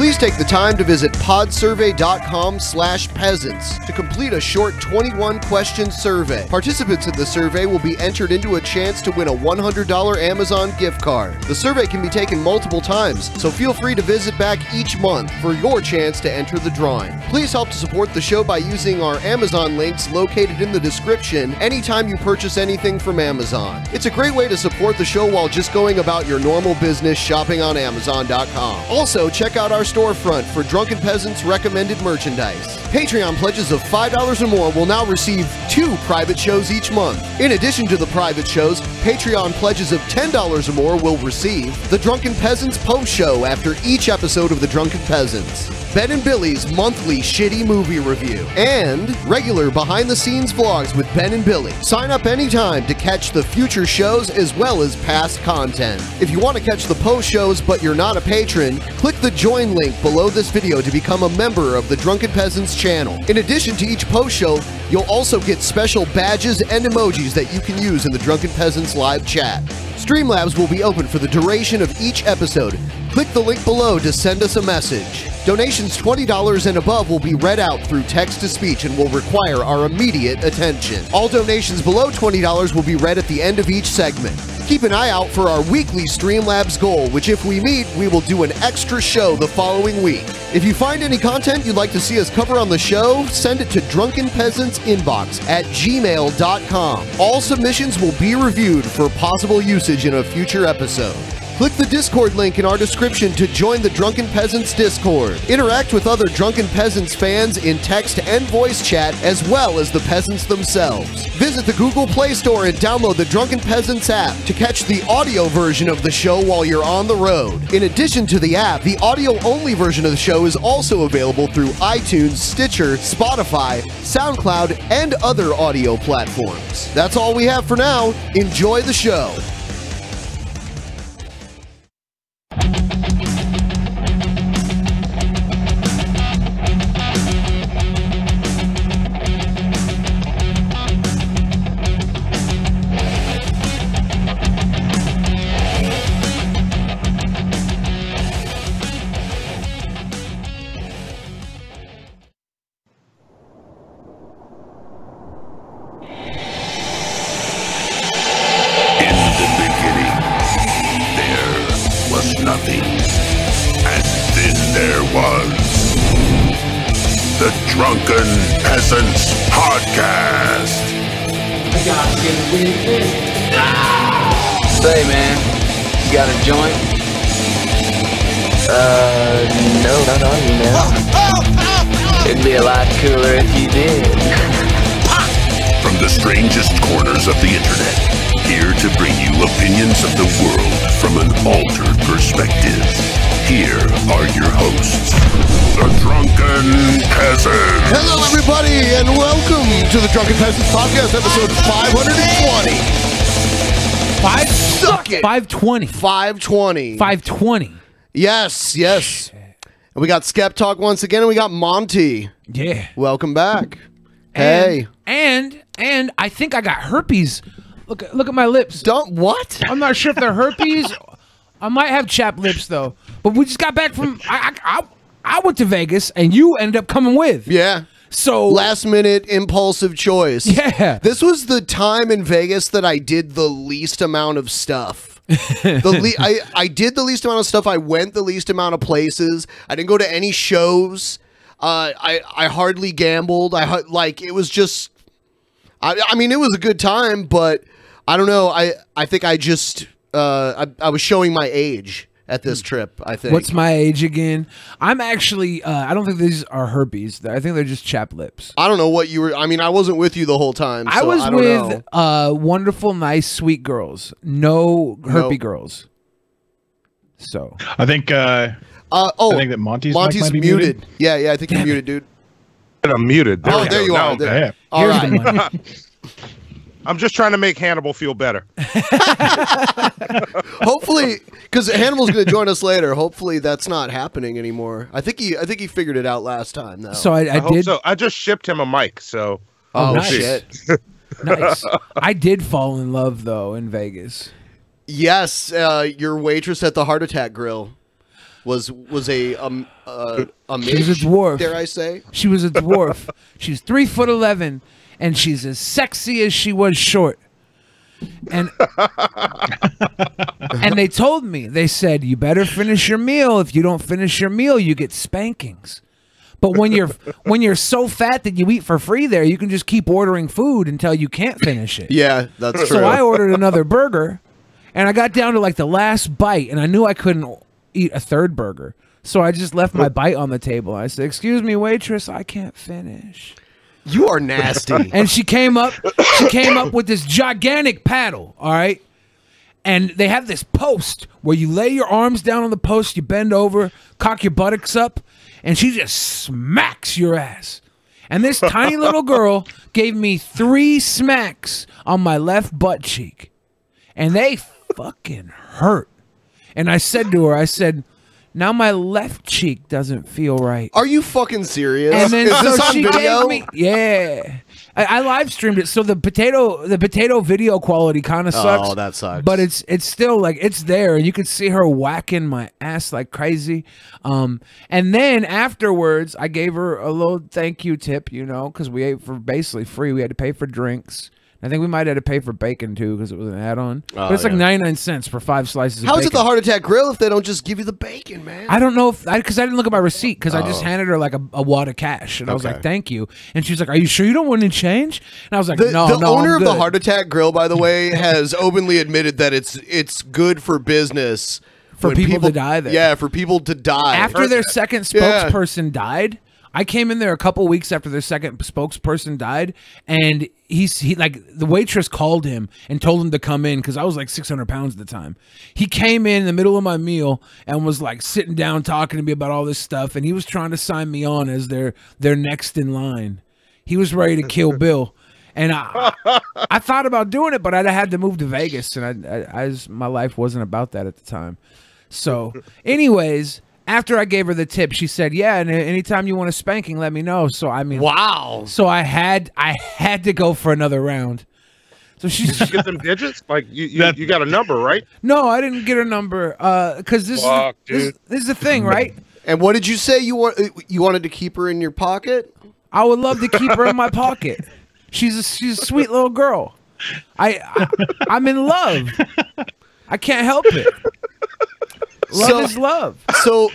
Please take the time to visit podsurvey.com/peasants to complete a short 21-question survey. Participants in the survey will be entered into a chance to win a $100 Amazon gift card. The survey can be taken multiple times, so feel free to visit back each month for your chance to enter the drawing. Please help to support the show by using our Amazon links located in the description anytime you purchase anything from Amazon. It's a great way to support the show while just going about your normal business shopping on Amazon.com. Also, check out our storefront for Drunken Peasants recommended merchandise. Patreon pledges of $5 or more will now receive 2 private shows each month. In addition to the private shows, Patreon pledges of $10 or more will receive the Drunken Peasants post show after each episode of the Drunken Peasants, Ben and Billy's monthly shitty movie review, and regular behind-the-scenes vlogs with Ben and Billy. Sign up anytime to catch the future shows as well as past content. If you want to catch the post shows but you're not a patron, click the join link below this video to become a member of the Drunken Peasants channel. In addition to each post show, you'll also get special badges and emojis that you can use in the Drunken Peasants live chat. Streamlabs will be open for the duration of each episode. Click the link below to send us a message. Donations $20 and above will be read out through text-to-speech and will require our immediate attention. All donations below $20 will be read at the end of each segment. Keep an eye out for our weekly Streamlabs goal, which if we meet, we will do an extra show the following week. If you find any content you'd like to see us cover on the show, send it to drunkenpeasantsinbox@gmail.com. All submissions will be reviewed for possible usage in a future episode. Click the Discord link in our description to join the Drunken Peasants Discord. Interact with other Drunken Peasants fans in text and voice chat, as well as the peasants themselves. Visit the Google Play Store and download the Drunken Peasants app to catch the audio version of the show while you're on the road. In addition to the app, the audio-only version of the show is also available through iTunes, Stitcher, Spotify, SoundCloud, and other audio platforms. That's all we have for now. Enjoy the show. Drunken Peasants Podcast. Say, man, you got a joint? No, you know. It'd be a lot cooler if you did. From the strangest corners of the internet, here to bring you opinions of the world from an altered perspective. Here are your hosts, the Drunken Peasants. Hello, everybody, and welcome to the Drunken Peasants Podcast, episode 520. 520. 520. 520. Yes. And we got Skep Talk once again, and we got Monty. Yeah. Welcome back. Hey. And I think I got herpes. Look at my lips. What? I'm not sure if they're herpes. I might have chapped lips though. But we just got back from I went to Vegas and you ended up coming with. Yeah. So last minute impulsive choice. Yeah. This was the time in Vegas that I did the least amount of stuff. I did the least amount of stuff. I went the least amount of places. I didn't go to any shows. I hardly gambled. It was just I mean it was a good time, but I don't know. I think I just I was showing my age at this trip, I think. What's my age again? I'm actually, I don't think these are herpes. I think they're just chapped lips. I don't know what you were, I mean, I wasn't with you the whole time. So I was with know. Wonderful, nice, sweet girls. No herpy girls. So. I think, I think that Monty's mic might be muted. Yeah, I think you're muted, dude. I'm muted. There you are. There. All right. I'm just trying to make Hannibal feel better. Hopefully, because Hannibal's going to join us later. Hopefully, that's not happening anymore. I think he figured it out last time, though. So I hope did. so. I just shipped him a mic. So nice. Shit. Nice. I did fall in love though in Vegas. Yes, your waitress at the Heart Attack Grill. was a She was a midge, dwarf. dare I say? She was a dwarf. She's 3'11", and she's as sexy as she was short. And and they told me, they said, you better finish your meal. If you don't finish your meal, you get spankings. But when you're so fat that you eat for free there, you can just keep ordering food until you can't finish it. Yeah, that's true. So I ordered another burger, and I got down to like the last bite, and I knew I couldn't eat a third burger. So I just left my bite on the table. I said, excuse me, waitress, I can't finish. You are nasty. And she came up with this gigantic paddle, all right? And they have this post where you lay your arms down on the post, you bend over, cock your buttocks up, and she just smacks your ass. And this tiny little girl gave me 3 smacks on my left butt cheek. And they fucking hurt. And I said to her, I said, now my left cheek doesn't feel right. Are you fucking serious? And then Is this so on she video? gave me, yeah. I live streamed it, so the potato video quality kind of sucks. Oh, that sucks. But it's still like it's there, and you could see her whacking my ass like crazy. And then afterwards, I gave her a little thank you tip, you know, because we ate for basically free. We had to pay for drinks. I think we might have to pay for bacon too because it was an add-on. But it's like 99 cents for 5 slices of bacon. How's it the Heart Attack Grill if they don't just give you the bacon, man? I don't know if because I didn't look at my receipt because I just handed her like a wad of cash and I was like, "Thank you," and she was like, "Are you sure you don't want any change?" And I was like, "No, the owner of the Heart Attack Grill, by the way, has openly admitted that it's good for business for when people to die there. Yeah, for people to die After their second spokesperson died, I came in there a couple weeks after their second spokesperson died, and he like the waitress called him and told him to come in because I was like 600 pounds at the time. He came in the middle of my meal and was like sitting down talking to me about all this stuff, and he was trying to sign me on as their next in line. He was ready to kill Bill, and I thought about doing it, but I had to move to Vegas, and my life wasn't about that at the time. So, anyways. After I gave her the tip, she said, "Yeah, and anytime you want a spanking, let me know." So I mean, wow. So I had to go for another round. So Did you get them digits? Like you got a number, right? No, I didn't get her number. Because this is the thing, right? And what did you say you wanted to keep her in your pocket? I would love to keep her in my pocket. She's a sweet little girl. I'm in love. I can't help it. Love is love. So,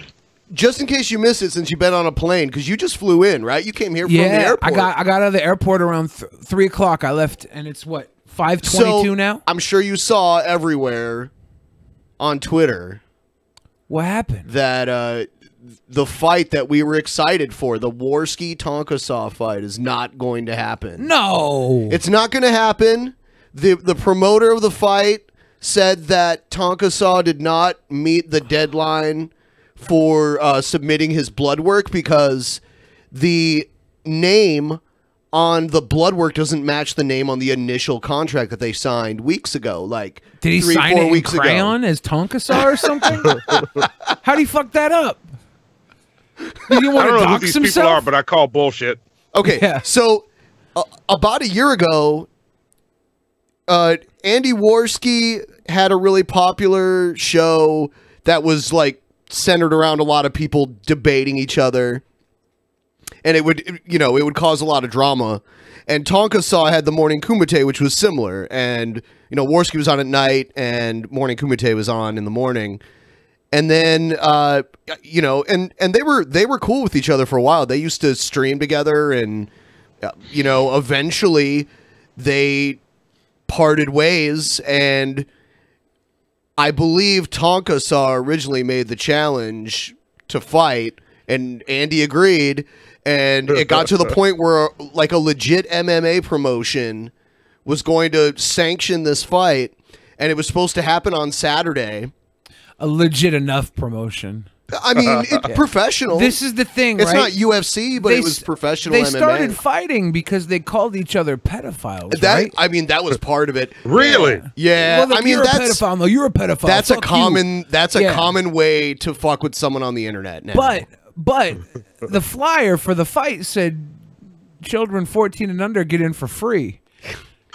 just in case you missed it, since you've been on a plane, because you just flew in, right? You came here from the airport. I got out of the airport around 3 o'clock. I left, and it's what 5:22 now. I'm sure you saw everywhere on Twitter. What happened? That the fight that we were excited for, the Warski Tonka Saw fight, is not going to happen. No, it's not going to happen. The promoter of the fight said that Tonka Saw did not meet the deadline for submitting his blood work because the name on the blood work doesn't match the name on the initial contract that they signed weeks ago. Like, did he sign it in crayon as Tonka Saw or something? How'd he fuck that up? Did he want to dox these himself? people are, but I call bullshit. Okay, so about a year ago, Andy Warski had a really popular show that was like centered around a lot of people debating each other, and it would cause a lot of drama. And Tonka Saw had the Morning Kumite, which was similar, and Warski was on at night, and Morning Kumite was on in the morning. And then and they were cool with each other for a while. They used to stream together, and eventually they parted ways, and I believe Tonka Saw originally made the challenge to fight, and Andy agreed, and it got to the point where like a legit MMA promotion was going to sanction this fight, and it was supposed to happen on Saturday. A legit enough promotion. I mean, it's professional. This is the thing, it's right? It's not UFC, but it was professional MMA. They started fighting because they called each other pedophiles, right? I mean, that was part of it. Really? Yeah. Well, I mean, you're a pedophile. No, you're a pedophile. That's a common. That's a common way to fuck with someone on the internet now. But the flyer for the fight said children 14 and under get in for free.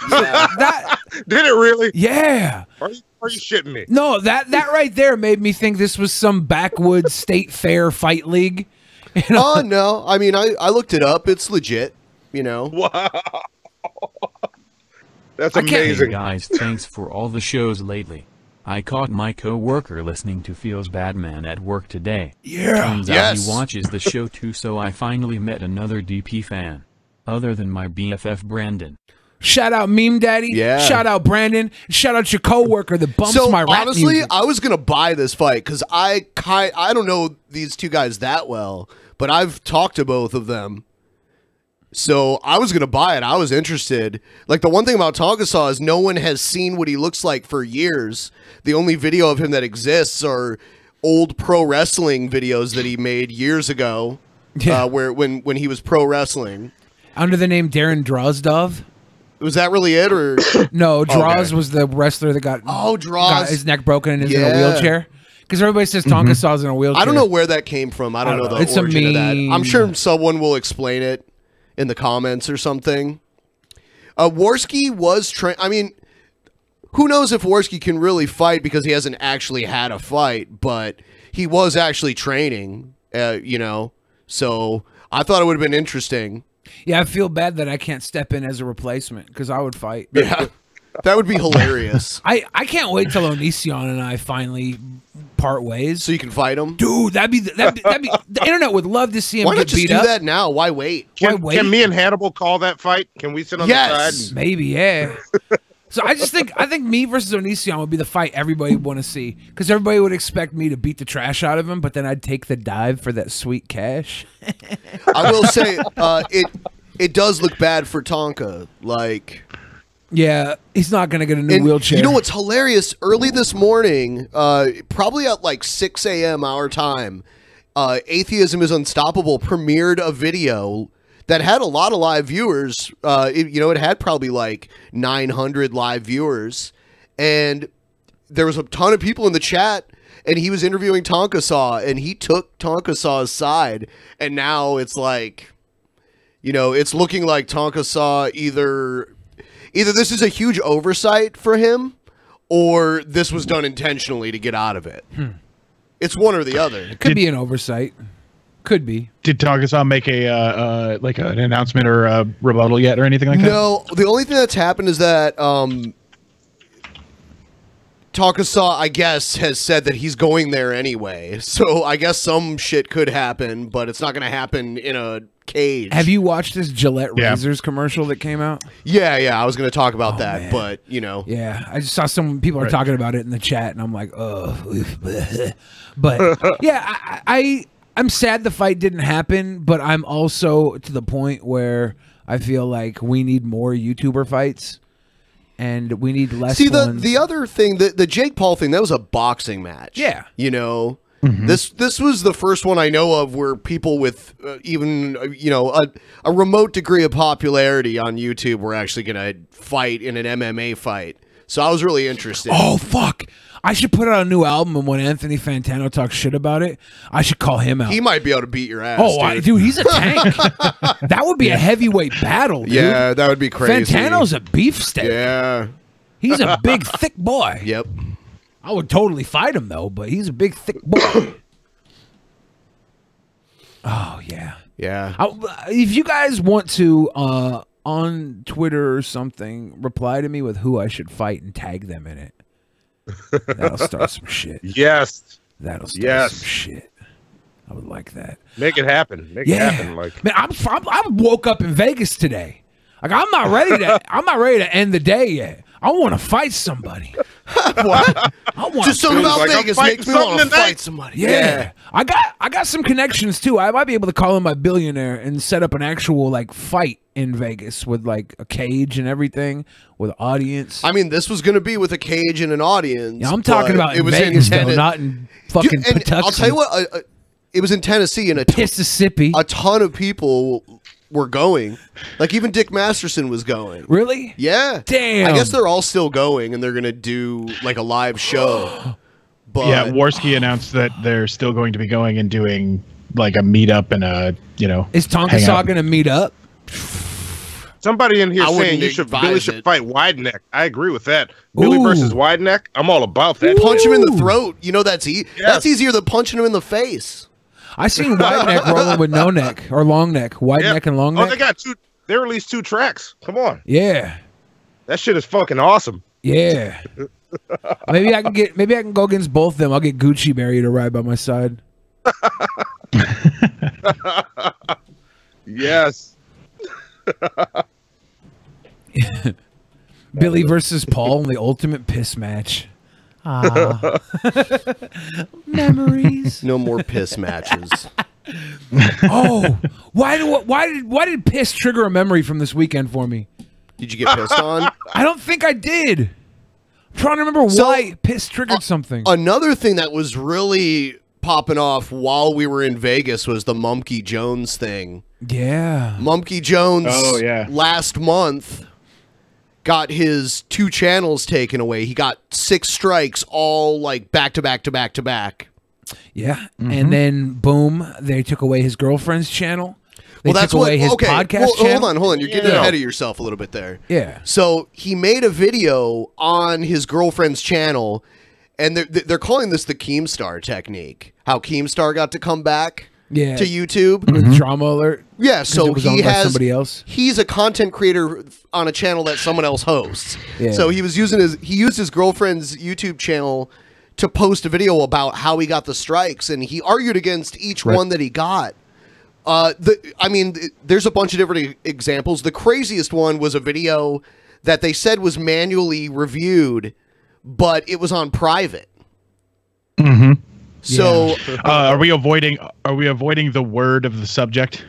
Did it really? Yeah. Are you Are you shitting me? No, that right there made me think this was some backwoods state fair fight league. You know? Oh, no. I mean, I looked it up. It's legit, you know. Wow. That's amazing. Hey guys, thanks for all the shows lately. I caught my co-worker listening to Feels Bad Man at work today. Yeah. Turns out he watches the show too, so I finally met another DP fan. Other than my BFF Brandon. Shout out Meme Daddy. Yeah. Shout out Brandon. Shout out your coworker that bumps my rap honestly, music. I was gonna buy this fight because I don't know these two guys that well, but I've talked to both of them. So I was gonna buy it. I was interested. Like, the one thing about Tonka Saw is no one has seen what he looks like for years. The only video of him that exists are old pro wrestling videos that he made years ago, when he was pro wrestling under the name Darren Drozdov. Was that really it, or no? Droz was the wrestler that got got his neck broken and is in a wheelchair. Because everybody says Tonka Saw's in a wheelchair. I don't know where that came from. I don't know the origin of that. I'm sure someone will explain it in the comments or something. Worski was I mean, who knows if Worski can really fight because he hasn't actually had a fight, but he was actually training, you know. So I thought it would have been interesting. Yeah, I feel bad that I can't step in as a replacement because I would fight. Yeah, that would be hilarious. I can't wait till Onision and I finally part ways. So you can fight him? Dude, that'd be the internet would love to see him Why not get just beat do up. that now? Why wait? Can me and Hannibal call that fight? Can we sit on the side? Maybe, yeah. So I think me versus Onision would be the fight everybody would want to see because everybody would expect me to beat the trash out of him, but then I'd take the dive for that sweet cash. I will say it does look bad for Tonka. Like, yeah, he's not gonna get a new wheelchair. You know what's hilarious? Early this morning, probably at like 6 a.m. our time, Atheism is Unstoppable premiered a video that had a lot of live viewers. It had probably like 900 live viewers, and there was a ton of people in the chat. And he was interviewing Tonka Saw, and he took Tonka Saw's side. And now it's like, it's looking like Tonka Saw either this is a huge oversight for him, or this was done intentionally to get out of it. It's one or the other. It could be an oversight. Could be. Did Tonka Saw make a like an announcement or a rebuttal yet or anything like that? No, the only thing that's happened is that Tonka Saw, I guess, has said that he's going there anyway. So I guess some shit could happen, but it's not going to happen in a cage. Have you watched this Gillette razors commercial that came out? Yeah, I was going to talk about that, man. But yeah, I just saw some people are talking about it in the chat, and I'm like, oh, but yeah, I'm sad the fight didn't happen, but I'm also to the point where I feel like we need more YouTuber fights. And we need less. See, the other thing, the Jake Paul thing, that was a boxing match. Yeah, this was the first one I know of where people with even a remote degree of popularity on YouTube were actually going to fight in an MMA fight. So I was really interested. Oh fuck! I should put out a new album, and when Anthony Fantano talks shit about it, I should call him out. He might be able to beat your ass. Oh, dude, he's a tank. That would be a heavyweight battle, dude. Yeah, that would be crazy. Fantano's a beefsteak. Yeah. He's a big, thick boy. Yep. I would totally fight him, though, but he's a big, thick boy. Oh, yeah. Yeah. If you guys want to, on Twitter or something, reply to me with who I should fight and tag them in it. That'll start some shit. Yes. That'll start some shit. I would like that. Make it happen. Make it happen. Like, man, I woke up in Vegas today. Like, I'm not ready to end the day yet. I want to fight somebody. What? I want just something about Vegas makes me want to fight somebody. Yeah. I got some connections too. I might be able to call in my billionaire and set up an actual like fight in Vegas with like a cage and everything with an audience. I mean, this was going to be with a cage and an audience. Yeah, I'm talking about it was Vegas, though, not in fucking Patuxent. I'll tell you what, it was in Tennessee and Mississippi. A ton of people were going. Like, even Dick Masterson was going. Really? Yeah. Damn. I guess they're all still going, and they're going to do, like, a live show. But yeah, Worski announced that they're still going to be going and doing, like, a meetup and a, Is Tonka Saw going to meet up? Somebody in here I saying wouldn't Billy advise should it. fight Wide Neck. I agree with that. Billy Ooh. versus Wide Neck. I'm all about that. Punch him in the throat. You know that's Yes. that's easier than punching him in the face. I seen Wide Neck rolling with no neck or long neck. Wide neck and long neck. Oh, they got two. They released 2 tracks. Come on. Yeah. That shit is fucking awesome. Yeah. Maybe I can go against both of them. I'll get Gucci Berry to ride by my side. Yes. Billy versus Paul in the ultimate piss match. Ah. Memories. No more piss matches. Oh, why did piss trigger a memory from this weekend for me? Did you get pissed on? I don't think I did. I'm trying to remember why piss triggered something. Another thing that was really popping off while we were in Vegas was the Mumkey Jones thing. Yeah. Mumkey Jones Oh, yeah. last month got his 2 channels taken away. He got 6 strikes all like back to back to back to back. Yeah. And then boom, they took away his girlfriend's channel. They Well, that's took away what. his Okay, podcast channel. hold on. You're getting ahead of yourself a little bit there. Yeah. So he made a video on his girlfriend's channel, and they're calling this the Keemstar technique. How Keemstar got to come back Yeah. to YouTube. With Drama Alert. Yeah, 'Cause so it was he owned by has somebody else. He's a content creator on a channel that someone else hosts. Yeah. So he used his girlfriend's YouTube channel to post a video about how he got the strikes, and he argued against each one that he got. There's a bunch of different examples. The craziest one was a video that they said was manually reviewed, but it was on private. Mm-hmm. So Are we avoiding the word of the subject?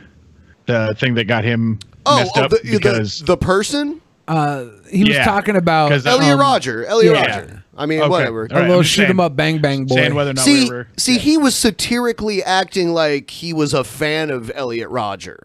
The thing that got him messed up because the person He was talking about Elliot Roger. I mean, whatever. A little shoot 'em up, bang bang boy. Saying whether or not he was satirically acting like he was a fan of Elliot Roger.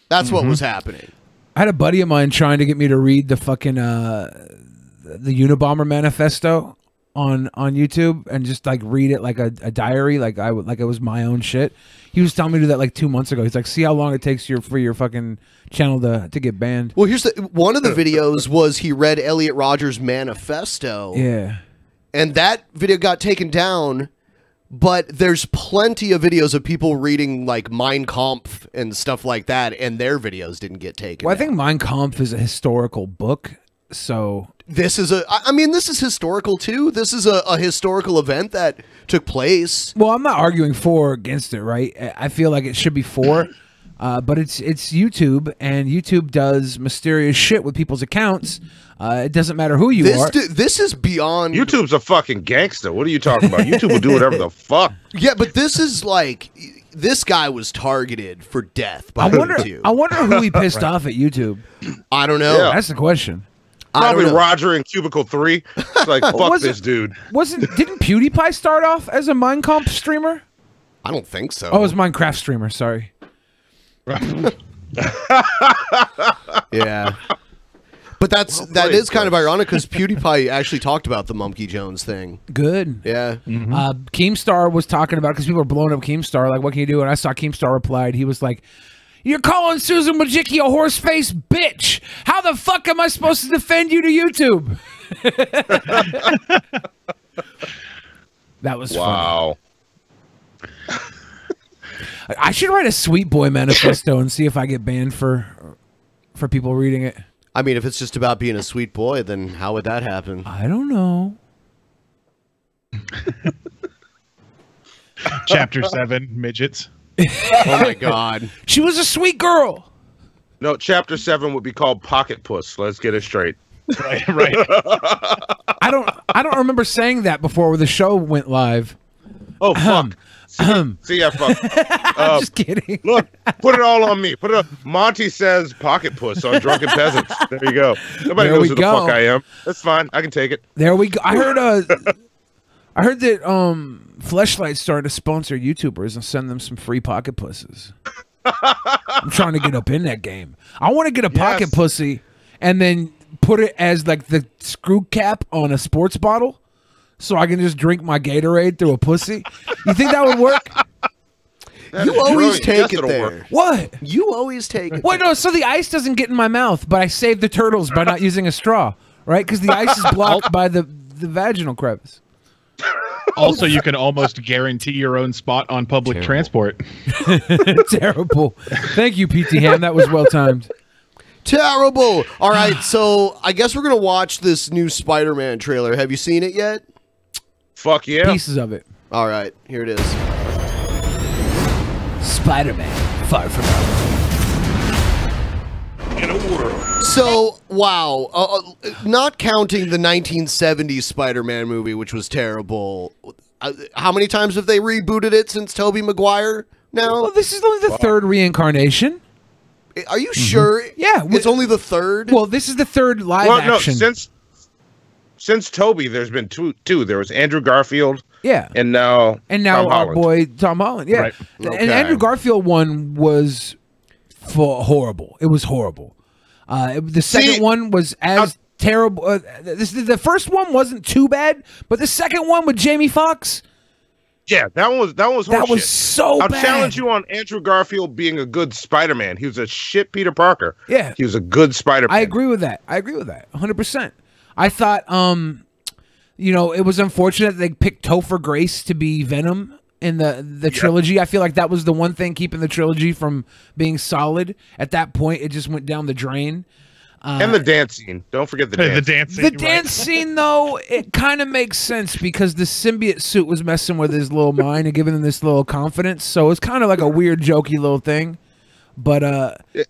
That's what was happening. I had a buddy of mine trying to get me to read the fucking the Unabomber manifesto on YouTube and just like read it like a diary, like it was my own shit. He was telling me to do that like 2 months ago. He's like, see how long it takes for your fucking channel to get banned. Well, here's one of the videos was he read Elliot Roger's manifesto. Yeah. And that video got taken down, but there's plenty of videos of people reading like Mein Kampf and stuff like that, and their videos didn't get taken Well, down. I think Mein Kampf is a historical book, so this is this is historical too. This is a historical event that took place. Well, I'm not arguing for or against it, right? I feel like it should be for, but it's YouTube, and YouTube does mysterious shit with people's accounts. It doesn't matter who you are. This is beyond. YouTube's a fucking gangster. What are you talking about? YouTube will do whatever the fuck. Yeah, but this is like this guy was targeted for death by YouTube. I wonder who he pissed off at YouTube. I don't know. Yeah. That's the question. Probably Roger in Cubicle 3. It's like, fuck this dude. Didn't PewDiePie start off as a Mein Kampf streamer? I don't think so. Oh, it was Minecraft streamer. Sorry. Yeah. But that is kind of ironic because PewDiePie actually talked about the Mumkey Jones thing. Good. Yeah. Keemstar was talking about, because people are blowing up Keemstar, like, what can you do? And I saw Keemstar replied, he was like, you're calling Susan Wojcicki a horse-faced bitch. How the fuck am I supposed to defend you to YouTube? That was wow. Funny. I should write a Sweet Boy manifesto and see if I get banned for people reading it. I mean, if it's just about being a sweet boy, then how would that happen? I don't know. Chapter 7, midgets. Oh my god. She was a sweet girl. No, Chapter 7 would be called Pocket Puss. Let's get it straight. Right. I don't remember saying that before the show went live. Oh fuck. See, I fuck. I'm just kidding. Look, put it all on me. Put it on. Monty says Pocket Puss on Drunken Peasants. There you go. Nobody knows who the fuck I am. That's fine. I can take it. There we go. I heard that Fleshlight's starting to sponsor YouTubers and send them some free pocket pusses. I'm trying to get up in that game. I want to get a pocket pussy and then put it as like the screw cap on a sports bottle, so I can just drink my Gatorade through a pussy. You think that would work? You always take it there. Work. What? You always take it. What? No, so the ice doesn't get in my mouth, but I save the turtles by not using a straw, right? Because the ice is blocked by the vaginal crevice. Also, you can almost guarantee your own spot on public transport. Terrible. Thank you, PT Ham. That was well timed. Terrible. All right, so I guess we're gonna watch this new Spider-Man trailer. Have you seen it yet? Fuck yeah. Pieces of it. All right, here it is. Spider-Man, far from home. In a world. So, wow. Not counting the 1970s Spider-Man movie, which was terrible. How many times have they rebooted it since Tobey Maguire now? Well, this is only the third reincarnation. Are you sure? Yeah. It's only the third? Well, this is the third live action. No, since Toby, there's been two. There was Andrew Garfield. Yeah. And now Tom our Holland. boy Tom Holland. Yeah. Right. Okay. And Andrew Garfield one was horrible. It was horrible. The second one was as terrible. The first one wasn't too bad, but the second one with Jamie Foxx. Yeah, that was That was horseshit. so I'll bad. challenge you on Andrew Garfield being a good Spider-Man. He was a shit Peter Parker. Yeah. He was a good Spider-Man. I agree with that. 100%. I thought, it was unfortunate they picked Topher Grace to be Venom in the trilogy. I feel like that was the one thing keeping the trilogy from being solid. At that point, it just went down the drain. And the dance scene. Don't forget the dance scene. The dance scene, though, it kind of makes sense because the symbiote suit was messing with his little mind and giving him this little confidence. So it's kind of like a weird, jokey little thing. But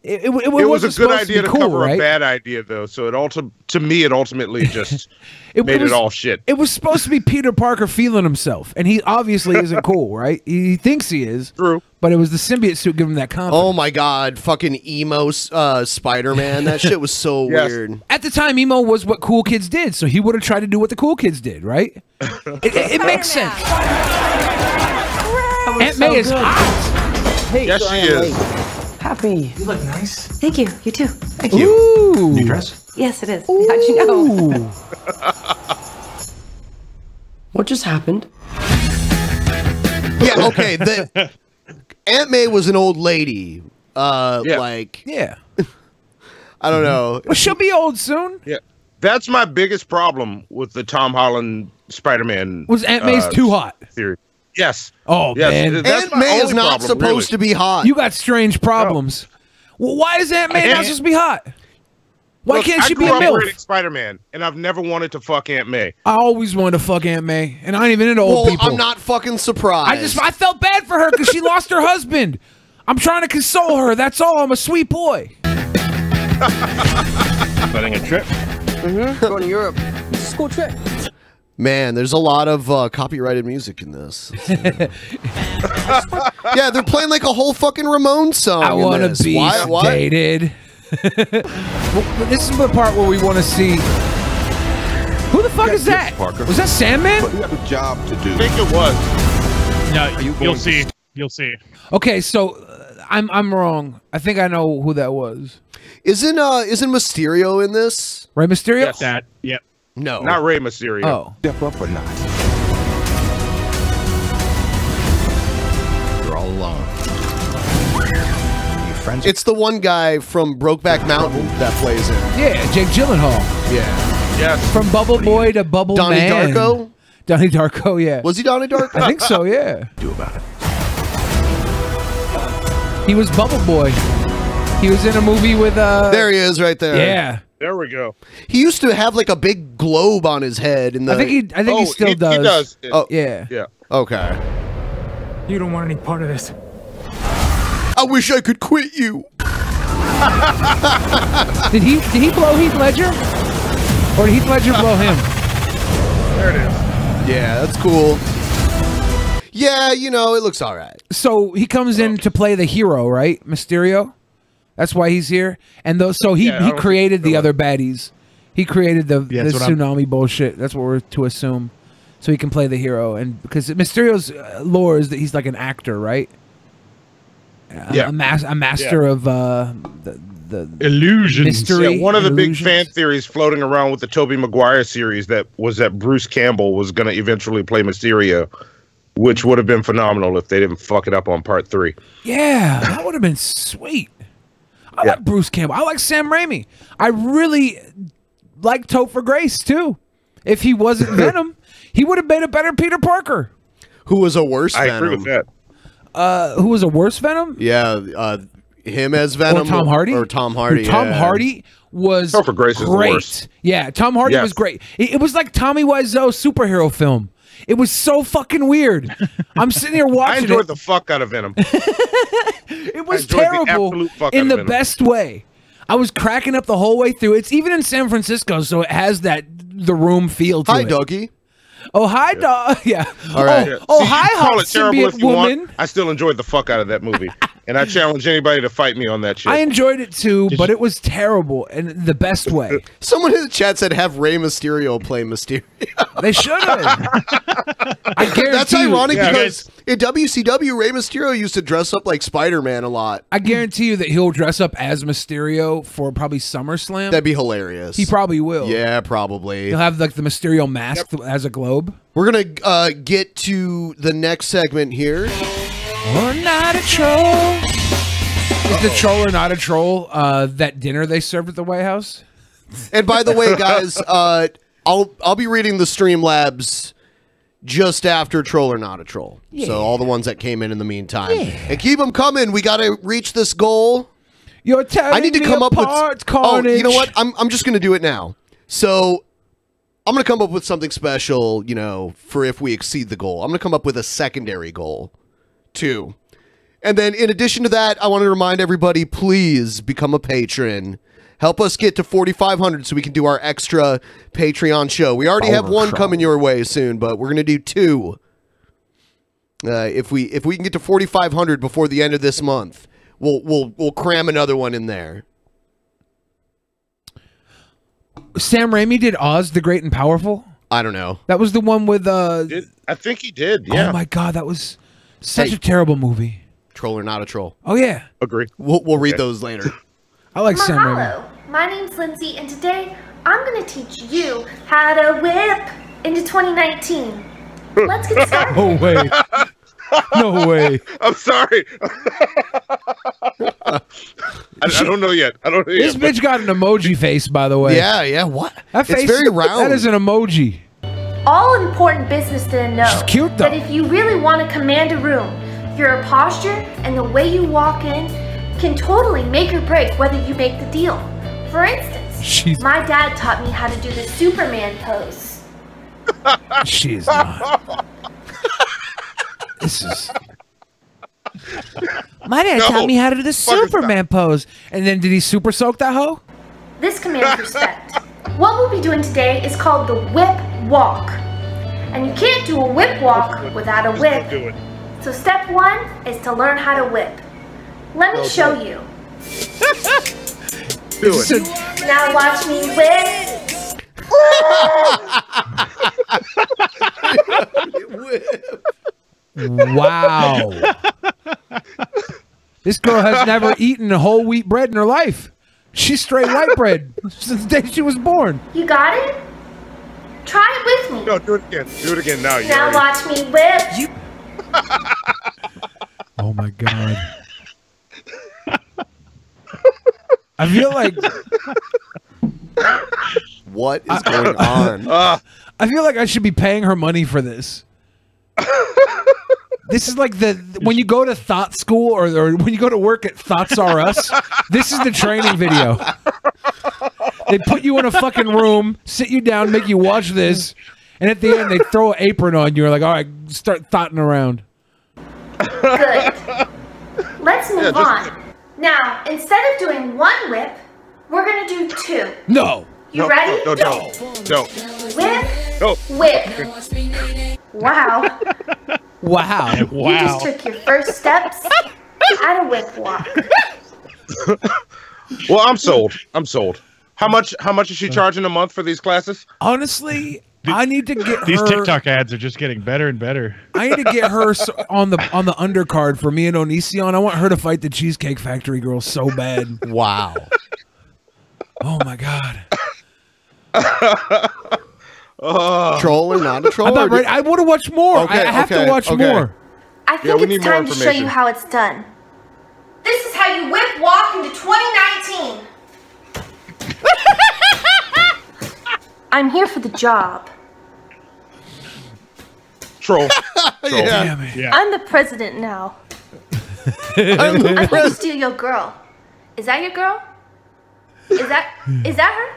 it was a good idea to cool, cover right? a bad idea, though. So it ultimately just made it all shit. It was supposed to be Peter Parker feeling himself, and he obviously isn't cool, right? He thinks he is. True. But it was the symbiote suit giving him that confidence. Oh my god, fucking emo Spider-Man. That shit was so weird. At the time, emo was what cool kids did, so he would have tried to do what the cool kids did, right? it makes sense. Aunt May is hot. Hey, Yes, she is. Happy. You look nice. Thank you. You too. Thank you. Ooh. New dress? Yes, it is. How'd you know? What just happened? Yeah, okay. Aunt May was an old lady. Like, Yeah. I don't know. Well, she'll be old soon. Yeah. That's my biggest problem with the Tom Holland Spider-Man. Was Aunt May's too hot? Theory. Yes. Oh, Yes. man. That's Aunt my May is only not problem, supposed to be hot. You got strange problems. Well, why is Aunt May not supposed to be hot? Why Look, can't she be a I grew up reading MILF? Spider-Man, and I've never wanted to fuck Aunt May. I always wanted to fuck Aunt May, and I ain't even into old people. I'm not fucking surprised. I felt bad for her because she lost her husband. I'm trying to console her. That's all. I'm a sweet boy. Planning a trip? Going to Europe. It's a school trip. Man, there's a lot of copyrighted music in this. Yeah, they're playing like a whole fucking Ramones song. I want to to be dated. Well, this is the part where we want to see. Who the fuck is that? Was that Sandman? You have a job to do. I think it was. No, you'll see. You'll see. Okay, so I'm wrong. I think I know who that was. Isn't Mysterio in this? Rey Mysterio? Yes. That. Yep. No. Not Rey Mysterio. Oh. Step up or not? You're all alone. Your friends. It's the one guy from Brokeback Mountain that plays him. Yeah, Jake Gyllenhaal. Yeah. Yes. From Bubble Boy to Bubble Donnie Man. Darko? Donnie Darko, yeah. Was he Donnie Darko? I think so, yeah. do about it. He was Bubble Boy. He was in a movie with There he is, right there. Yeah. There we go. He used to have like a big globe on his head. In the. I think he still does. He does. Oh Yeah. Yeah. Okay. You don't want any part of this. I wish I could quit you. Did he blow Heath Ledger? Or did Heath Ledger blow him? There it is. Yeah, that's cool. Yeah, it looks all right. So he comes in to play the hero, right? Mysterio? That's why he's here. And so he created the other baddies. He created the tsunami bullshit. That's what we're to assume. So he can play the hero. And because Mysterio's lore is that he's like an actor, right? Yeah. A master of the Illusions. mystery. Yeah, one of the big illusions. fan theories floating around with the Tobey Maguire series that was that Bruce Campbell was going to eventually play Mysterio. which would have been phenomenal if they didn't fuck it up on part 3. Yeah, that would have been sweet. I like Bruce Campbell. I like Sam Raimi. I really like Topher Grace too. If he wasn't Venom, he would have made a better Peter Parker. Who was a worse Venom? I agree with that. Who was a worse Venom? Yeah, him as Venom. Or Tom Hardy? Or Tom Hardy. Tom Hardy was Topher Grace is the great. worst. Yeah, Tom Hardy was great. It was like Tommy Wiseau's superhero film. It was so fucking weird. I'm sitting here watching I enjoyed the fuck out of Venom. It was terrible in the best way. I was cracking up the whole way through. It's even in San Francisco, so it has that The Room feel to it. Hi, doggy. Oh, hi, dog. Yeah. All right. Oh, hi, call hot it terrible symbiote if you woman. want. I still enjoyed the fuck out of that movie, and I challenge anybody to fight me on that shit. I enjoyed it too, but it was terrible in the best way. Someone in the chat said have Rey Mysterio play Mysterio. They should have. I guarantee That's ironic Yeah, because in WCW, Rey Mysterio used to dress up like Spider-Man a lot. I guarantee you that he'll dress up as Mysterio for probably SummerSlam. That'd be hilarious. He probably will. Yeah, probably. He'll have like the Mysterio mask as a globe. We're gonna get to the next segment here. Or not a troll. Is the troll or not a troll that dinner they served at the White House? And by the way, guys, I'll be reading the Streamlabs just after Troll or Not a Troll. Yeah. So all the ones that came in the meantime. Yeah. And keep them coming. We got to reach this goal. You're telling I need to me come up apart, with Carnage. Oh, you know what? I'm just going to do it now. So I'm going to come up with something special, you know, for if we exceed the goal. I'm going to come up with a secondary goal, too. And then in addition to that, I want to remind everybody, please become a patron. Help us get to 4,500 so we can do our extra Patreon show. We already have one coming your way soon, but we're going to do 2. If we can get to 4,500 before the end of this month, we'll cram another one in there. Sam Raimi did Oz the Great and Powerful? I don't know. That was the one with I think he did. Yeah. Oh my god, that was such a terrible movie. Troll or Not a Troll. Oh yeah. Agree. We'll read those later. I like Sam Raimi. Mahalo. My name's Lindsay, and today I'm going to teach you how to whip into 2019. Let's get started. No way. No way. I'm sorry. I don't know yet. I don't know This yet. bitch got an emoji face, by the way. Yeah. What? That face, it's very round. That is an emoji. All important business to know She's cute, though. that if you really want to command a room, your posture and the way you walk in can totally make or break whether you make the deal. For instance, my dad taught me how to do the Superman pose. She's not. This is... My dad taught me how to do the Superman pose. And then did he super soak that hoe? This commands respect. What we'll be doing today is called the whip walk. And you can't do a whip walk without a whip. So step 1 is to learn how to whip. Let me show you. Do it. Now watch me whip. Wow. This girl has never eaten a whole wheat bread in her life. She's straight white bread since the day she was born. You got it? Try it with me. No, do it again. Do it again now. Now watch me whip. Oh my god. I feel like... What is going on? I feel like I should be paying her money for this. This is like when you go to Thought School or when you go to work at Thoughts R Us, this is the training video. They put you in a fucking room, sit you down, make you watch this, and at the end they throw an apron on you. You're like, all right, start thoughting around. Good. Let's move on. Now, instead of doing 1 whip, we're going to do 2. No. You ready? No. Whip. No. Whip. Wow. Wow. You just took your first steps at a whip walk. Well, I'm sold. How much is she charging a month for these classes? Honestly, I need to get These her... TikTok ads are just getting better and better. I need to get her on the undercard for me and Onision. I want her to fight the Cheesecake Factory girl so bad. Wow. Oh my god. Troll or not a troll? I want to watch more. I have to watch more. I think it's time to show you how it's done. This is how you whip walk into 2019. I'm here for the job. Troll. Yeah. I'm the president now. I'm going to steal your girl. Is that your girl? Is that her?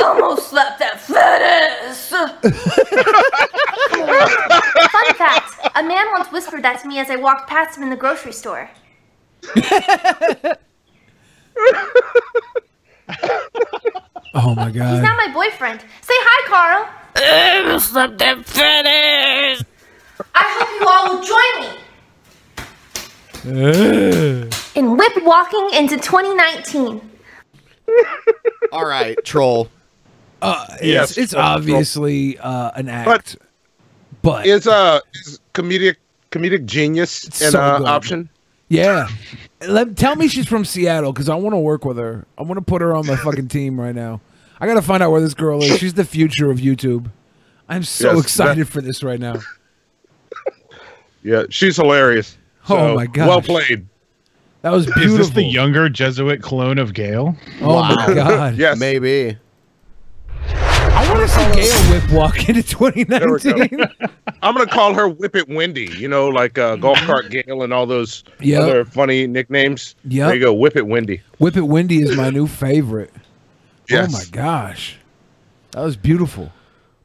Almost slapped that fat ass. Fun fact, a man once whispered that to me as I walked past him in the grocery store. Oh my God. He's not my boyfriend. Say hi, Carl. Almost slapped that fat ass. I hope you all will join me in whip walking into 2019. All right, troll. Yes, it's obviously an act, but is comedic genius an option? Yeah. Tell me she's from Seattle because I want to work with her. I want to put her on my fucking team right now. I got to find out where this girl is. She's the future of YouTube. I'm so excited for this right now. Yeah, she's hilarious. Oh my God. Well played. That was beautiful. Is this the younger Jesuit clone of Gayle? Oh my God. Yes. Maybe. I want to see Gayle whip walk into 2019. I'm going to call her Whip It Wendy, you know, like Golf Cart Gayle and all those other funny nicknames. Yep. There you go, Whip It Wendy. Whip It Wendy is my new favorite. Yes. Oh my gosh. That was beautiful.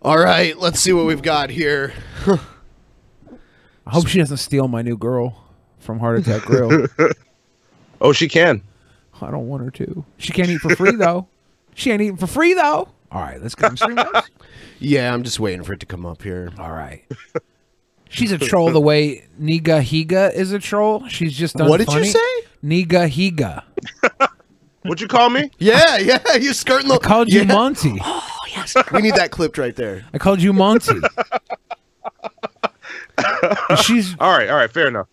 All right, let's see what we've got here. I hope she doesn't steal my new girl from Heart Attack Grill. Oh, she can. I don't want her to. She can't eat for free, though. She ain't eating for free, though. All right, let's get some stream notes. Yeah, I'm just waiting for it to come up here. All right. She's a troll the way Niga Higa is a troll. She's just unfunny. What did you say? Niga Higa. What'd you call me? Yeah, you're skirting the... I called you Monty. Oh, yes. We need that clipped right there. I called you Monty. She's... All right, fair enough.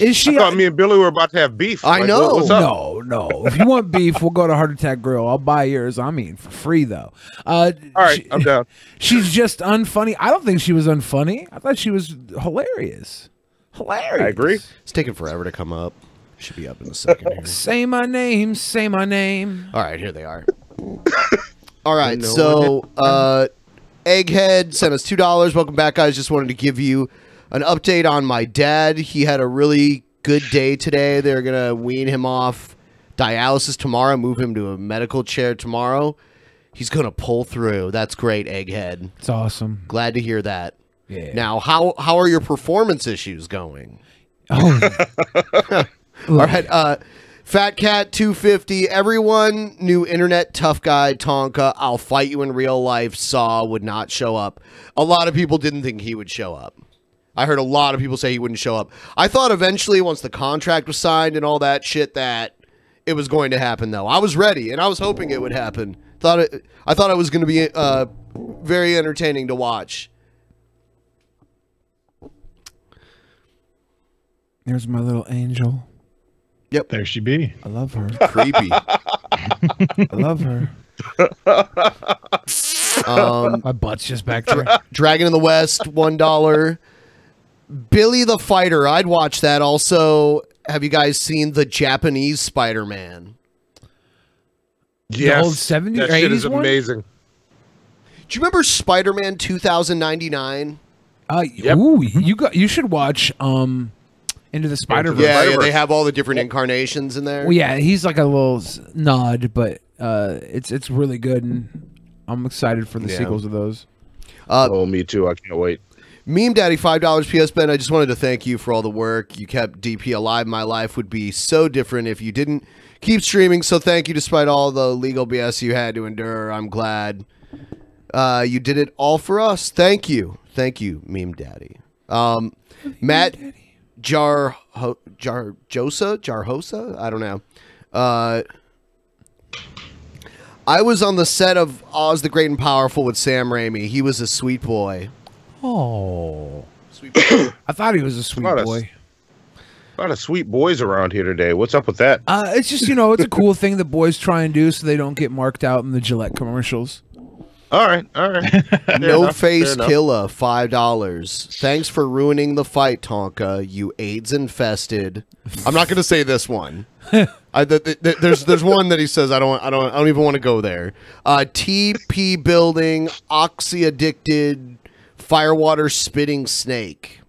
Is she? I thought me and Billy were about to have beef. I know. What's up? No. If you want beef, we'll go to Heart Attack Grill. I'll buy yours. I'm eating for free, though. All right, I'm down. She's just unfunny. I don't think she was unfunny. I thought she was hilarious. Hilarious. I agree. It's taking forever to come up. Should be up in a second here. Say my name. Say my name. All right, here they are. All right, so Egghead sent us $2. Welcome back, guys. Just wanted to give you an update on my dad. He had a really good day today. They're going to wean him off dialysis tomorrow, move him to a medical chair tomorrow. He's going to pull through. That's great, Egghead. It's awesome. Glad to hear that. Yeah. Now, how are your performance issues going? Oh. All right, Fat Cat 250. Everyone knew internet tough guy Tonka, I'll fight you in real life, Saw would not show up. A lot of people didn't think he would show up. I heard a lot of people say he wouldn't show up. I thought eventually, once the contract was signed and all that shit, that it was going to happen, though. I was ready, and I was hoping it would happen. I thought it was going to be very entertaining to watch. There's my little angel. Yep. There she be. I love her. Creepy. I love her. My butt's just back there. Dragon in the West, $1. Billy the Fighter, I'd watch that. Also, have you guys seen the Japanese Spider-Man? Yes, the old 70s that or 80s shit is one? amazing. Do you remember Spider-Man 2099? Yep. Ooh, you should watch Into the Spider-Verse. Yeah, they have all the different incarnations in there. Well, yeah, he's like a little nod, but it's really good, and I'm excited for the sequels of those. Oh, me too. I can't wait. Meme Daddy, $5 PS Ben. I just wanted to thank you for all the work. You kept DP alive. My life would be so different if you didn't keep streaming. So thank you despite all the legal BS you had to endure. I'm glad you did it all for us. Thank you. Thank you, Meme Daddy. Matt Jarhosa? I don't know. I was on the set of Oz the Great and Powerful with Sam Raimi. He was a sweet boy. Oh. Sweet boy. I thought he was a sweet boy. A lot of sweet boys around here today. What's up with that? It's just, it's a cool thing that boys try and do so they don't get marked out in the Gillette commercials. All right. No Face Killa, $5. Thanks for ruining the fight, Tonka. You AIDS infested. I'm not going to say this one. There's one that he says I don't even want to go there. TP building, oxy addicted, firewater spitting snake.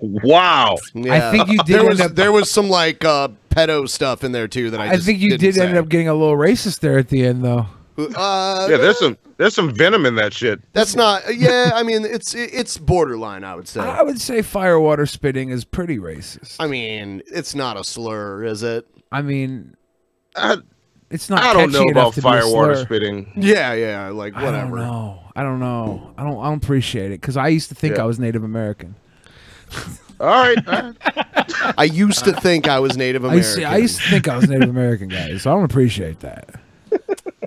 Wow. Yeah. I think you did. There was some like pedo stuff in there too that I think you did end up getting a little racist there at the end, though. Yeah, there's some venom in that shit. That's not. Yeah, I mean it's borderline. I would say. I would say firewater spitting is pretty racist. I mean, it's not a slur, is it? I mean, it's not. I don't know about firewater slur. spitting. Yeah, like whatever. I don't know. I don't appreciate it because I used to think I was Native American. All right. I used to think I was Native American. I used to think I was Native American, guys. So I don't appreciate that.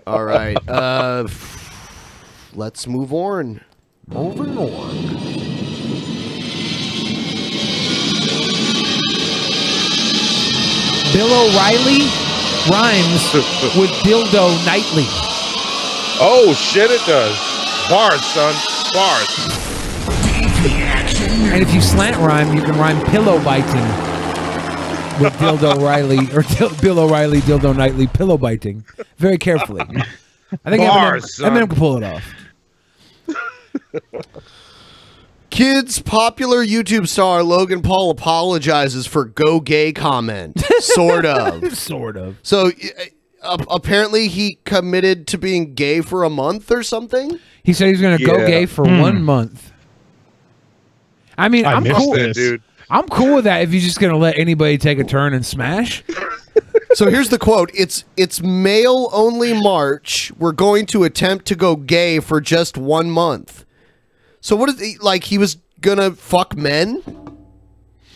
All right. Let's move on. Moving on. Bill O'Reilly rhymes with dildo nightly. Oh shit! It does. Bars, son. Bars. And if you slant rhyme, you can rhyme pillow biting with Dildo O'Reilly or Bill O'Reilly Dildo Nightly pillow biting. Very carefully. I think Eminem can pull it off. Kids, popular YouTube star Logan Paul apologizes for "go gay" comment. Sort of. Sort of. So apparently he committed to being gay for a month or something. He said he's going to go gay for 1 month. I mean, I'm cool, dude. I'm cool with that if you're just going to let anybody take a turn and smash. So here's the quote. It's male only March. We're going to attempt to go gay for just 1 month. So what is he, like he was going to fuck men?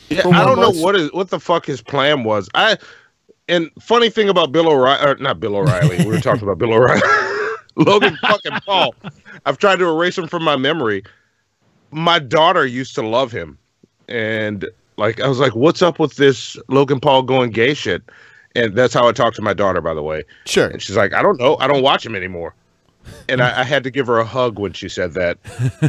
Yeah, I don't know what the fuck his plan was. And funny thing about Bill O'Reilly, or not Bill O'Reilly. We were talking about Bill O'Reilly. Logan fucking Paul. I've tried to erase him from my memory. My daughter used to love him. And like I was like, what's up with this Logan Paul going gay shit? And that's how I talked to my daughter, by the way. Sure. And she's like, I don't know. I don't watch him anymore. And I had to give her a hug when she said that.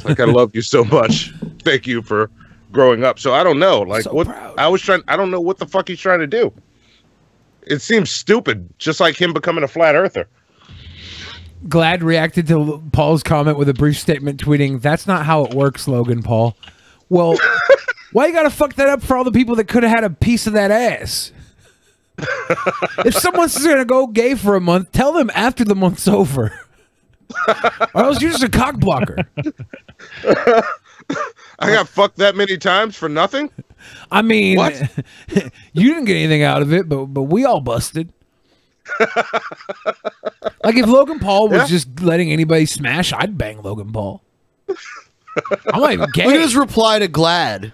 Like, I love you so much. Thank you for growing up. So I don't know. Like so what proud. I don't know what the fuck he's trying to do. It seems stupid, just like him becoming a flat earther. Glad reacted to Paul's comment with a brief statement tweeting, "That's not how it works, Logan Paul." Well, why you gotta fuck that up for all the people that could have had a piece of that ass? If someone's gonna go gay for a month, tell them after the month's over. Or else you're just a cock blocker. I got fucked that many times for nothing? I mean, what? You didn't get anything out of it, but we all busted. Like if Logan Paul was just letting anybody smash, I'd bang Logan Paul. I'm not even gay. Look at his reply to Glad.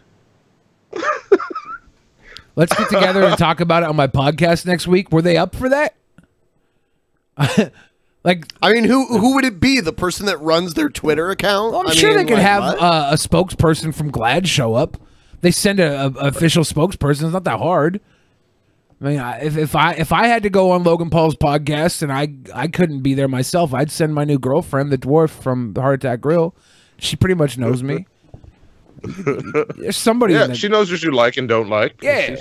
Let's get together and talk about it on my podcast next week. Were they up for that? Like, I mean, who would it be? The person that runs their Twitter account? Well, I'm sure they could have a spokesperson from Glad show up. They send a official spokesperson. It's not that hard. I mean, if I had to go on Logan Paul's podcast and I couldn't be there myself, I'd send my new girlfriend, the dwarf from the Heart Attack Grill. She pretty much knows me. There's somebody. Yeah, she knows what you like and don't like. Yeah.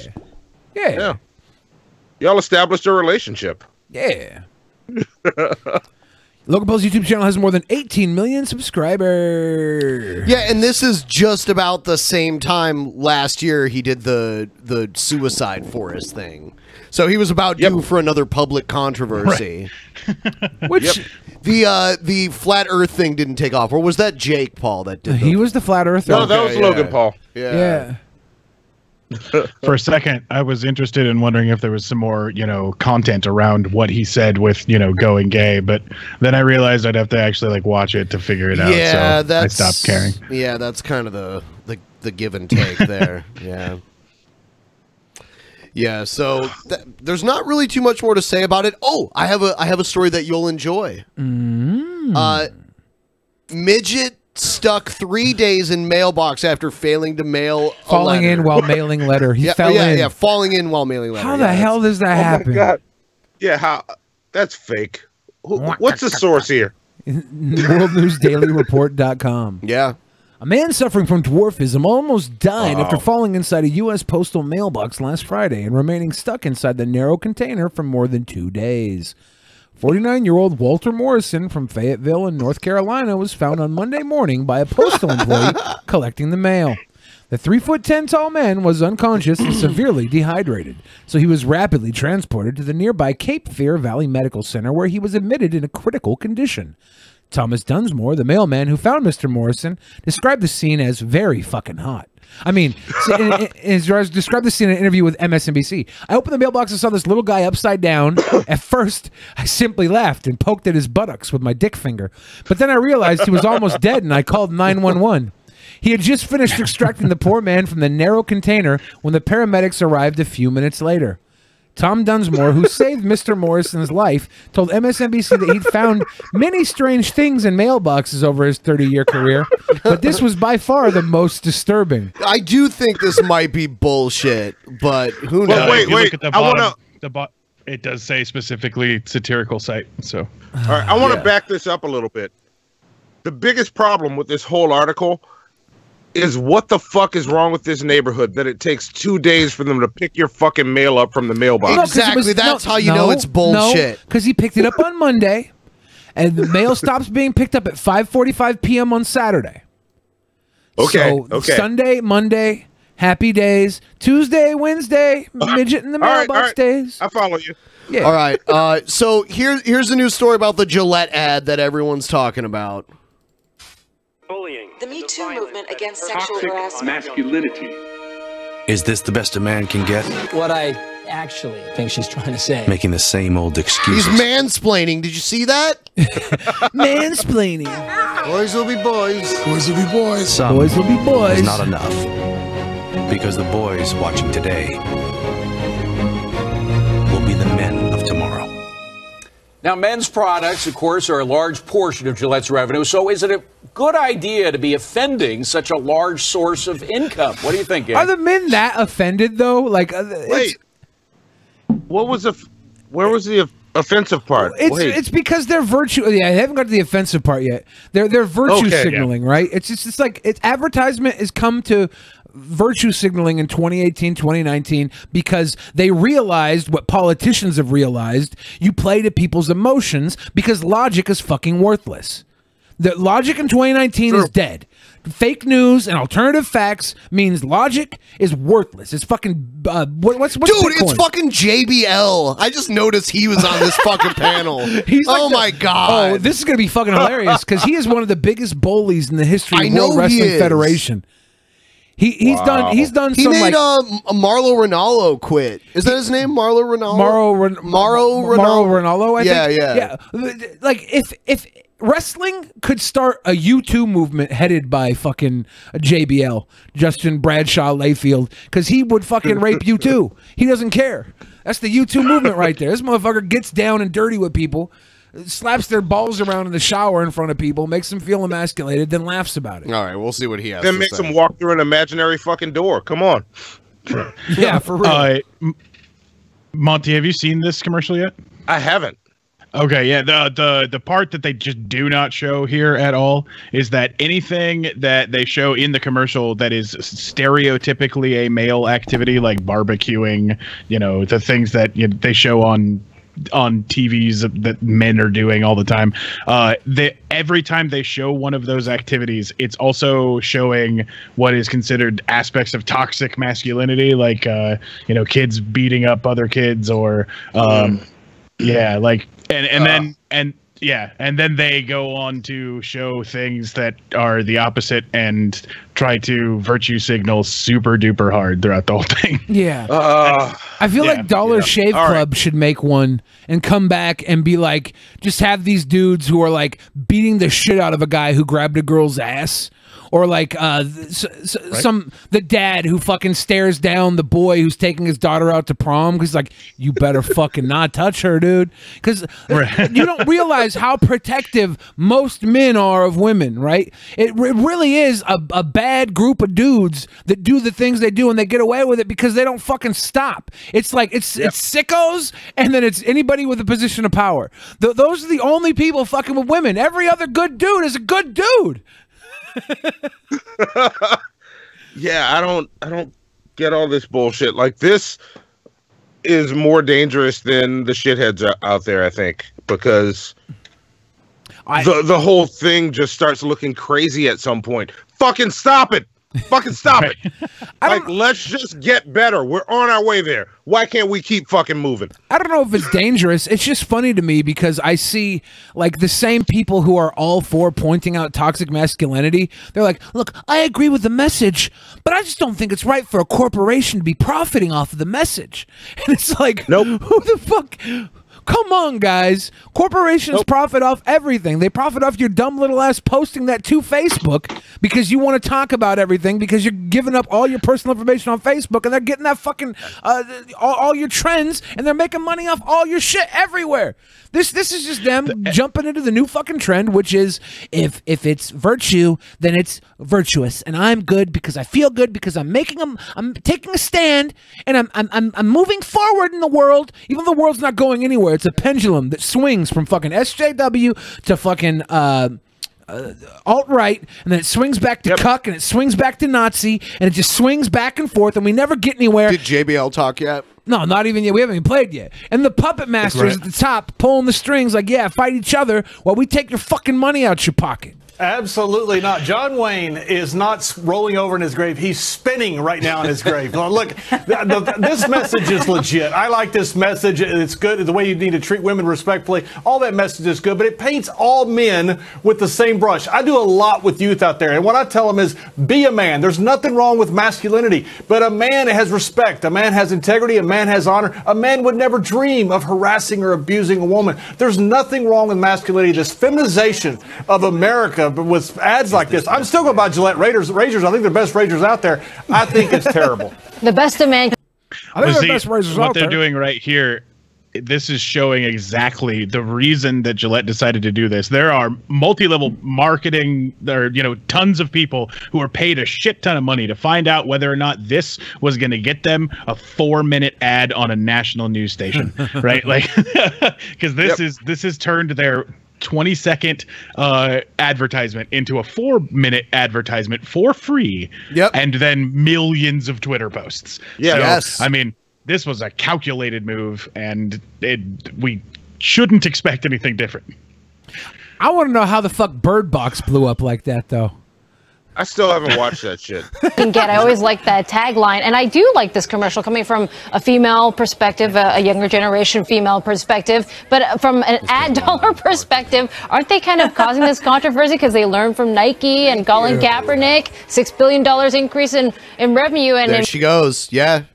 Yeah. Y'all established a relationship. Yeah. Logan Paul's YouTube channel has more than 18 million subscribers. Yeah, and this is just about the same time last year he did the suicide forest thing. So he was about due for another public controversy. Right. Which the flat Earth thing didn't take off, or was that Jake Paul that did? He was the flat Earther. No, that was Logan Paul. Yeah. For a second, I was interested in wondering if there was some more, content around what he said with, going gay. But then I realized I'd have to actually like watch it to figure it out. Yeah, so I stopped caring. Yeah, that's kind of the give and take there. Yeah. Yeah. So there's not really too much more to say about it. Oh, I have a story that you'll enjoy. Midget stuck 3 days in mailbox after failing to mail falling in while mailing letter. He fell in. Yeah, falling in while mailing letter. How the hell does that happen? My God. Yeah, how? That's fake. What's the source here? WorldNewsDailyReport.com. Yeah. A man suffering from dwarfism almost died after falling inside a U.S. postal mailbox last Friday and remaining stuck inside the narrow container for more than 2 days. 49-year-old Walter Morrison from Fayetteville in North Carolina was found on Monday morning by a postal employee collecting the mail. The 3'10" tall man was unconscious and severely dehydrated, so he was rapidly transported to the nearby Cape Fear Valley Medical Center, where he was admitted in a critical condition. Thomas Dunsmore, the mailman who found Mr. Morrison, described the scene as very fucking hot. I mean, described the scene in an interview with MSNBC. I opened the mailbox and saw this little guy upside down. At first, I simply laughed and poked at his buttocks with my dick finger. But then I realized he was almost dead, and I called 911. He had just finished extracting the poor man from the narrow container when the paramedics arrived a few minutes later. Tom Dunsmore, who saved Mr. Morrison's life, told MSNBC that he'd found many strange things in mailboxes over his 30-year career, but this was by far the most disturbing. I do think this might be bullshit, but who knows? Well, wait. Look at the bottom, it does say specifically satirical site. So, all right, I want to back this up a little bit. The biggest problem with this whole article is what the fuck is wrong with this neighborhood that it takes 2 days for them to pick your fucking mail up from the mailbox? Exactly. That's how you know it's bullshit. Because he picked it up on Monday, and the mail stops being picked up at 5:45 p.m. on Saturday. Okay. So okay. Sunday, Monday, happy days. Tuesday, Wednesday, midget in the mailbox days. I follow you. Yeah. All right. So here's a new story about the Gillette ad that everyone's talking about. Bullying. The Me Too movement against sexual harassment. Masculinity. Is this the best a man can get? What I actually think she's trying to say. Making the same old excuses. He's mansplaining. Did you see that? Mansplaining. Boys will be boys. Boys will be boys. Some boys will be boys. Is not enough. Because the boys watching today will be the men of tomorrow. Now, men's products, of course, are a large portion of Gillette's revenue. So is it a good idea to be offending such a large source of income? What do you think, Gayle? Are the men that offended, though? Like, wait. What was where was the offensive part? It's because they're virtue. Yeah, I haven't got to the offensive part yet. They're virtue signaling, right? It's like advertisement has come to virtue signaling in 2018, 2019 because they realized what politicians have realized. You play to people's emotions because logic is fucking worthless. The logic in 2019 is dead. Fake news and alternative facts means logic is worthless. It's fucking what's dude? Bitcoin? It's fucking JBL. I just noticed he was on this fucking panel. He's like my god! Oh, this is gonna be fucking hilarious because he is one of the biggest bullies in the history of know World he Wrestling is. Federation. He's done He some made like Marlo Ronaldo quit. Is that his name? Marlo Ronaldo. Mauro Ronaldo. I think. Yeah. Like if wrestling could start a U2 movement headed by fucking JBL, Justin Bradshaw Layfield, because he would fucking rape you too. He doesn't care. That's the U2 movement right there. This motherfucker gets down and dirty with people, slaps their balls around in the shower in front of people, makes them feel emasculated, then laughs about it. All right, we'll see what he has Then to makes say. them walk through an imaginary fucking door. Come on. Yeah, for real. Monty, have you seen this commercial yet? I haven't. Okay, yeah. The part that they just do not show here at all is that anything that they show in the commercial that is stereotypically a male activity, like barbecuing, the things that they show on TVs that men are doing all the time. Every time they show one of those activities, it's also showing what is considered aspects of toxic masculinity, like kids beating up other kids, or and then they go on to show things that are the opposite and try to virtue signal super duper hard throughout the whole thing. Yeah. I feel like Dollar Shave Club should make one and come back and be like, just have these dudes who are like beating the shit out of a guy who grabbed a girl's ass, or like the dad who fucking stares down the boy who's taking his daughter out to prom because like, you better fucking not touch her, dude, because you don't realize how protective most men are of women, right? It really is a bad group of dudes that do the things they do and they get away with it because they don't fucking stop. It's like it's sickos, and then it's anybody with a position of power. Those are the only people fucking with women. Every other good dude is a good dude. Yeah, I don't get all this bullshit. Like, this is more dangerous than the shitheads out there, I think, because the whole thing just starts looking crazy at some point. Fucking stop it. Fucking stop it. Like, let's just get better. We're on our way there. Why can't we keep fucking moving? I don't know if it's dangerous. It's just funny to me because I see like the same people who are all for pointing out toxic masculinity. They're like, look, I agree with the message, but I just don't think it's right for a corporation to be profiting off of the message. And it's like, nope. Who the fuck? Come on, guys. Corporations profit off everything. They profit off your dumb little ass posting that to Facebook because you want to talk about everything because you're giving up all your personal information on Facebook, and they're getting that fucking all your trends, and they're making money off all your shit everywhere. This is just them jumping into the new fucking trend, which is if it's virtue, then it's virtuous, and I'm good because I feel good because I'm taking a stand, and I'm moving forward in the world, even though the world's not going anywhere. It's a pendulum that swings from fucking SJW to fucking alt-right, and then it swings back to cuck, and it swings back to Nazi, and it just swings back and forth, and we never get anywhere. Did JBL talk yet? No, not even yet. We haven't even played yet. And the puppet masters at the top pulling the strings like, yeah, fight each other while we take your fucking money out your pocket. Absolutely not. John Wayne is not rolling over in his grave. He's spinning right now in his grave. Look, this message is legit. I like this message. It's good. The way you need to treat women respectfully. All that message is good, but it paints all men with the same brush. I do a lot with youth out there, and what I tell them is, be a man. There's nothing wrong with masculinity, but a man has respect. A man has integrity. A man has honor. A man would never dream of harassing or abusing a woman. There's nothing wrong with masculinity. This feminization of America, but with ads like this, I'm still going to buy Gillette razors. I think they're the best razors out there. I think it's terrible. The best of man. I think they're the best razors out there. What they're doing right here, this is showing exactly the reason that Gillette decided to do this. There are multi-level marketing, there are, tons of people who are paid a shit ton of money to find out whether or not this was going to get them a 4-minute ad on a national news station, right? Like, because this has turned their 20-second advertisement into a 4-minute advertisement for free, and then millions of Twitter posts. So, I mean, this was a calculated move, and we shouldn't expect anything different. I want to know how the fuck Bird Box blew up like that, though. I still haven't watched that shit. I always like that tagline, and I do like this commercial coming from a female perspective, a younger generation female perspective, but from an ad dollar perspective, aren't they kind of causing this controversy because they learned from Nike and Colin Kaepernick, $6 billion increase in revenue, and there she goes. Yeah,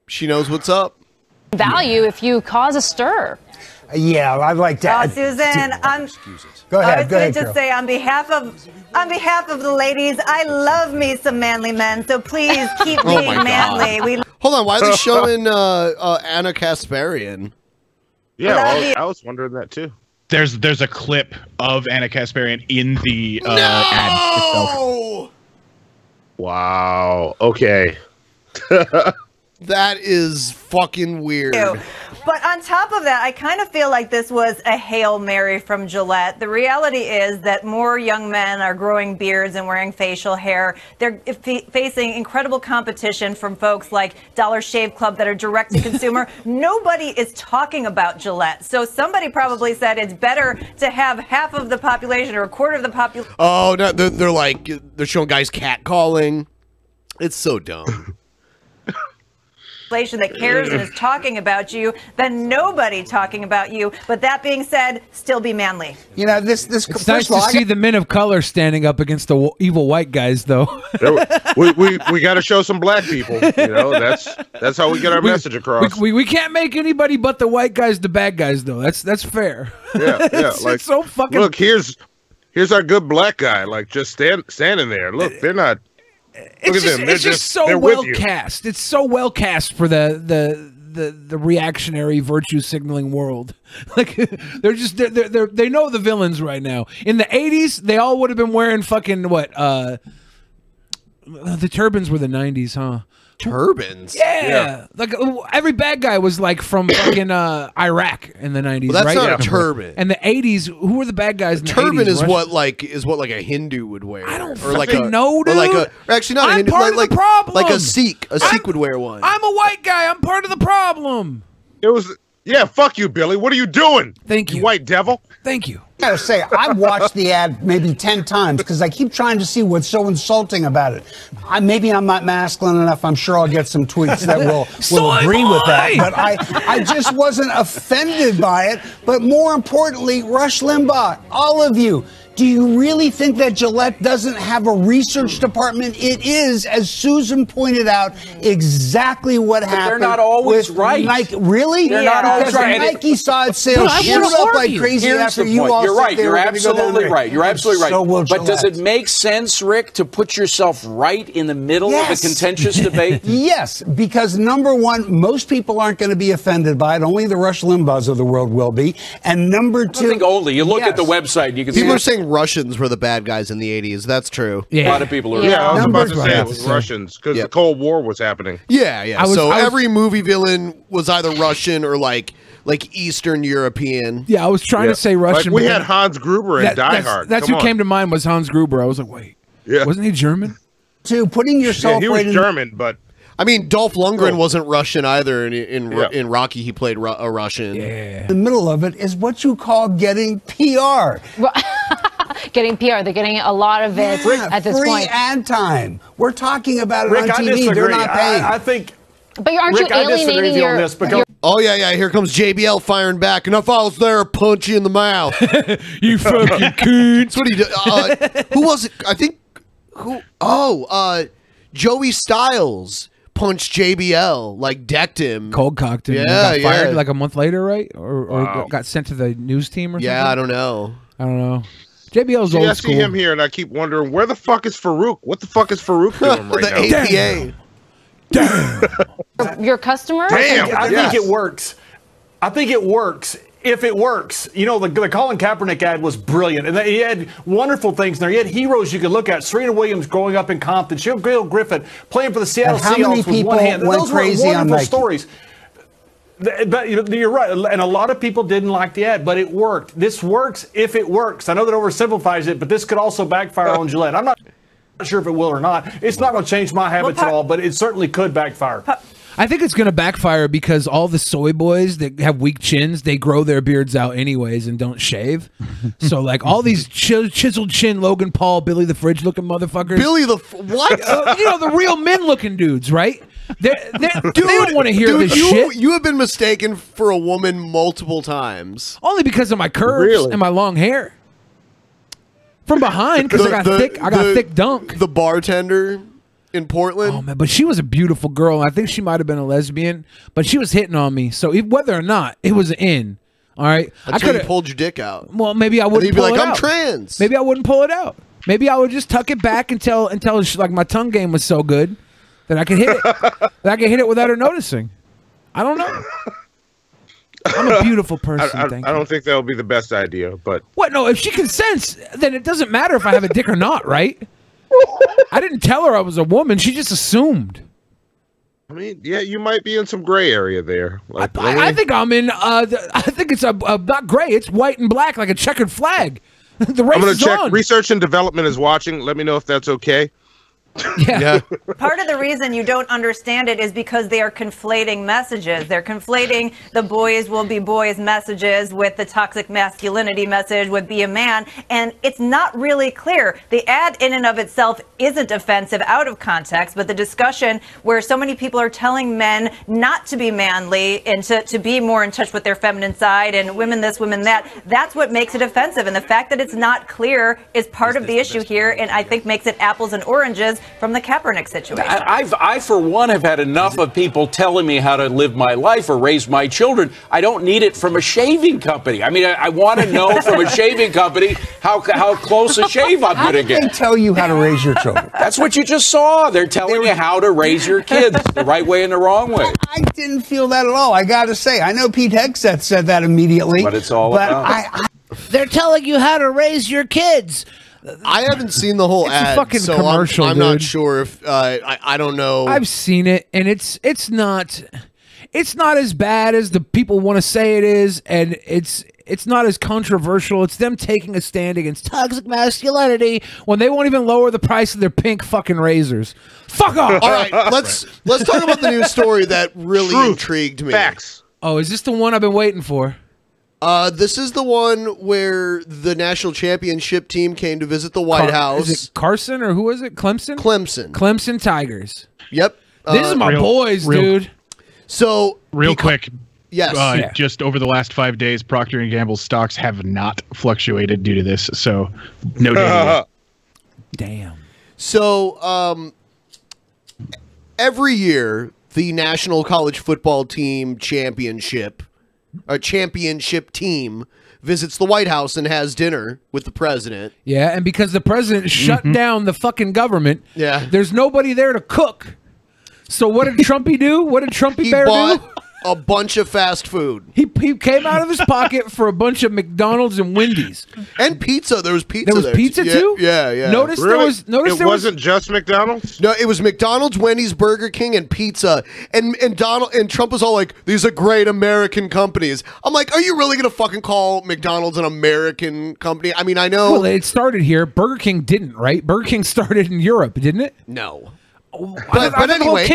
she knows what's up. Value if you cause a stir. Yeah, I'd like to. Oh, Susan, Go ahead. I was going to just say on behalf of the ladies, I love me some manly men. So please keep being manly. Hold on, why are they showing Anna Kasparian? Yeah, I was wondering that too. There's a clip of Anna Kasparian in the ad itself. Wow. Okay. That is fucking weird. But on top of that, I kind of feel like this was a Hail Mary from Gillette. The reality is that more young men are growing beards and wearing facial hair. They're facing incredible competition from folks like Dollar Shave Club that are direct to consumer. Nobody is talking about Gillette. So somebody probably said it's better to have half of the population or a quarter of the population. Oh, no, they're showing guys catcalling. It's so dumb. That cares and is talking about you than nobody talking about you. But that being said, still be manly. This it's nice to see the men of color standing up against the evil white guys, though. we got to show some black people. That's how we get our message across. We can't make anybody but the white guys the bad guys, though. That's fair. Yeah. It's so fucking. Look, here's here's our good black guy, like just standing there. Look, they're not. Look at them. It's just so well cast. It's so well cast for the reactionary virtue signaling world. Like they know the villains right now. In the 80s, they all would have been wearing fucking what? The turbans were the 90s, huh? Turbans? Yeah. Like every bad guy was like from fucking Iraq in the 90s. Well, that's right? not a turban. And the 80s, who were the bad guys in the 80s? Turban is what like a Hindu would wear. I don't or like fucking know, dude. Or like actually not a Hindu. Part of the problem. Like a Sikh. A Sikh would wear one. I'm a white guy. I'm part of the problem. It was. Yeah, fuck you, Billy. What are you doing? Thank you, white devil. Thank you. I gotta say, I've watched the ad maybe 10 times because I keep trying to see what's so insulting about it. Maybe I'm not masculine enough. I'm sure I'll get some tweets that will agree with that. But I just wasn't offended by it. But more importantly, Rush Limbaugh, all of you, do you really think that Gillette doesn't have a research department? It is, as Susan pointed out, exactly what happened. They're not always with right. Nike. Really? They're not always because right. Nike saw its sales shoot up like crazy after you all You're right. said they You're were gonna go down absolutely there. right. You're absolutely right. So will But does Gillette. it make sense, Rick, to put yourself right in the middle of a contentious debate? Yes, because number one, most people aren't going to be offended by it. Only the Rush Limbaughs of the world will be. And number two, I think only. You look at the website, and you can see. People are saying Russians were the bad guys in the 80s. That's true. A lot of people are. Yeah, I was about to Numbers say it right. was Russians because the Cold War was happening. Yeah. So every movie villain was either Russian or like Eastern European. Yeah, I was trying to say Russian. Like we but had then- Hans Gruber in Die Hard. That's Come who on. came to mind was Hans Gruber. I was like, wait, wasn't he German? Two, putting yourself Yeah, he was right in German, but I mean, Dolph Lundgren wasn't Russian either. In Rocky, he played a Russian. the middle of it is what you call getting PR. Getting PR. They're getting a lot of it at this free point. ad time. We're talking about it Rick, on I TV. They're disagree. not paying. I think. But aren't Rick, you I disagree with alienating you on your... this because Oh yeah. Here comes JBL firing back, and if I was there, I'd punch you in the mouth. You fucking coon. That's what he did. Who was it? I think who? Oh, Joey Styles punched JBL, like decked him, Cold cocked him. Yeah, and got fired like a month later, right? Or got sent to the news team or something. Yeah, I don't know. JBL's see, old I school. see him here, and I keep wondering where the fuck is Farouk? What the fuck is Farouk doing right now? Your customer? I think it works. I think it works. If it works, you know, the Colin Kaepernick ad was brilliant, and he had wonderful things in there. He had heroes you could look at. Serena Williams growing up in Compton, Gayle Griffin playing for the Seattle And how many Seahawks with people one hand. went Those crazy were on wonderful Nike? stories. But you're right, and a lot of people didn't like the ad, but it worked. This works if it works. I know that oversimplifies it, but this could also backfire on Gillette. I'm not sure if it will or not. It's not going to change my habits at all, but it certainly could backfire. I think it's going to backfire because all the soy boys that have weak chins, they grow their beards out anyways and don't shave. So like all these chiseled chin, Logan Paul, Billy the Fridge looking motherfuckers. What? You know, the real men looking dudes, right? They don't want to hear this shit. You have been mistaken for a woman multiple times. Only because of my curves and my long hair. From behind, because I got thick dunk. The bartender in Portland. Oh man, but she was a beautiful girl. I think she might have been a lesbian, but she was hitting on me. So whether or not, it was an in. All right, I could have pulled your dick out. Well, maybe I wouldn't. You'd be pull like, it I'm out. trans. Maybe I wouldn't pull it out. Maybe I would just tuck it back until like my tongue game was so good that I could hit it. That I could hit it without her noticing. I don't know. I'm a beautiful person. I don't think that would be the best idea, but What? No, if she consents, then it doesn't matter if I have a dick or not, right? I didn't tell her I was a woman. She just assumed. I mean, yeah, you might be in some gray area there. Like, I think I'm in. I think it's not gray. It's white and black, like a checkered flag. The race I'm going is to check. on. Research and development is watching. Let me know if that's okay. Yeah. Part of the reason you don't understand it is because they are conflating messages. They're conflating the boys will be boys messages with the toxic masculinity message with be a man. And it's not really clear. The ad in and of itself isn't offensive out of context, but the discussion where so many people are telling men not to be manly and to be more in touch with their feminine side and women this, women that, that's what makes it offensive. And the fact that it's not clear is part of the issue here, and I think makes it apples and oranges from the Kaepernick situation. I, for one, have had enough of people telling me how to live my life or raise my children. I don't need it from a shaving company. I mean, I want to know from a shaving company how close a shave I'm going to get. They tell you how to raise your children. That's what you just saw. They're telling you how to raise your kids the right way and the wrong way. I didn't feel that at all. I got to say, I know Pete Hegseth said that immediately. But it's all about. They're telling you how to raise your kids. I haven't seen the whole ad, a fucking so commercial, I'm not dude. sure if I don't know. I've seen it, and it's not as bad as the people want to say it is, and it's not as controversial. It's them taking a stand against toxic masculinity when they won't even lower the price of their pink fucking razors. Fuck off! All right, let's talk about the news story that really intrigued me. Facts. Oh, is this the one I've been waiting for? This is the one where the national championship team came to visit the White House. Is it Carson or who is it? Clemson? Clemson Tigers. Yep. This is my boys, dude. So real quick. Yes. Just over the last 5 days, Procter & Gamble's stocks have not fluctuated due to this. So no data. Damn. So every year, the National College Football Team championship team visits the White House and has dinner with the president. Yeah, and because the president shut down the fucking government, there's nobody there to cook. So what did Trumpy do? What did Trumpy Bear do? A bunch of fast food. He came out of his pocket for a bunch of McDonald's and Wendy's and pizza. There was pizza. There was pizza too. Yeah. Notice it wasn't just McDonald's. No, it was McDonald's, Wendy's, Burger King, and pizza. And Trump was all like, "These are great American companies." I'm like, "Are you really gonna fucking call McDonald's an American company?" I mean, I know. Well, it started here. Burger King didn't, right? Burger King started in Europe, didn't it? No. But anyway,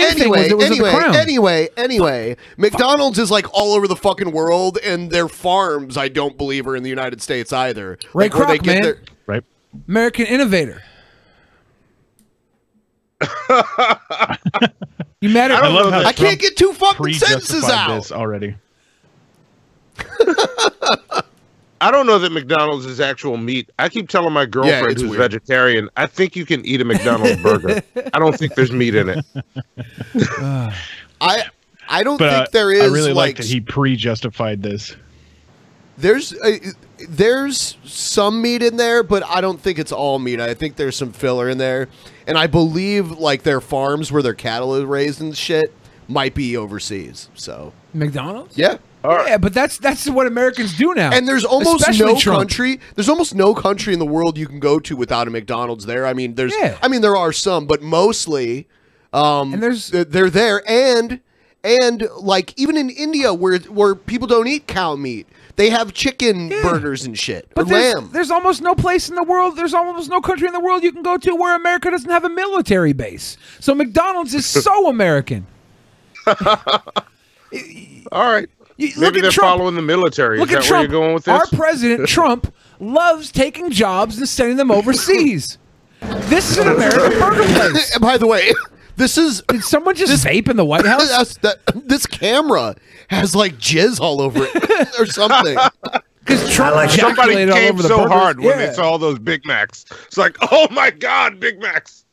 McDonald's is like all over the fucking world, and their farms, I don't believe, are in the United States either. Ray Like, where Kroc, man. Right. American innovator. You mad at I can't get two fucking sentences out. This already. I don't know that McDonald's is actual meat. I keep telling my girlfriend who's vegetarian, I think you can eat a McDonald's burger. I don't think there's meat in it. I don't think there is. I really like that he pre-justified this. There's some meat in there, but I don't think it's all meat. I think there's some filler in there, and I believe like their farms where their cattle is raised and shit might be overseas. So McDonald's, yeah. Yeah, but that's what Americans do now. And there's almost Especially no Trump. country. There's almost no country in the world you can go to without a McDonald's there. I mean, there are some, but mostly, and they're there. And like even in India, where people don't eat cow meat, they have chicken burgers and shit. But or lamb. There's almost no place in the world. There's almost no country in the world you can go to where America doesn't have a military base. So McDonald's is so American. All right. Maybe they're following the military. Is that where you're going with this? Our president, Trump, loves taking jobs and sending them overseas. This is an American burger place. By the way, this is... Did someone just vape in the White House? This camera has like jizz all over it or something. Because Trump somebody ejaculated all came over the so burgers. hard when they saw those Big Macs. It's like, oh my God, Big Macs.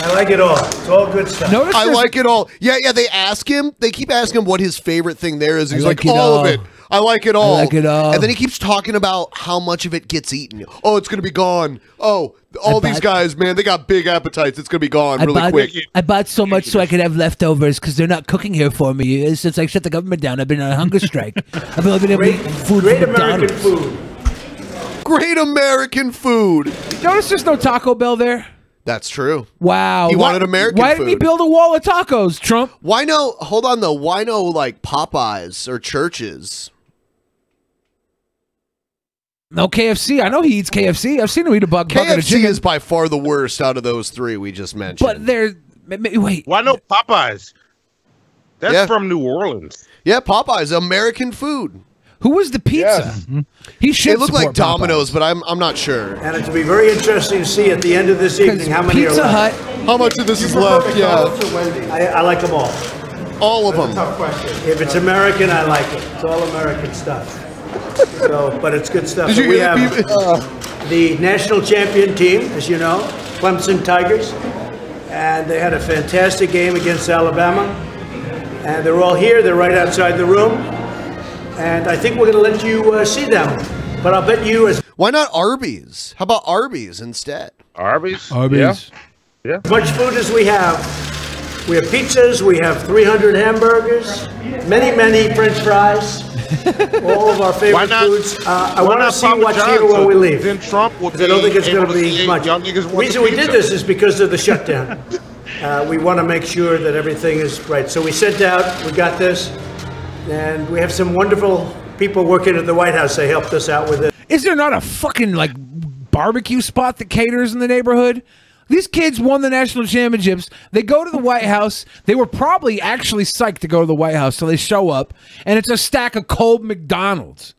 I like it all. It's all good stuff. I like it all. Yeah. They keep asking him what his favorite thing there is. He's like, like it all all. of it. I like it all. I like it all. And then he keeps talking about how much of it gets eaten. Oh, it's going to be gone. Oh, all these guys, man, they got big appetites. It's going to be gone really quick. I bought so much so I could have leftovers because they're not cooking here for me. Since I shut the government down, I've been on a hunger strike. I've been able to eat food Great from American McDonald's. food. Great American food. Notice there's no Taco Bell there. That's true. Wow. He wanted American food. Why didn't he build a wall of tacos, Trump? Why no? Hold on, though. Why no, like, Popeyes or Church's? No KFC. I know he eats KFC. I've seen him eat a bucket of KFC chicken. is by far the worst out of those three we just mentioned. But wait. Why no Popeyes? That's from New Orleans. Yeah, Popeyes, American food. Who was the pizza? Yes. He should It looked like support Domino's, but I'm not sure. And it'll be very interesting to see at the end of this evening how many Pizza are left. Hut. How much of this is left? Yeah. I like them all. All of them. Tough question. If it's American, I like it. It's all American stuff. So, but it's good stuff. Did So you we hear have the people? the national champion team, as you know, Clemson Tigers. And they had a fantastic game against Alabama. And they're all here. They're right outside the room. And I think we're going to let you see them. But I'll bet you... Why not Arby's? How about Arby's instead? Arby's? Arby's. Yeah. As much food as we have. We have pizzas. We have 300 hamburgers. Many, many French fries. All of our favorite foods. I want to see what's here when we leave. Then Trump will I don't think it's going to be much. The reason we did this is because of the shutdown. We want to make sure that everything is right. So we sent out, we got this, and we have some wonderful people working at the White House. They helped us out with it. Is there not a fucking, like, barbecue spot that caters in the neighborhood? These kids won the national championships. They go to the White House. They were probably actually psyched to go to the White House, so they show up, and it's a stack of cold McDonald's.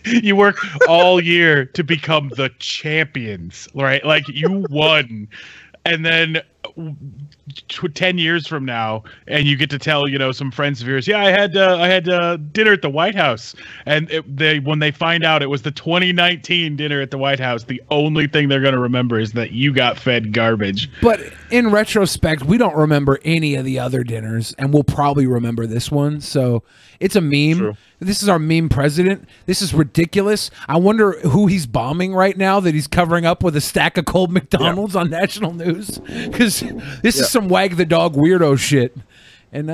You work all year to become the champions, right? Like, you won. And then 10 years from now, and you get to tell, you know, some friends of yours, yeah, I had dinner at the White House, and when they find out it was the 2019 dinner at the White House, the only thing they're going to remember is that you got fed garbage. But in retrospect, we don't remember any of the other dinners, and we'll probably remember this one. So it's a meme. True. This is our meme president. This is ridiculous. I wonder who he's bombing right now that he's covering up with a stack of cold McDonald's on national news. Because this is some wag the dog weirdo shit. And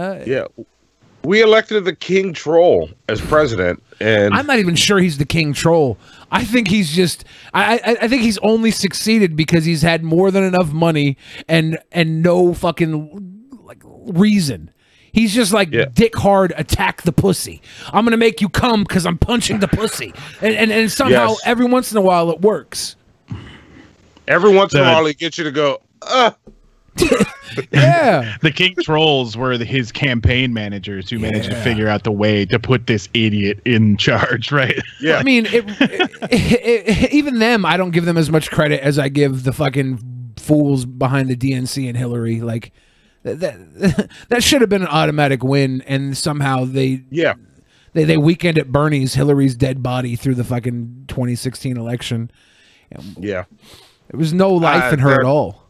we elected the king troll as president, and I'm not even sure he's the king troll. I think he's just I think he's only succeeded because he's had more than enough money and no fucking like reason. He's just like dick hard, attack the pussy. I'm gonna make you come because I'm punching the pussy, and somehow every once in a while it works. Every once in a while he gets you to go, Yeah. The King Trolls were his campaign managers who managed to figure out the way to put this idiot in charge, right? Yeah. I mean, even them, I don't give them as much credit as I give the fucking fools behind the DNC and Hillary. Like, that should have been an automatic win, and somehow they weekend at Bernie's Hillary's dead body through the fucking 2016 election. Yeah. There was no life in her at all.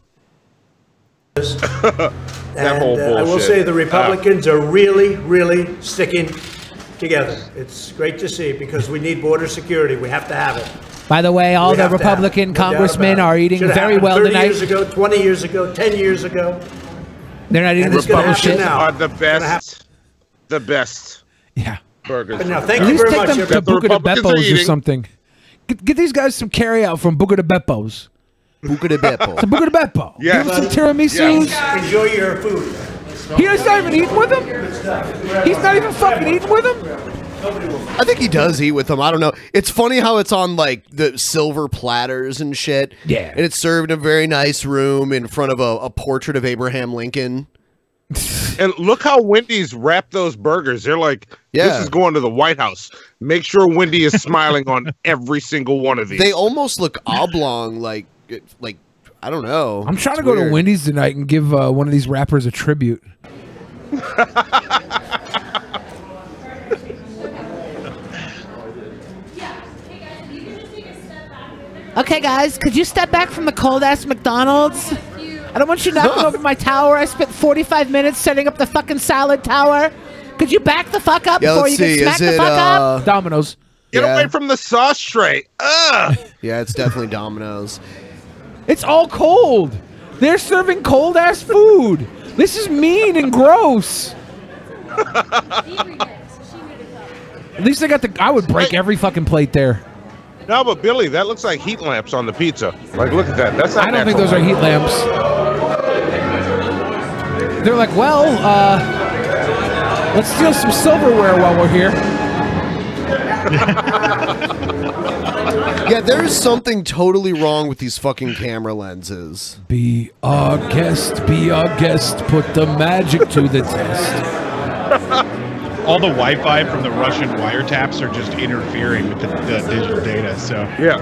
And I will say the Republicans are really, really sticking together. It's great to see because we need border security. We have to have it. By the way, all the Republican congressmen are eating very well 30 tonight. 30 years ago, 20 years ago, 10 years ago. They're not eating this bullshit. Are the best. The best. Yeah. Burgers. But now, thank you very much. Take them to Buca de Beppo's or something. Get these guys some carry out from Buca de Beppo's. Buca de Beppo. Some Buca de Beppo. Yeah. Give them some tiramisus. Yes. Enjoy your food. He's not even eating with them? He's not even fucking eating with them? I think he does eat with them. I don't know. It's funny how it's on like the silver platters and shit. Yeah. And it's served in a very nice room in front of a portrait of Abraham Lincoln. And look how Wendy's wrapped those burgers. They're like, this is going to the White House. Make sure Wendy is smiling on every single one of these. They almost look oblong, like I don't know. I'm trying to go to Wendy's tonight and give one of these rappers a tribute. Okay, guys, could you step back from the cold-ass McDonald's? I don't want you knocking over my tower. I spent 45 minutes setting up the fucking salad tower. Could you back the fuck up before you get smacked the fuck up? Domino's. Get away from the sauce tray. Ugh. Yeah, it's definitely Domino's. It's all cold. They're serving cold-ass food. This is mean and gross. At least they got the... I would break every fucking plate there. No, but Billy, that looks like heat lamps on the pizza. Like, look at that. That's not I don't think those are heat lamps. They're like, well, let's steal some silverware while we're here. Yeah, there's something totally wrong with these fucking camera lenses. Be our guest, put the magic to the test. All the Wi-Fi from the Russian wiretaps are just interfering with the digital data. So yeah,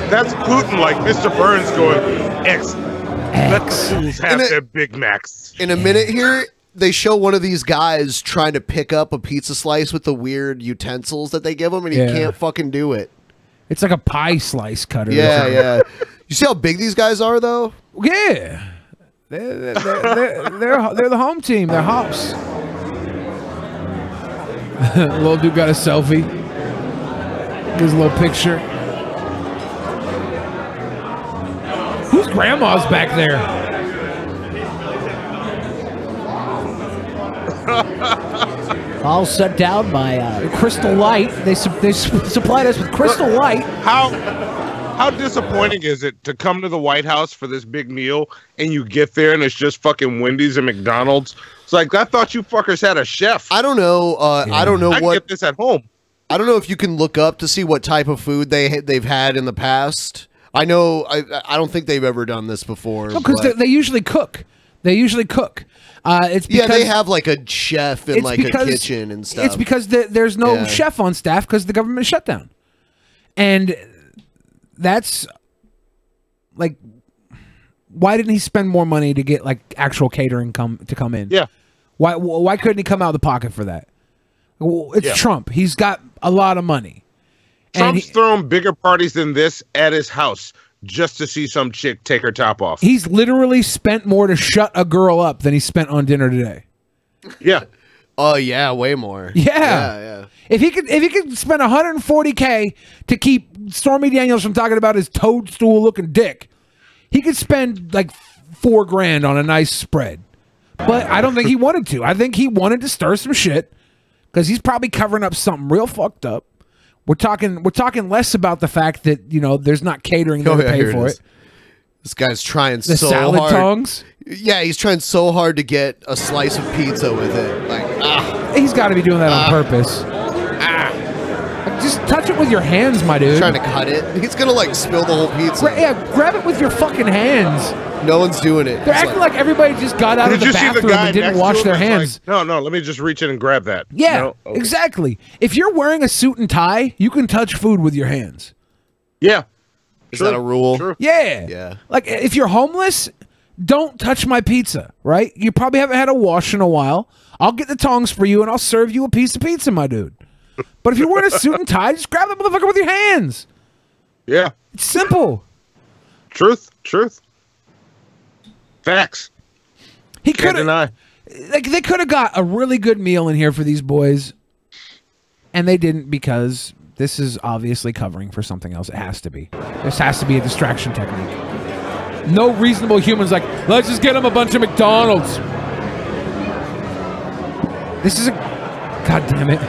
that's Putin, like Mr. Burns going X. Let the fools have their Big Macs. In a minute here, they show one of these guys trying to pick up a pizza slice with the weird utensils that they give him, and he can't fucking do it. It's like a pie slice cutter. Yeah, yeah. You see how big these guys are, though? Yeah. They're the home team. They're hops. Little dude got a selfie. Here's a little picture. Whose grandma's back there? All set down by Crystal Light. They supplied us with Crystal Light. How disappointing is it to come to the White House for this big meal and you get there and it's just fucking Wendy's and McDonald's? It's like, I thought you fuckers had a chef. I don't know. I don't know I can get this at home. I don't know if you can look up to see what type of food they've had in the past. I know. I don't think they've ever done this before. No, because they usually cook. They usually cook. It's because, they have like a chef in like a kitchen and stuff. It's because there's no chef on staff because the government shut down, and that's like, why didn't he spend more money to get like actual catering to come in? Yeah. Why couldn't he come out of the pocket for that? Well, it's Trump. He's got a lot of money. Trump's throwing bigger parties than this at his house just to see some chick take her top off. He's literally spent more to shut a girl up than he spent on dinner today. Yeah. Oh yeah, way more. Yeah. If he could spend $140K to keep Stormy Daniels from talking about his toadstool looking dick, he could spend like $4 grand on a nice spread. But I don't think he wanted to. I think he wanted to stir some shit because he's probably covering up something real fucked up. We're talking less about the fact that, you know, there's not catering there to pay for it. This guy's trying the so salad hard. tongs? Yeah, he's trying so hard to get a slice of pizza with it. Like, he's got to be doing that on purpose. Just touch it with your hands, my dude. Trying to cut it. He's gonna like spill the whole pizza. Grab it with your fucking hands. No one's doing it. They're acting like everybody just got out of the bathroom and didn't wash their hands. Like, no, let me just reach in and grab that. Yeah, no? Okay. exactly. If you're wearing a suit and tie, you can touch food with your hands. Yeah. Is that a rule? True. Yeah. Yeah. Like, if you're homeless, don't touch my pizza, right? You probably haven't had a wash in a while. I'll get the tongs for you, and I'll serve you a piece of pizza, my dude. But if you're wearing a suit and tie, just grab the motherfucker with your hands. Yeah. It's simple. Truth. Facts. He could have. Like, they could have got a really good meal in here for these boys, and they didn't because this is obviously covering for something else. It has to be. This has to be a distraction technique. No reasonable human's like, let's just get them a bunch of McDonald's. This is a... God damn it.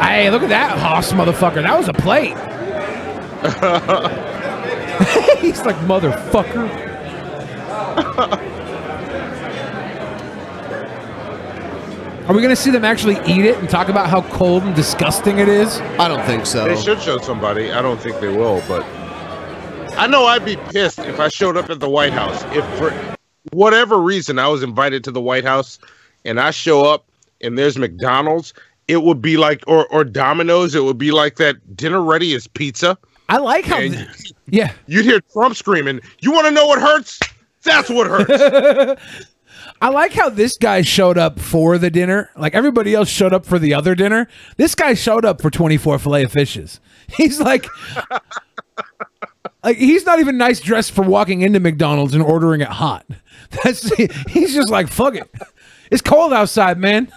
Hey, look at that hoss motherfucker. That was a plate. He's like, motherfucker. Are we going to see them actually eat it and talk about how cold and disgusting it is? I don't think so. They should show somebody. I don't think they will, but I know I'd be pissed if I showed up at the White House. If for whatever reason I was invited to the White House and I show up and there's McDonald's, it would be like, or Domino's, it would be like that dinner ready is pizza. I like how, yeah. You'd hear Trump screaming, "You want to know what hurts? That's what hurts." I like how this guy showed up for the dinner. Like, everybody else showed up for the other dinner. This guy showed up for 24 filet of fishes. He's like, he's not even nice dressed for walking into McDonald's and ordering it hot. He's just like, fuck it. It's cold outside, man.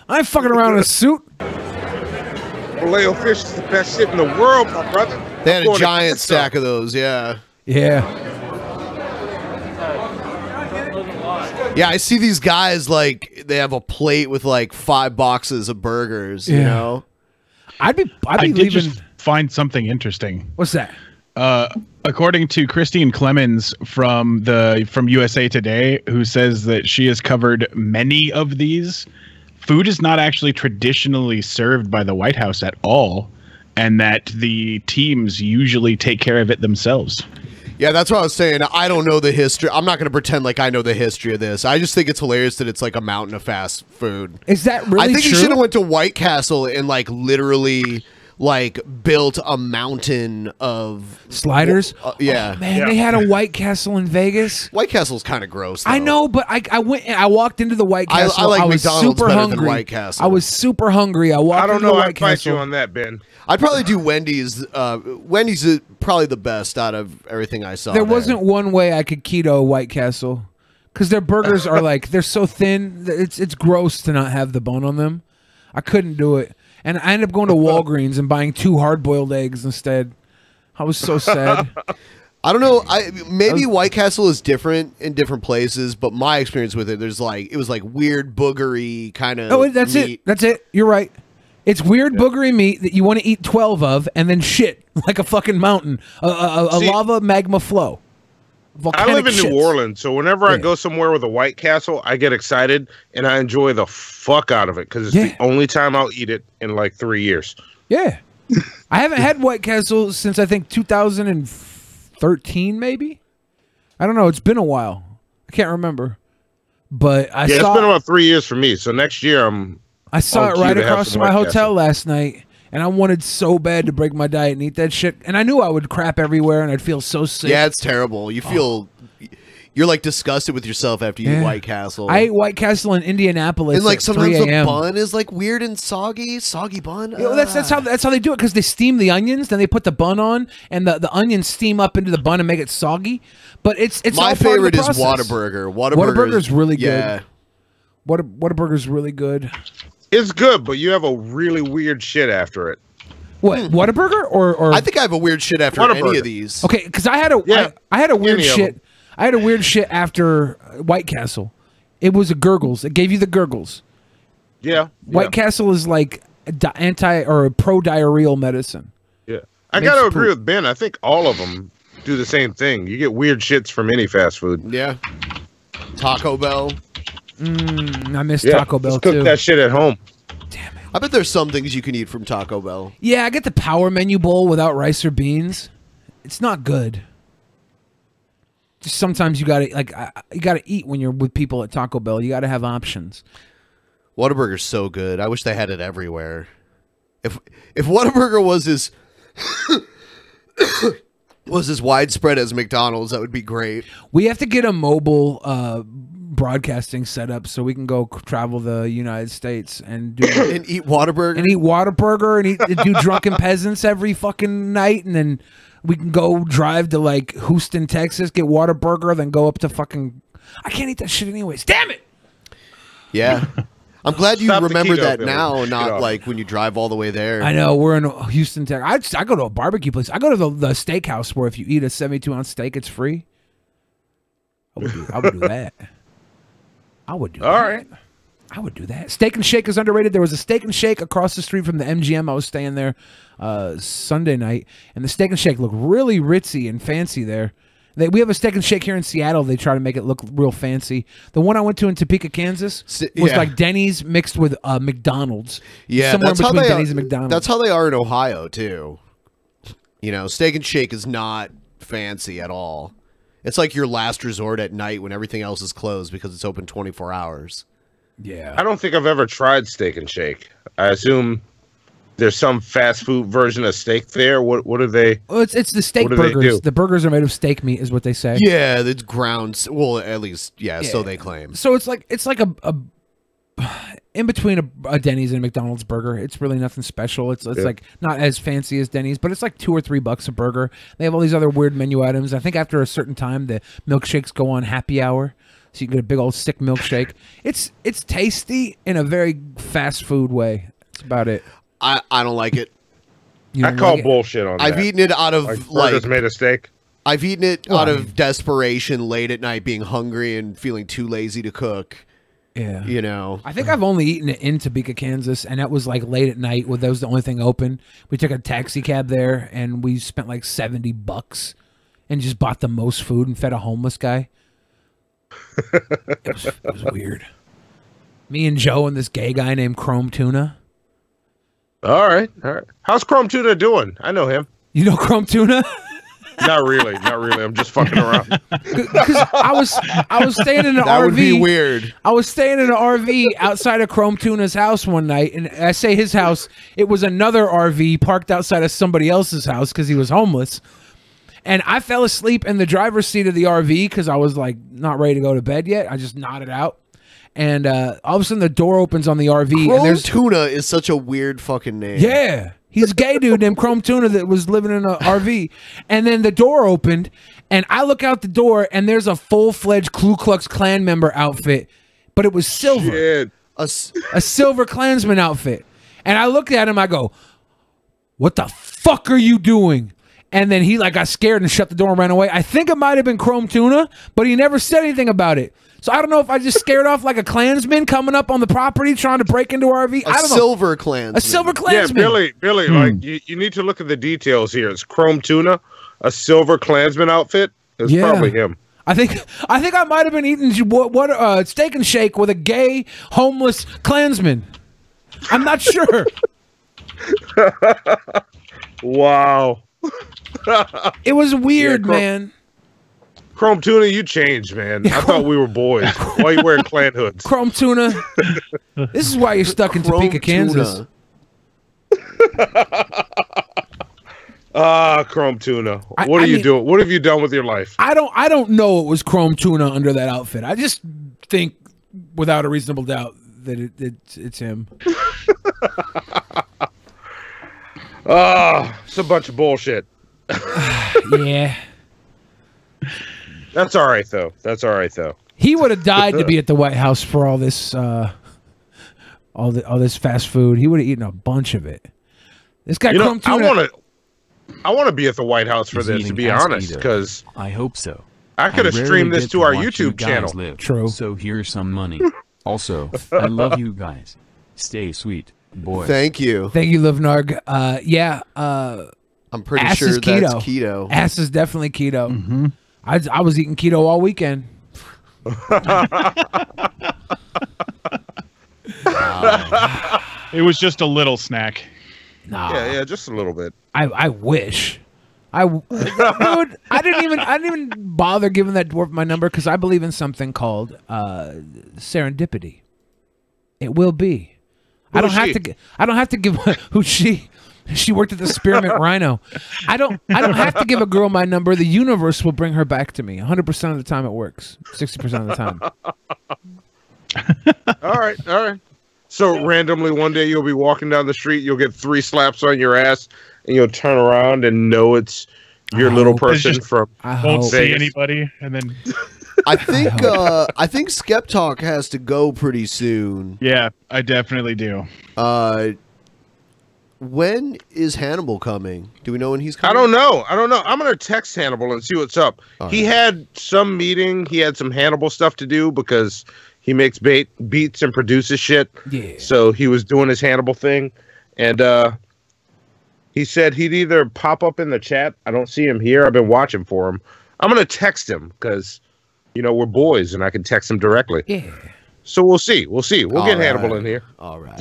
I ain't fucking around in a suit. Filet of fish is the best shit in the world, my brother. They had a giant stack of those, yeah. Yeah. Yeah, I see these guys, like, they have a plate with like 5 boxes of burgers, you know? I did just find something interesting. What's that? According to Christine Clemens from USA Today, who says that she has covered many of these, food is not actually traditionally served by the White House at all, and that the teams usually take care of it themselves. Yeah, that's what I was saying. I don't know the history. I'm not going to pretend like I know the history of this. I just think it's hilarious that it's like a mountain of fast food. Is that really I think true? he should have went to White Castle and like literally like built a mountain of sliders. Yeah, oh, man, they had a White Castle in Vegas. White Castle's kind of gross, though. I know, but I went. I walked into the White Castle. I like was McDonald's super better hungry. than White Castle. I was super hungry. I walked. I don't into know. the I'd White fight Castle. you on that, Ben. I'd probably do Wendy's. Wendy's is probably the best out of everything I saw. There wasn't one way I could keto White Castle, because their burgers are like they're so thin. It's gross to not have the bun on them. I couldn't do it. And I ended up going to Walgreens and buying 2 hard-boiled eggs instead. I was so sad. I don't know. Maybe White Castle is different in different places, but my experience with it, it was like weird boogery kind of. Oh, that's meat. it. That's it. You're right. It's weird boogery meat that you want to eat 12 of and then shit like a fucking mountain, a lava magma flow. I live in shits. New Orleans, so whenever I go somewhere with a White Castle, I get excited and I enjoy the fuck out of it because it's the only time I'll eat it in like 3 years. Yeah. I haven't had White Castle since I think 2013, maybe. I don't know. It's been a while. I can't remember. But I saw it's been about 3 years for me. So next year I saw it right across from my hotel last night. And I wanted so bad to break my diet and eat that shit. And I knew I would crap everywhere and I'd feel so sick. Yeah, it's terrible. You feel you're like disgusted with yourself after you eat White Castle. I ate White Castle in Indianapolis and like at sometimes 3 the a.m. bun is like weird and soggy bun. You know, that's how they do it, because they steam the onions, then they put the bun on, and the onions steam up into the bun and make it soggy. But it's my all favorite part of is the process. Whataburger. Whataburger's really good. Yeah. Whataburger's really good. It's good, but you have a really weird shit after it. What, Whataburger or I think I have a weird shit after any of these. Okay, because I had a weird shit. I had a weird shit after White Castle. It was a gurgles. It gave you the gurgles. Yeah. White Castle is like anti or pro diarrheal medicine. Yeah. I got to agree with Ben. I think all of them do the same thing. You get weird shits from any fast food. Yeah. Taco Bell. I miss Taco Bell too. Cook that shit at home. I bet there's some things you can eat from Taco Bell. Yeah, I get the power menu bowl without rice or beans. It's not good. Just sometimes you gotta eat when you're with people at Taco Bell. You gotta have options. Whataburger's so good. I wish they had it everywhere. If Whataburger was as widespread as McDonald's, that would be great. We have to get a mobile broadcasting setup so we can go travel the United States and do and eat Whataburger and do Drunken Peasants every fucking night, and then we can go drive to like Houston, Texas, get Whataburger, then go up to fucking. I can't eat that shit anyways. Damn it! Yeah. I'm glad you Stop the remember keto, that Billy. now, not off. like when you drive all the way there. I know we're in Houston, Texas. I go to a barbecue place. I go to the steakhouse where if you eat a 72-ounce steak, it's free. I would do that. I would do that. All right. I would do that. Steak and Shake is underrated. There was a Steak and Shake across the street from the MGM. I was staying there Sunday night, and the Steak and Shake looked really ritzy and fancy there. We have a Steak and Shake here in Seattle. They try to make it look real fancy. The one I went to in Topeka, Kansas, was like Denny's mixed with McDonald's. Yeah, somewhere that's between how they Denny's and McDonald's. That's how they are in Ohio too. You know, Steak and Shake is not fancy at all. It's like your last resort at night when everything else is closed because it's open 24 hours. Yeah. I don't think I've ever tried Steak and Shake. I assume there's some fast food version of steak there. What are they? Well, it's the steak what do they burgers. do? The burgers are made of steak meat, is what they say. Yeah, it's ground. Well, at least, so they claim. So it's like a in between a Denny's and a McDonald's burger. It's really nothing special. It's like not as fancy as Denny's, but it's like $2 or $3 a burger. They have all these other weird menu items. I think after a certain time, the milkshakes go on happy hour, so you can get a big old sick milkshake. It's tasty in a very fast food way. That's about it. I don't like it. I call bullshit on that. I've eaten it out of burgers made of steak. I've eaten it out of desperation, late at night, being hungry and feeling too lazy to cook. Yeah. You know. I think I've only eaten it in Topeka, Kansas, and that was like late at night when that was the only thing open. We took a taxi cab there, and we spent like $70 and just bought the most food and fed a homeless guy. It was weird. Me and Joe and this gay guy named Chrome Tuna. All right. How's Chrome Tuna doing? I know him. You know Chrome Tuna? Not really. I'm just fucking around. Because I was staying in an RV. That would be weird. I was staying in an RV outside of Chrome Tuna's house one night, and I say his house, it was another RV parked outside of somebody else's house because he was homeless. And I fell asleep in the driver's seat of the RV because I was like not ready to go to bed yet. I just nodded out. And all of a sudden the door opens on the RV. Chrome and there's Tuna is such a weird fucking name. Yeah. He's a gay dude named Chrome Tuna that was living in an RV. And then the door opened, and I look out the door, and there's a full-fledged Ku Klux Klan member outfit, but it was silver. Shit. A silver Klansman outfit. And I looked at him, I go, what the fuck are you doing? And then he like got scared and shut the door and ran away. I think it might have been Chrome Tuna, but he never said anything about it. So I don't know if I just scared off like a Klansman coming up on the property trying to break into our RV. I don't know. Silver Klansman. A silver Klansman. Yeah, Billy, like you need to look at the details here. It's Chrome Tuna, a silver Klansman outfit. It's probably him. I think I might have been eating Steak and Shake with a gay homeless Klansman. I'm not sure. Wow. It was weird, man. Chrome Tuna, you changed, man. I thought we were boys. Why are you wearing Klan hoods? Chrome Tuna. This is why you're stuck in Topeka, Kansas. Chrome Tuna. What are you doing? What have you done with your life? I don't know it was Chrome Tuna under that outfit. I just think without a reasonable doubt that it's him. It's a bunch of bullshit. Yeah. That's all right though. He would have died to be at the White House for all this all this fast food. He would have eaten a bunch of it. This guy Chrome Tuna. I want to be at the White House for this, to be honest, because I hope so. I could have streamed this to our YouTube channel. True. So here's some money. Also, I love you guys. Stay sweet, boys. Thank you. Thank you, Livnarg. Yeah. I'm pretty ass sure is keto. that's keto. Ass is definitely keto. Mm-hmm. I was eating keto all weekend. It was just a little snack. Nah. Yeah, just a little bit. I wish. Dude, I didn't even bother giving that dwarf my number because I believe in something called serendipity. It will be. I don't have to give who's she. She worked at the Spearmint Rhino. I don't have to give a girl my number. The universe will bring her back to me. 100% of the time it works. 60% of the time. All right. So randomly one day you'll be walking down the street, you'll get 3 slaps on your ass, and you'll turn around and know it's your little person from won't see anybody, and then I think SkepTalk has to go pretty soon. Yeah, I definitely do. When is Hannibal coming? Do we know when he's coming? I don't know. I'm going to text Hannibal and see what's up. He had some meeting. He had some Hannibal stuff to do because he makes beats and produces shit. Yeah. So he was doing his Hannibal thing. And he said he'd either pop up in the chat. I don't see him here. I've been watching for him. I'm going to text him because, we're boys and I can text him directly. Yeah. So we'll see. We'll get Hannibal in here. All right.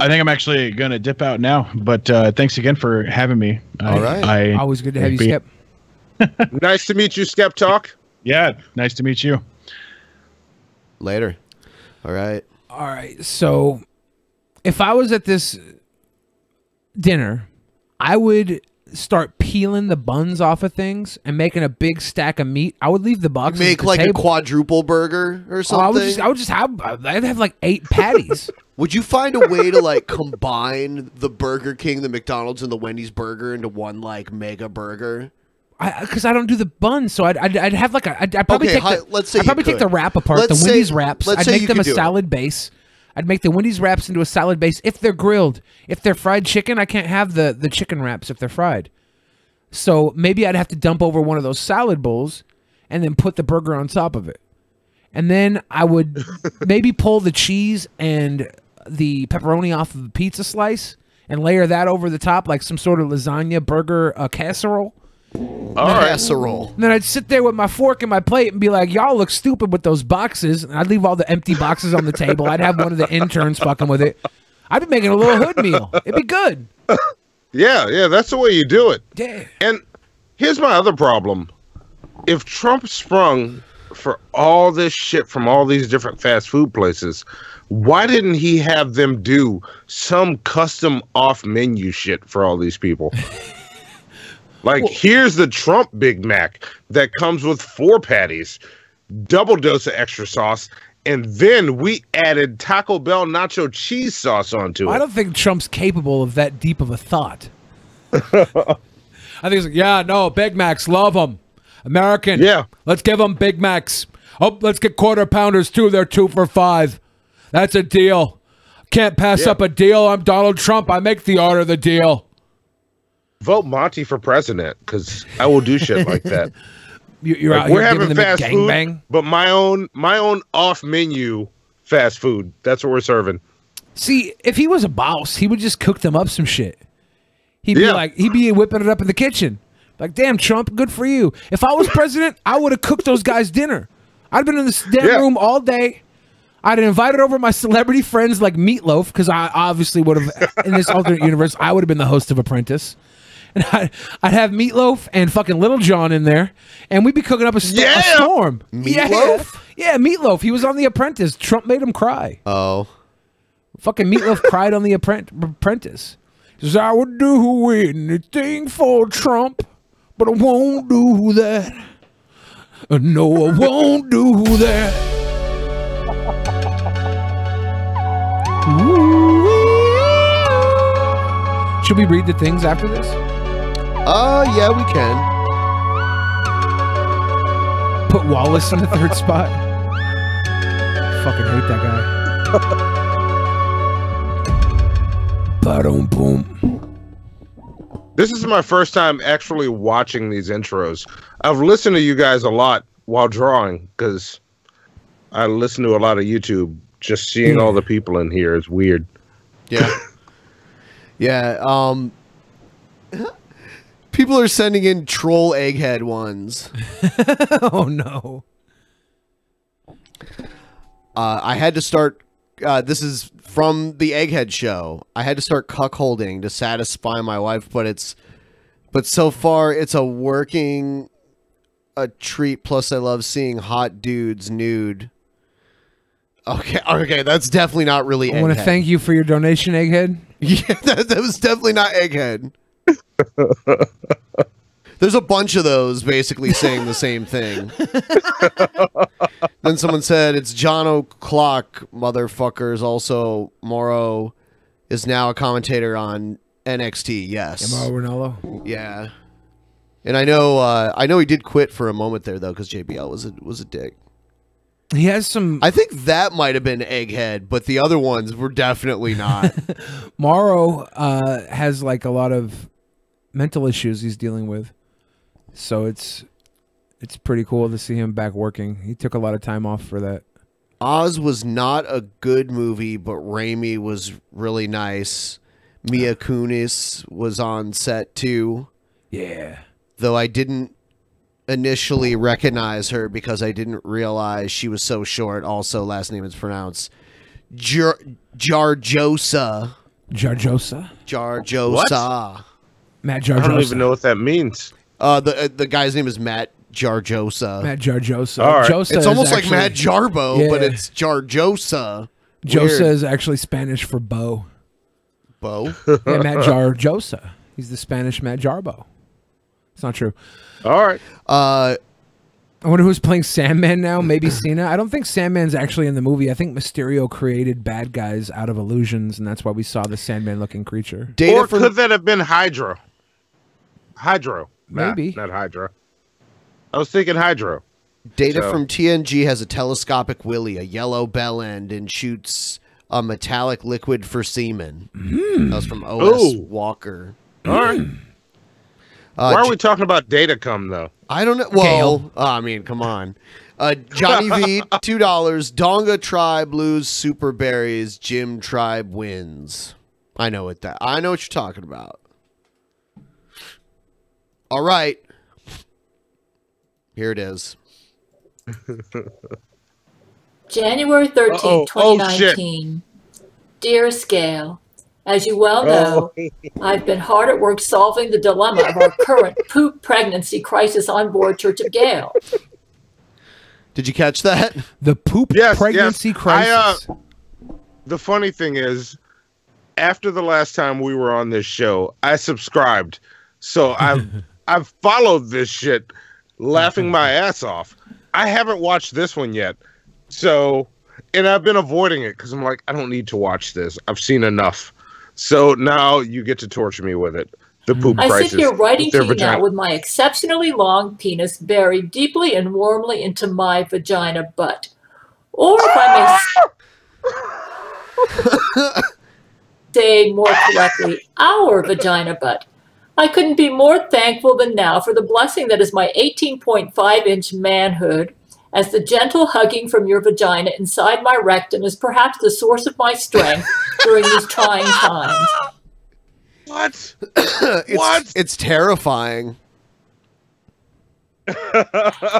I think I'm actually going to dip out now, but thanks again for having me. All right. Always good to have you, Skep. Nice to meet you, Skep Talk. Yeah, nice to meet you. Later. All right. All right. So if I was at this dinner, I would start peeling the buns off of things and making a big stack of meat. I would leave the boxes. Make like a quadruple burger or something. I would just have. I'd have like 8 patties. Would you find a way to like combine the Burger King, the McDonald's, and the Wendy's burger into one like mega burger? Because I don't do the buns, so I'd have like I'd probably take the wrap apart, the Wendy's wraps. I'd make them a salad base. I'd make the Wendy's wraps into a salad base if they're grilled. If they're fried chicken, I can't have the chicken wraps if they're fried. So maybe I'd have to dump over one of those salad bowls and then put the burger on top of it. And then I would maybe pull the cheese and the pepperoni off of the pizza slice and layer that over the top like some sort of lasagna burger casserole. Casserole. And then I'd sit there with my fork and my plate and be like, y'all look stupid with those boxes. And I'd leave all the empty boxes on the table. I'd have one of the interns fucking with it. I'd be making a little hood meal. It'd be good. Yeah, that's the way you do it. Yeah. And Here's my other problem. If Trump sprung for all this shit from all these different fast food places, why didn't he have them do some custom off-menu shit for all these people? Like, here's the Trump Big Mac that comes with 4 patties, double dose of extra sauce, and then we added Taco Bell nacho cheese sauce onto it. I don't think Trump's capable of that deep of a thought. I think it's like, yeah, no, Big Macs, love them. American. Yeah. Let's give them Big Macs. Oh, let's get quarter pounders too. They're 2 for $5. That's a deal. Can't pass up a deal. I'm Donald Trump. I make the order the deal. Vote Monty for president, because I will do shit like that. You're like, out we're here having giving them a fast food, gangbang? but my own off menu fast food. That's what we're serving. See, if he was a boss, he would just cook them up some shit. He'd be whipping it up in the kitchen. Like, damn, Trump, good for you. If I was president, I would have cooked those guys dinner. I'd have been in this damn room all day. I'd have invited over my celebrity friends like Meatloaf, because I obviously would have, in this alternate universe, I would have been the host of Apprentice. And I'd have Meatloaf and fucking Little John in there, and we'd be cooking up a storm. Meatloaf? Yeah, Meatloaf. He was on The Apprentice. Trump made him cry. Oh. Fucking Meatloaf cried on The Apprentice. He says, I would do anything for Trump, but I won't do that. No, I won't do that. Should we read the things after this? Yeah, we can. Put Wallace in the 3rd spot. Fucking hate that guy. Ba-dum boom. This is my first time actually watching these intros. I've listened to you guys a lot while drawing, because I listen to a lot of YouTube. Just seeing all the people in here is weird. Yeah. Yeah, people are sending in troll egghead ones. Oh, no. I had to start, this is from the Egghead show. I had to start cuckolding to satisfy my wife, but so far it's a treat. Plus I love seeing hot dudes nude. Okay, that's definitely not really Egghead. I want to thank you for your donation, Egghead. Yeah, that was definitely not Egghead. There's a bunch of those basically saying the same thing. Then someone said, it's John O'Clock, motherfuckers. Also, Morrow is now a commentator on NXT. Yes. Mauro Ranallo? Yeah. And I know he did quit for a moment there, though, because JBL was a dick. He has some... I think that might have been Egghead, but the other ones were definitely not. Morrow has like a lot of mental issues he's dealing with. So it's pretty cool to see him back working. He took a lot of time off for that. Oz was not a good movie, but Raimi was really nice. Mia Kunis was on set too. Yeah. Though I didn't initially recognize her because I didn't realize she was so short. Also, last name is pronounced Jarjosa. Jarjosa? Jarjosa. Matt Jarjosa. I don't even know what that means. The guy's name is Matt Jarjosa. Matt Jarjosa. All right. It's almost like Matt Jarbo, but it's Jarjosa. Josa is actually Spanish for bow. Bow? Yeah, Matt Jarjosa. He's the Spanish Matt Jarbo. It's not true. All right. I wonder who's playing Sandman now. Maybe Cena. I don't think Sandman's actually in the movie. I think Mysterio created bad guys out of illusions, and that's why we saw the Sandman-looking creature. Or could that have been Hydra? Hydro. Maybe. Not Hydra. I was thinking Hydro. Data from TNG has a telescopic willy, a yellow bell end, and shoots a metallic liquid for semen. That was from OS Walker. All right. Why are we talking about Datacom, though? I don't know. Well, I mean, come on. Johnny V, $2. Donga Tribe lose Super Berries. Jim Tribe wins. I know what you're talking about. All right. Here it is. January 13, 2019. Dearest Gayle, As you well know, I've been hard at work solving the dilemma of our current poop pregnancy crisis on board Church of Gayle. Did you catch that? The poop pregnancy crisis. The funny thing is, after the last time we were on this show, I subscribed. So I've followed this shit, laughing my ass off. I haven't watched this one yet. So, and I've been avoiding it because I'm like, I don't need to watch this. I've seen enough. So now you get to torture me with it. The poop crisis. I sit here writing to you now with my exceptionally long penis buried deeply and warmly into my vagina butt. Or if I may say more correctly, our vagina butt. I couldn't be more thankful than now for the blessing that is my 18.5-inch manhood, as the gentle hugging from your vagina inside my rectum is perhaps the source of my strength during these trying times. What? It's terrifying.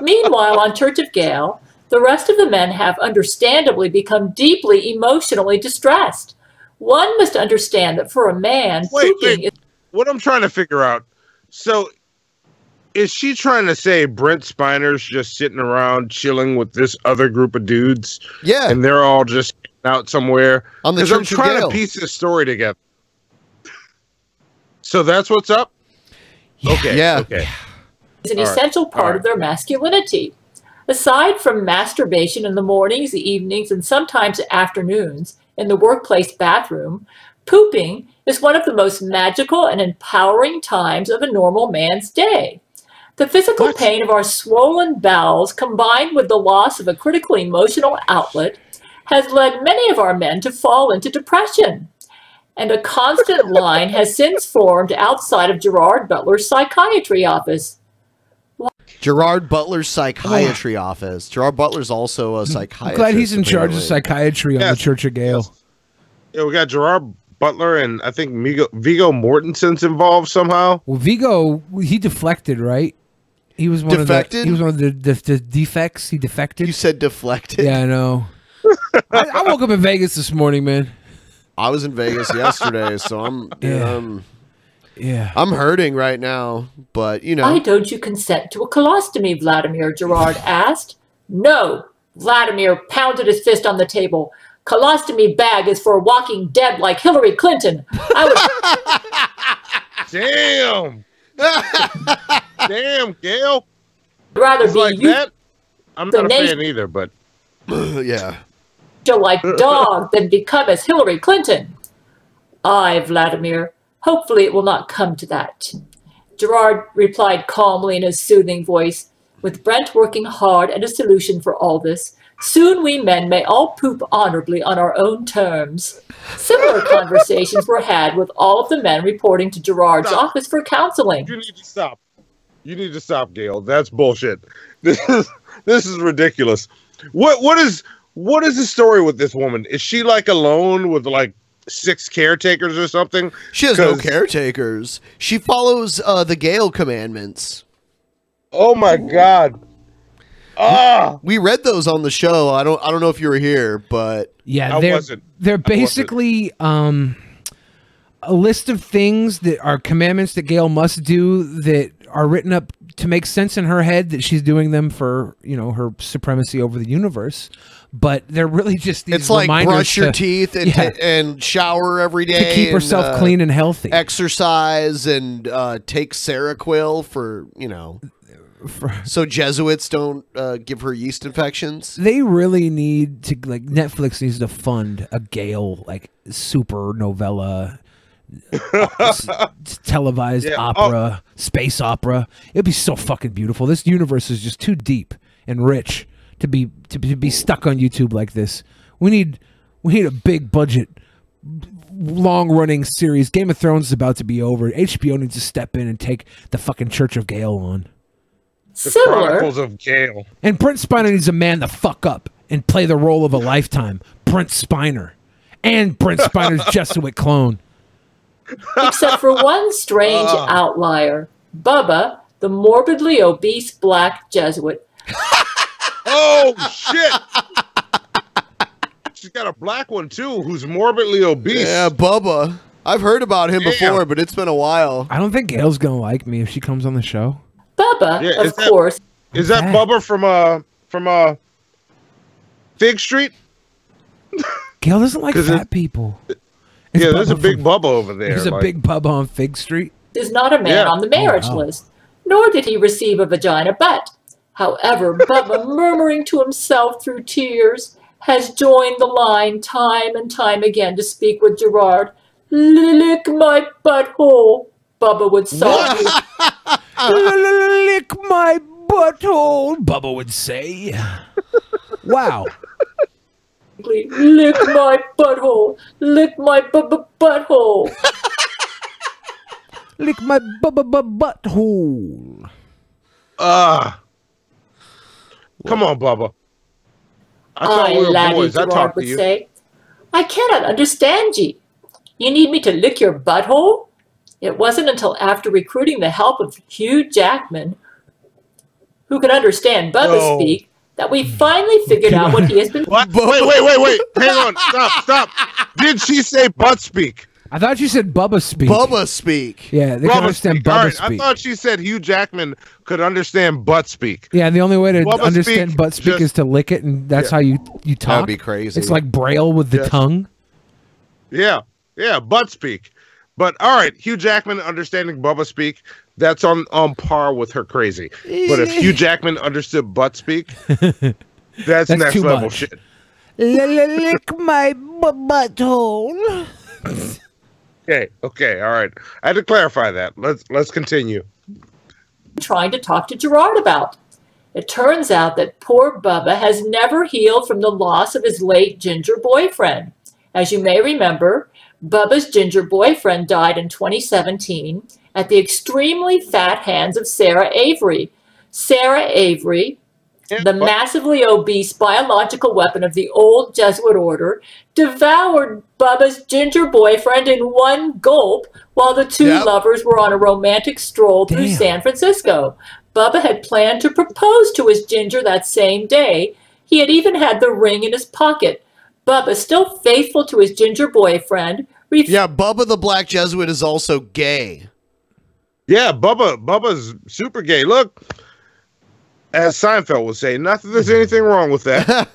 Meanwhile, on Church of Gayle, the rest of the men have understandably become deeply emotionally distressed. One must understand that for a man, pooping is... What I'm trying to figure out, so is she trying to say Brent Spiner's just sitting around chilling with this other group of dudes? Yeah. And they're all just out somewhere? On the Because I'm Church of trying Gayle. to piece this story together. So that's what's up? Okay. Yeah. Okay. Is an essential part of their masculinity. Aside from masturbation in the mornings, the evenings, and sometimes afternoons in the workplace bathroom, pooping is one of the most magical and empowering times of a normal man's day. The physical pain of our swollen bowels, combined with the loss of a critical emotional outlet, has led many of our men to fall into depression. And a constant line has since formed outside of Gerard Butler's psychiatry office. Gerard Butler's psychiatry office. Gerard Butler's also a psychiatrist. I'm glad he's in charge of psychiatry on the Church of Gayle. Yeah, we got Gerard Butler and I think Viggo Mortensen's involved somehow. Well, Viggo, he deflected, right? He was one Defected? of the, he was one of the defects. He defected. You said deflected? Yeah, I know. I woke up in Vegas this morning, man. I was in Vegas yesterday, so I'm hurting right now, but you know. Why don't you consent to a colostomy, Vladimir? Gerard asked. No. Vladimir pounded his fist on the table. Colostomy bag is for walking dead like Hillary Clinton. Damn. Damn, Gayle. Rather It's be like you that. I'm not a fan either, but yeah. like dog than become as Hillary Clinton. Aye, Vladimir. Hopefully it will not come to that. Gerard replied calmly in his soothing voice, with Brent working hard at a solution for all this. Soon we men may all poop honorably on our own terms. Similar conversations were had with all of the men reporting to Gerard's office for counseling. you need to stop. You need to stop, Gayle. That's bullshit. This is ridiculous. What is the story with this woman? Is she like alone with like 6 caretakers or something? She has no caretakers. She follows the Gayle commandments. Oh my God. We read those on the show. I don't know if you were here, but yeah, they're basically a list of things that are commandments that Gayle must do that are written up to make sense in her head that she's doing them for, you know, her supremacy over the universe. But they're really just these it's like reminders brush your to- teeth and, Yeah. and shower every day To keep and, herself clean and healthy. Exercise and take Satirical for, you know, so Jesuits don't give her yeast infections. They really need to, like, Netflix needs to fund a Gayle, like, super novella, televised opera, space opera. It'd be so fucking beautiful. This universe is just too deep and rich to be stuck on YouTube like this. We need a big budget, long running series. Game of Thrones is about to be over. HBO needs to step in and take the fucking Church of Gayle on. The Chronicles of Gayle. And Brent Spiner needs to man the fuck up and play the role of a lifetime. Brent Spiner. And Brent Spiner's Jesuit clone. Except for one strange outlier. Bubba, the morbidly obese black Jesuit. Oh, shit. She's got a black one, too, who's morbidly obese. Yeah, Bubba. I've heard about him before, but it's been a while. I don't think Gayle's gonna like me if she comes on the show. Bubba, of course. Is that Bubba from Fig Street? Gayle doesn't like fat people. Yeah, there's a big Bubba over there. There's a big Bubba on Fig Street. Is not a man on the marriage list, nor did he receive a vagina butt. However, Bubba, murmuring to himself through tears, has joined the line time and time again to speak with Gerard. Lick my butthole, Bubba would sigh. Lick my butthole, Bubba would say. Wow. Lick my butthole. Lick my butthole. Lick my butthole. Come on, Bubba. I thought we were boys. I talked to you. Say, I cannot understand ye. You need me to lick your butthole? It wasn't until after recruiting the help of Hugh Jackman, who can understand Bubba speak, that we finally figured out what he has been... What? Wait. Hang on. Stop. Did she say butt speak? I thought you said Bubba speak. Bubba speak. Yeah, they can understand Bubba speak. I thought she said Hugh Jackman could understand butt speak. Yeah, and the only way to Bubba understand butt speak is to lick it, and that's how you talk. That'd be crazy. It's like Braille with the tongue. Yeah, butt speak. But all right, Hugh Jackman understanding Bubba speak, that's on par with her crazy. But if Hugh Jackman understood butt speak, that's next level shit. Lick my butthole. Okay, all right. I had to clarify that. Let's continue. Trying to talk to Gerard about. It turns out that poor Bubba has never healed from the loss of his late ginger boyfriend. As you may remember, Bubba's ginger boyfriend died in 2017 at the extremely fat hands of Sarah Avery. Sarah Avery, the massively obese biological weapon of the old Jesuit order, devoured Bubba's ginger boyfriend in one gulp while the two lovers were on a romantic stroll through San Francisco. Bubba had planned to propose to his ginger that same day. He had even had the ring in his pocket. Bubba, still faithful to his ginger boyfriend... Bubba the Black Jesuit is also gay. Yeah, Bubba's super gay. Look, as Seinfeld would say, not that there's anything wrong with that.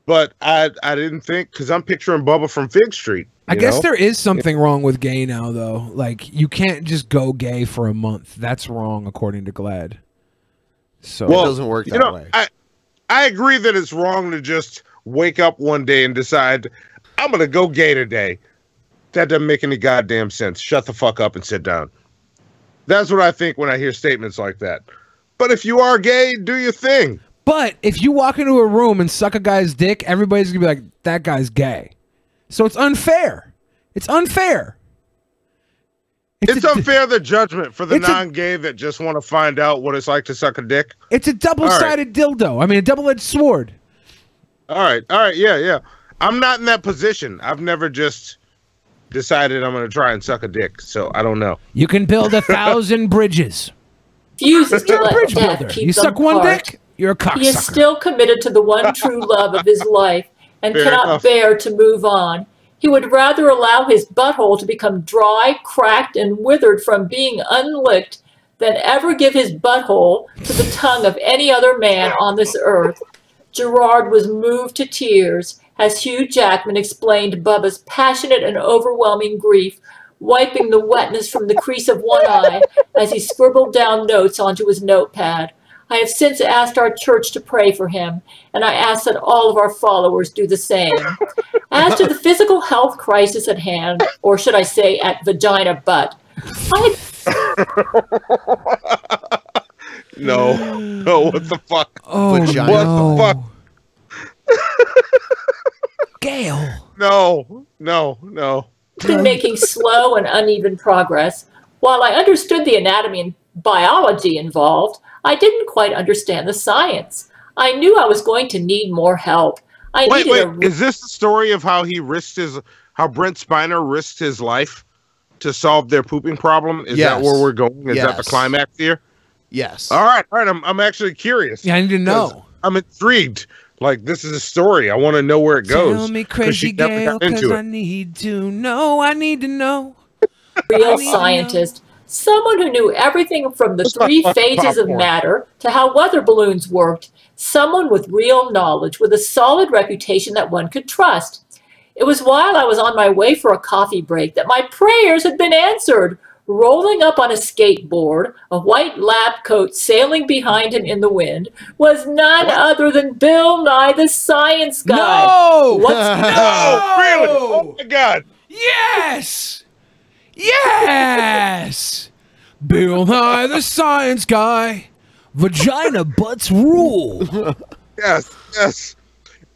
But I didn't think, because I'm picturing Bubba from Fig Street. I guess there is something wrong with gay now, though. Like, you can't just go gay for a month. That's wrong, according to Glad. So it doesn't work that way. I agree that it's wrong to just wake up one day and decide, I'm going to go gay today. That doesn't make any goddamn sense. Shut the fuck up and sit down. That's what I think when I hear statements like that. But if you are gay, do your thing. But if you walk into a room and suck a guy's dick, everybody's going to be like, that guy's gay. So it's unfair. It's unfair. It's unfair, the judgment for the non-gay that just want to find out what it's like to suck a dick. It's a double-sided dildo. I mean, a double-edged sword. All right, yeah. I'm not in that position. I've never just decided I'm going to try and suck a dick, so I don't know. You can build 1,000 bridges. Refuses to You're a let bridge death builder. keep You them suck one apart. dick, you're a cocksucker. He is still committed to the one true love of his life and Fair cannot enough. bear to move on. He would rather allow his butthole to become dry, cracked, and withered from being unlicked than ever give his butthole to the tongue of any other man on this earth. Gerard was moved to tears as Hugh Jackman explained Bubba's passionate and overwhelming grief, wiping the wetness from the crease of one eye as he scribbled down notes onto his notepad. I have since asked our church to pray for him, and I ask that all of our followers do the same. As to the physical health crisis at hand, or should I say at vagina butt, No, what the fuck? Oh, Vagina. What the fuck? Gayle. No. been making slow and uneven progress. While I understood the anatomy and biology involved, I didn't quite understand the science. I knew I was going to need more help. Wait, is this the story of how how Brent Spiner risked his life to solve their pooping problem? Is that where we're going? Is that the climax here? Yes. All right. I'm actually curious. Yeah, I need to know. I'm intrigued Like, this is a story. I want to know where it goes. Tell me, crazy Gayle, because I need to know. I need to know. Real scientist. Someone who knew everything from the three phases of matter to how weather balloons worked. Someone with real knowledge, with a solid reputation that one could trust. It was while I was on my way for a coffee break that my prayers had been answered. Rolling up on a skateboard, a white lab coat sailing behind him in the wind, was none other than Bill Nye the Science Guy. No! No! Really? Oh my God! Yes! Yes! Bill Nye the Science Guy. Vagina butts rule. Yes, yes.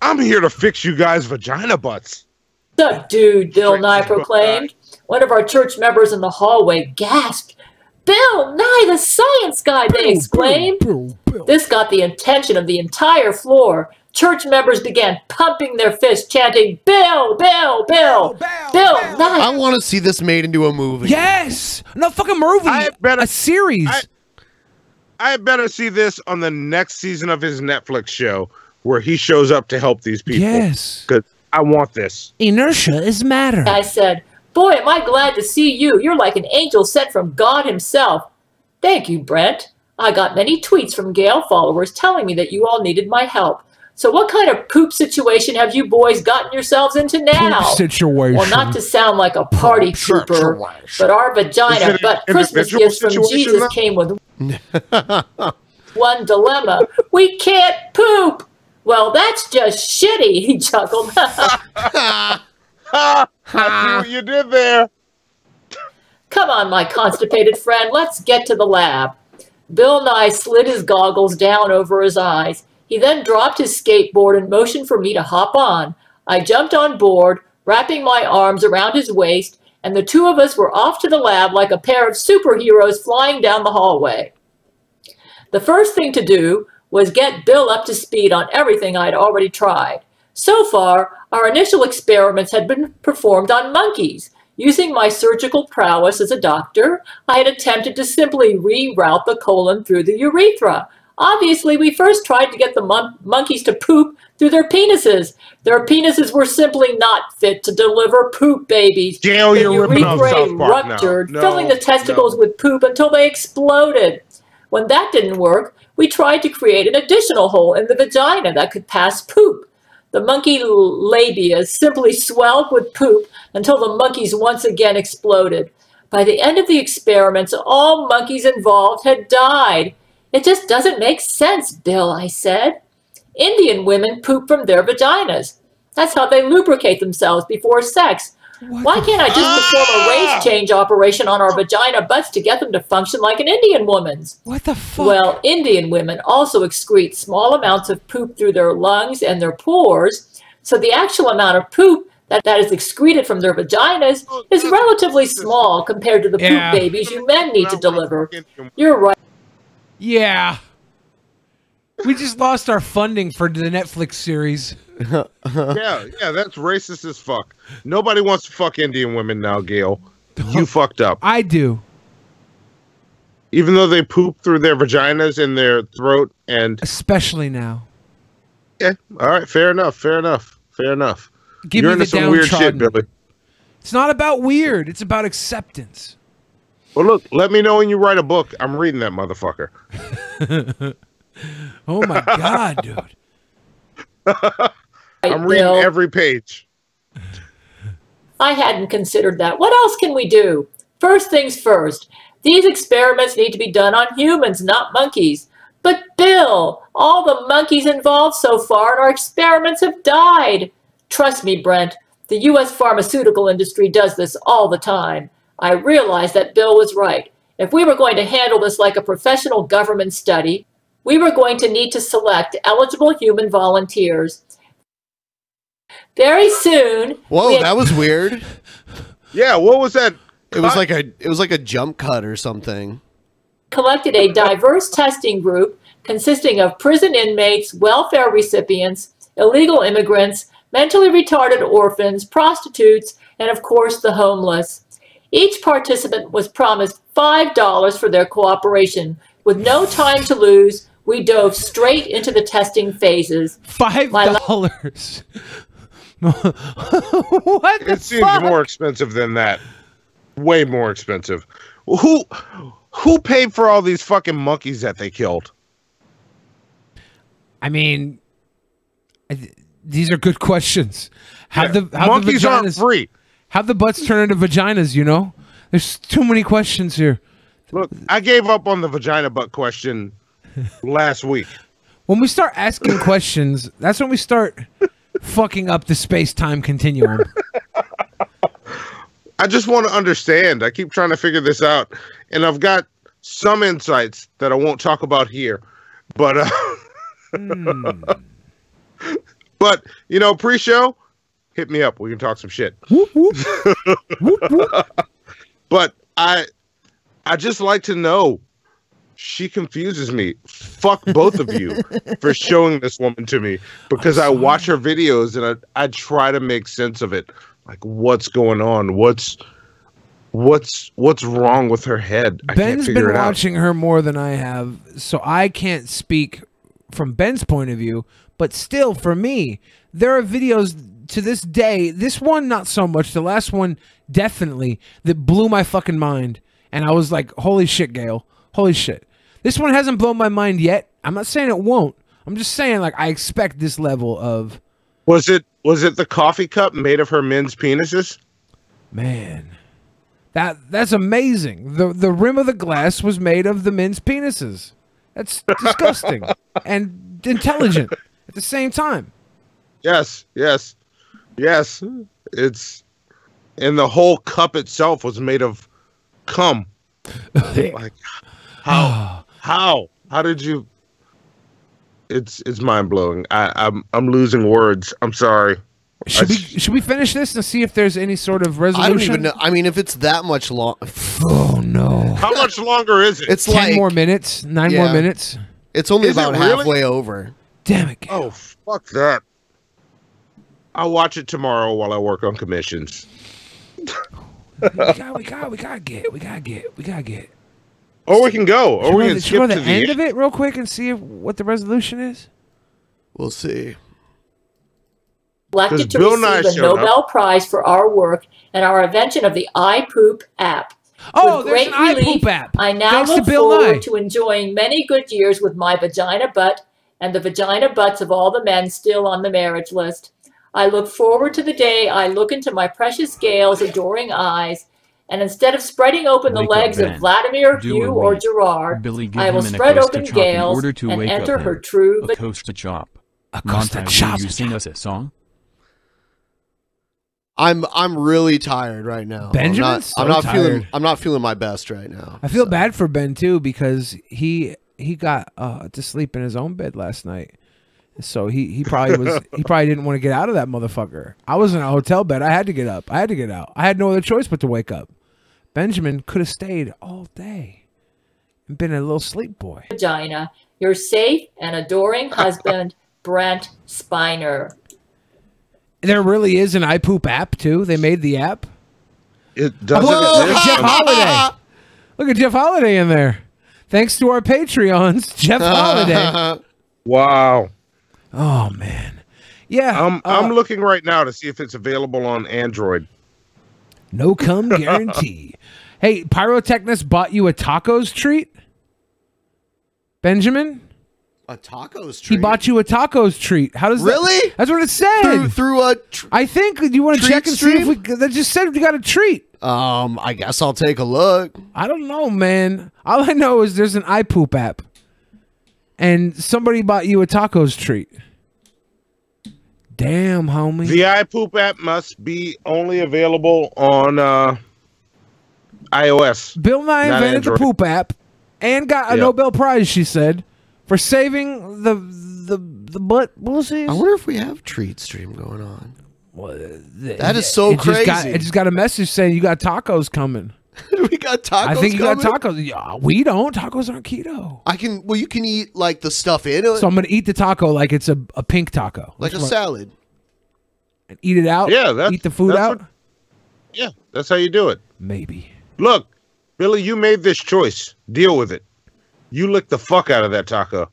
I'm here to fix you guys' vagina butts. What's up, dude? Bill Nye proclaimed. One of our church members in the hallway gasped. Bill Nye the Science Guy, they exclaimed. This got the attention of the entire floor. Church members began pumping their fists, chanting, Bill, Bill, Bill, Bill Nye. I want to see this made into a movie. Yes! No fucking movie. A series. I better see this on the next season of his Netflix show where he shows up to help these people. Yes. Because I want this. Inertia is matter. I said, boy, am I glad to see you. You're like an angel sent from God himself. Thank you, Brent. I got many tweets from Gayle followers telling me that you all needed my help. So what kind of poop situation have you boys gotten yourselves into now? Poop situation. Well, not to sound like a party pooper, but our vagina, but Christmas gifts from Jesus came with one dilemma. We can't poop. Well, that's just shitty, he chuckled. I see what you did there. Come on, my constipated friend, let's get to the lab. Bill Nye slid his goggles down over his eyes. He then dropped his skateboard and motioned for me to hop on. I jumped on board, wrapping my arms around his waist, and the two of us were off to the lab like a pair of superheroes flying down the hallway. The first thing to do was get Bill up to speed on everything I'd already tried. So far, our initial experiments had been performed on monkeys. Using my surgical prowess as a doctor, I had attempted to simply reroute the colon through the urethra. Obviously, we first tried to get the monkeys to poop through their penises. Their penises were simply not fit to deliver poop babies. Gayle, the you're ripping off South urethra Park ruptured, now. filling the testicles with poop until they exploded. When that didn't work, we tried to create an additional hole in the vagina that could pass poop. The monkey labia simply swelled with poop until the monkeys once again exploded. By the end of the experiments, all monkeys involved had died. It just doesn't make sense, Bill, I said. Indian women poop from their vaginas. That's how they lubricate themselves before sex. Why can't I just perform a race change operation on our vagina butts to get them to function like an Indian woman's? What the fuck? Well, Indian women also excrete small amounts of poop through their lungs and their pores, so the actual amount of poop that is excreted from their vaginas is relatively small compared to the poop babies you men need to deliver. You're right. Yeah. We just lost our funding for the Netflix series. yeah, that's racist as fuck. Nobody wants to fuck Indian women now, Gayle. You fucked up. I do. Even though they poop through their vaginas and their throat and... Especially now. Yeah, all right, fair enough, fair enough, fair enough. Give You're me into the some weird shit, downtrodden. Billy. It's not about weird. It's about acceptance. Well, look, let me know when you write a book. I'm reading that motherfucker. Oh, my God, dude. I'm reading every page. I hadn't considered that. What else can we do? First things first. These experiments need to be done on humans, not monkeys. But Bill, all the monkeys involved so far in our experiments have died. Trust me, Brent, the U.S. pharmaceutical industry does this all the time. I realized that Bill was right. If we were going to handle this like a professional government study, we were going to need to select eligible human volunteers. Very soon... Whoa, that was weird. Yeah, what was that? It was like a jump cut or something. Collected a diverse testing group consisting of prison inmates, welfare recipients, illegal immigrants, mentally retarded orphans, prostitutes, and of course the homeless. Each participant was promised $5 for their cooperation. With no time to lose, We dove straight into the testing phases. $5. What? It seems more expensive than that. Way more expensive. Who paid for all these fucking monkeys that they killed? I mean, these are good questions. Monkeys aren't free. How'd the butts turn into vaginas, you know? There's too many questions here. Look, I gave up on the vagina butt question last week. When we start asking questions, that's when we start fucking up the space-time continuum. I just want to understand. I keep trying to figure this out. And I've got some insights that I won't talk about here. But, but you know, pre-show, hit me up. We can talk some shit. Whoop, whoop. Whoop, whoop. But I just like to know. She confuses me. Fuck both of you for showing this woman to me, because I watch her videos and I try to make sense of it. Like, what's going on? What's wrong with her head? I can't Ben's figure been it out. watching her more than I have, so I can't speak from Ben's point of view. But still, for me, there are videos to this day. This one, not so much. The last one, definitely, that blew my fucking mind. And I was like, holy shit, Gayle. Holy shit. This one hasn't blown my mind yet. I'm not saying it won't. I'm just saying, like, I expect this level of... Was it the coffee cup made of her men's penises? Man. That's amazing. The rim of the glass was made of the men's penises. That's disgusting. And intelligent at the same time. Yes. It's... And the whole cup itself was made of cum. Like, how did you? It's mind blowing. I'm losing words. I'm sorry. Should we finish this and see if there's any sort of resolution? I don't even know. I mean, if it's that much long. Oh no! How much longer is it? It's 10 like more minutes. 9 more minutes. It's only Is it about really? halfway over. Damn it! Gayle. Oh, fuck that. I'll watch it tomorrow while I work on commissions. we gotta get. Or we can go. Or we can Should we go skip to the end of it real quick and see what the resolution is? We'll see. Elected to Bill Nye receive a showed Nobel Prize for our work and our invention of the iPoop app. Oh, With there's great an relief, iPoop app. I now Thanks to look Bill forward Nye. to enjoying many good years with my vagina butt and the vagina butts of all the men still on the marriage list. I look forward to the day I look into my precious Gayle's adoring eyes, and instead of spreading open the Wake up, legs Ben. of Vladimir, Do Hugh, a or read. Gerard, Billy, give I will him an spread Acosta open chop in Gayle's order to and wake enter up her him. true Acosta chop. Acosta Monty, chop. will you sing us a song? I'm really tired right now. Benjamin's I'm not so feeling. tired. I'm not feeling my best right now. I feel bad for Ben too, because he got to sleep in his own bed last night. So he probably didn't want to get out of that motherfucker. I was in a hotel bed. I had to get up. I had to get out. I had no other choice but to wake up. Benjamin could have stayed all day and been a little sleep boy. Vagina, your safe and adoring husband, Brent Spiner. There really is an iPoop app too. They made the app. It doesn't Look at exist. Jeff Holiday. Look at Jeff Holiday in there. Thanks to our Patreons, Jeff Holiday. Wow. Oh man. Yeah. I'm looking right now to see if it's available on Android. No cum guarantee. Hey, Pyrotechnist bought you a tacos treat? Benjamin? A tacos treat. He bought you a tacos treat. How does Really? that? That's what it said. Through a. I think. Do you want to treat check and see if stream? we? That just said we got a treat. I guess I'll take a look. I don't know, man. All I know is there's an iPoop app, and somebody bought you a tacos treat. Damn, homie. The iPoop app must be only available on iOS. Bill Nye not invented Android. the poop app and got a Yep. Nobel Prize, she said, for saving the butt pussies. I wonder if we have treat stream going on. Well, That is so crazy. It just got a message saying you got tacos coming. We got tacos. I think you coming? got tacos. Yeah, we don't. Tacos aren't keto. I can. Well, you can eat like the stuff in it, So I'm gonna eat the taco like it's a pink taco, like a That's what- salad. and eat it out. Yeah, eat the food out. Yeah, that's how you do it. Maybe. Look, Billy, you made this choice. Deal with it. You lick the fuck out of that taco.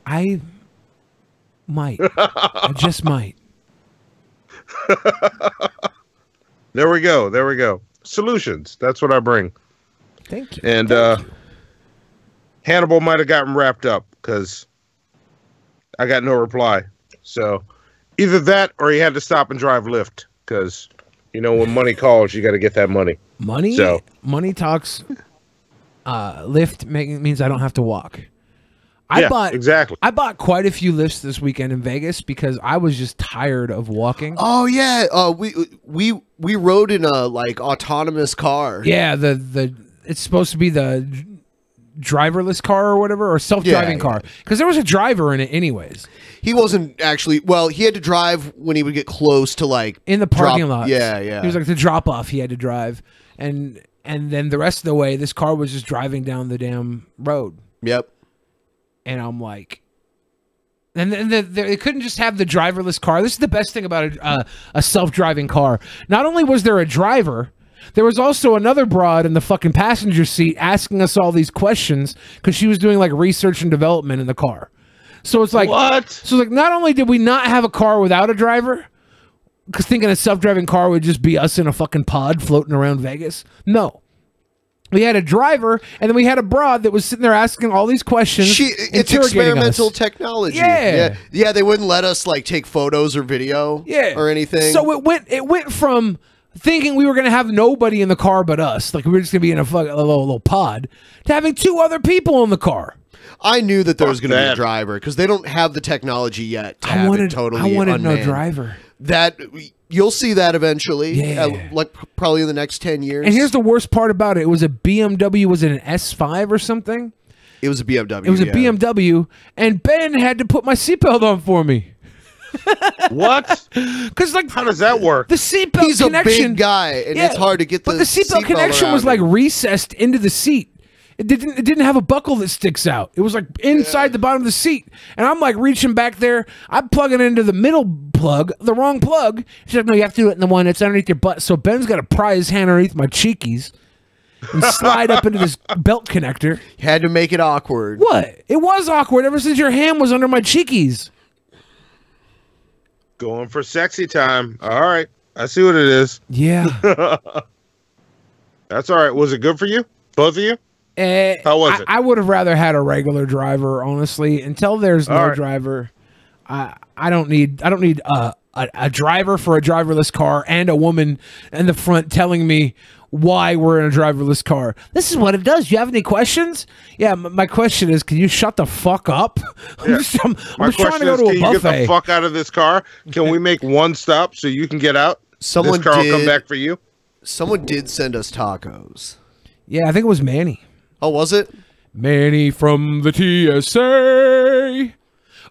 I might. I just might. There we go. There we go. Solutions. That's what I bring. Thank you. And Hannibal might have gotten wrapped up because I got no reply. So either that or he had to stop and drive Lyft because, you know, when money calls, you got to get that money. Money talks. Lyft means I don't have to walk. I bought quite a few lifts this weekend in Vegas because I was just tired of walking. Oh yeah, we rode in a like autonomous car. Yeah, it's supposed to be the driverless car or whatever, or self-driving car, because there was a driver in it anyways. He wasn't actually. Well, he had to drive when he would get close to like in the parking lot. Yeah, yeah. He was like the drop off. He had to drive, and then the rest of the way, this car was just driving down the damn road. Yep. And I'm like, and they couldn't just have the driverless car. This is the best thing about a self-driving car. Not only was there a driver, there was also another broad in the fucking passenger seat asking us all these questions because she was doing like research and development in the car. So it's like, what? So like, not only did we not have a car without a driver, because thinking a self-driving car would just be us in a fucking pod floating around Vegas. No. We had a driver, and then we had a broad that was sitting there asking all these questions. It's experimental technology. Yeah. They wouldn't let us like take photos or video, or anything. So it went from thinking we were gonna have nobody in the car but us, like we were just gonna be in a little pod, to having two other people in the car. I knew that there was gonna be a driver because they don't have the technology yet. I wanted no driver. That you'll see that eventually, like probably in the next 10 years. And here's the worst part about it: it was a BMW. Was it an S5 or something? It was a BMW. It was a BMW, and Ben had to put my seatbelt on for me. What? Because like, how does that work? The seatbelt connection. He's a big guy, and it's hard to get the. But the seatbelt connection was like recessed into the seat. It didn't have a buckle that sticks out. It was like inside the bottom of the seat. And I'm like reaching back there. I'm plugging into the middle plug, the wrong plug. She's like, no, you have to do it in the one that's underneath your butt. So Ben's got to pry his hand underneath my cheekies and slide up into this belt connector. Had to make it awkward. What? It was awkward ever since your hand was under my cheekies. Going for sexy time. All right. I see what it is. Yeah. That's all right. Was it good for you? Both of you? How was it? I would have rather had a regular driver, honestly. Until there's no driver, I don't need a driver for a driverless car and a woman in the front telling me why we're in a driverless car. This is what it does. Do you have any questions? Yeah, my question is, can you shut the fuck up? Yeah. I'm just trying to go to a buffet. Can you get the fuck out of this car? Can we make one stop so you can get out? This car will come back for you. Someone did send us tacos. Yeah, I think it was Manny. Oh, was it? Manny from the TSA.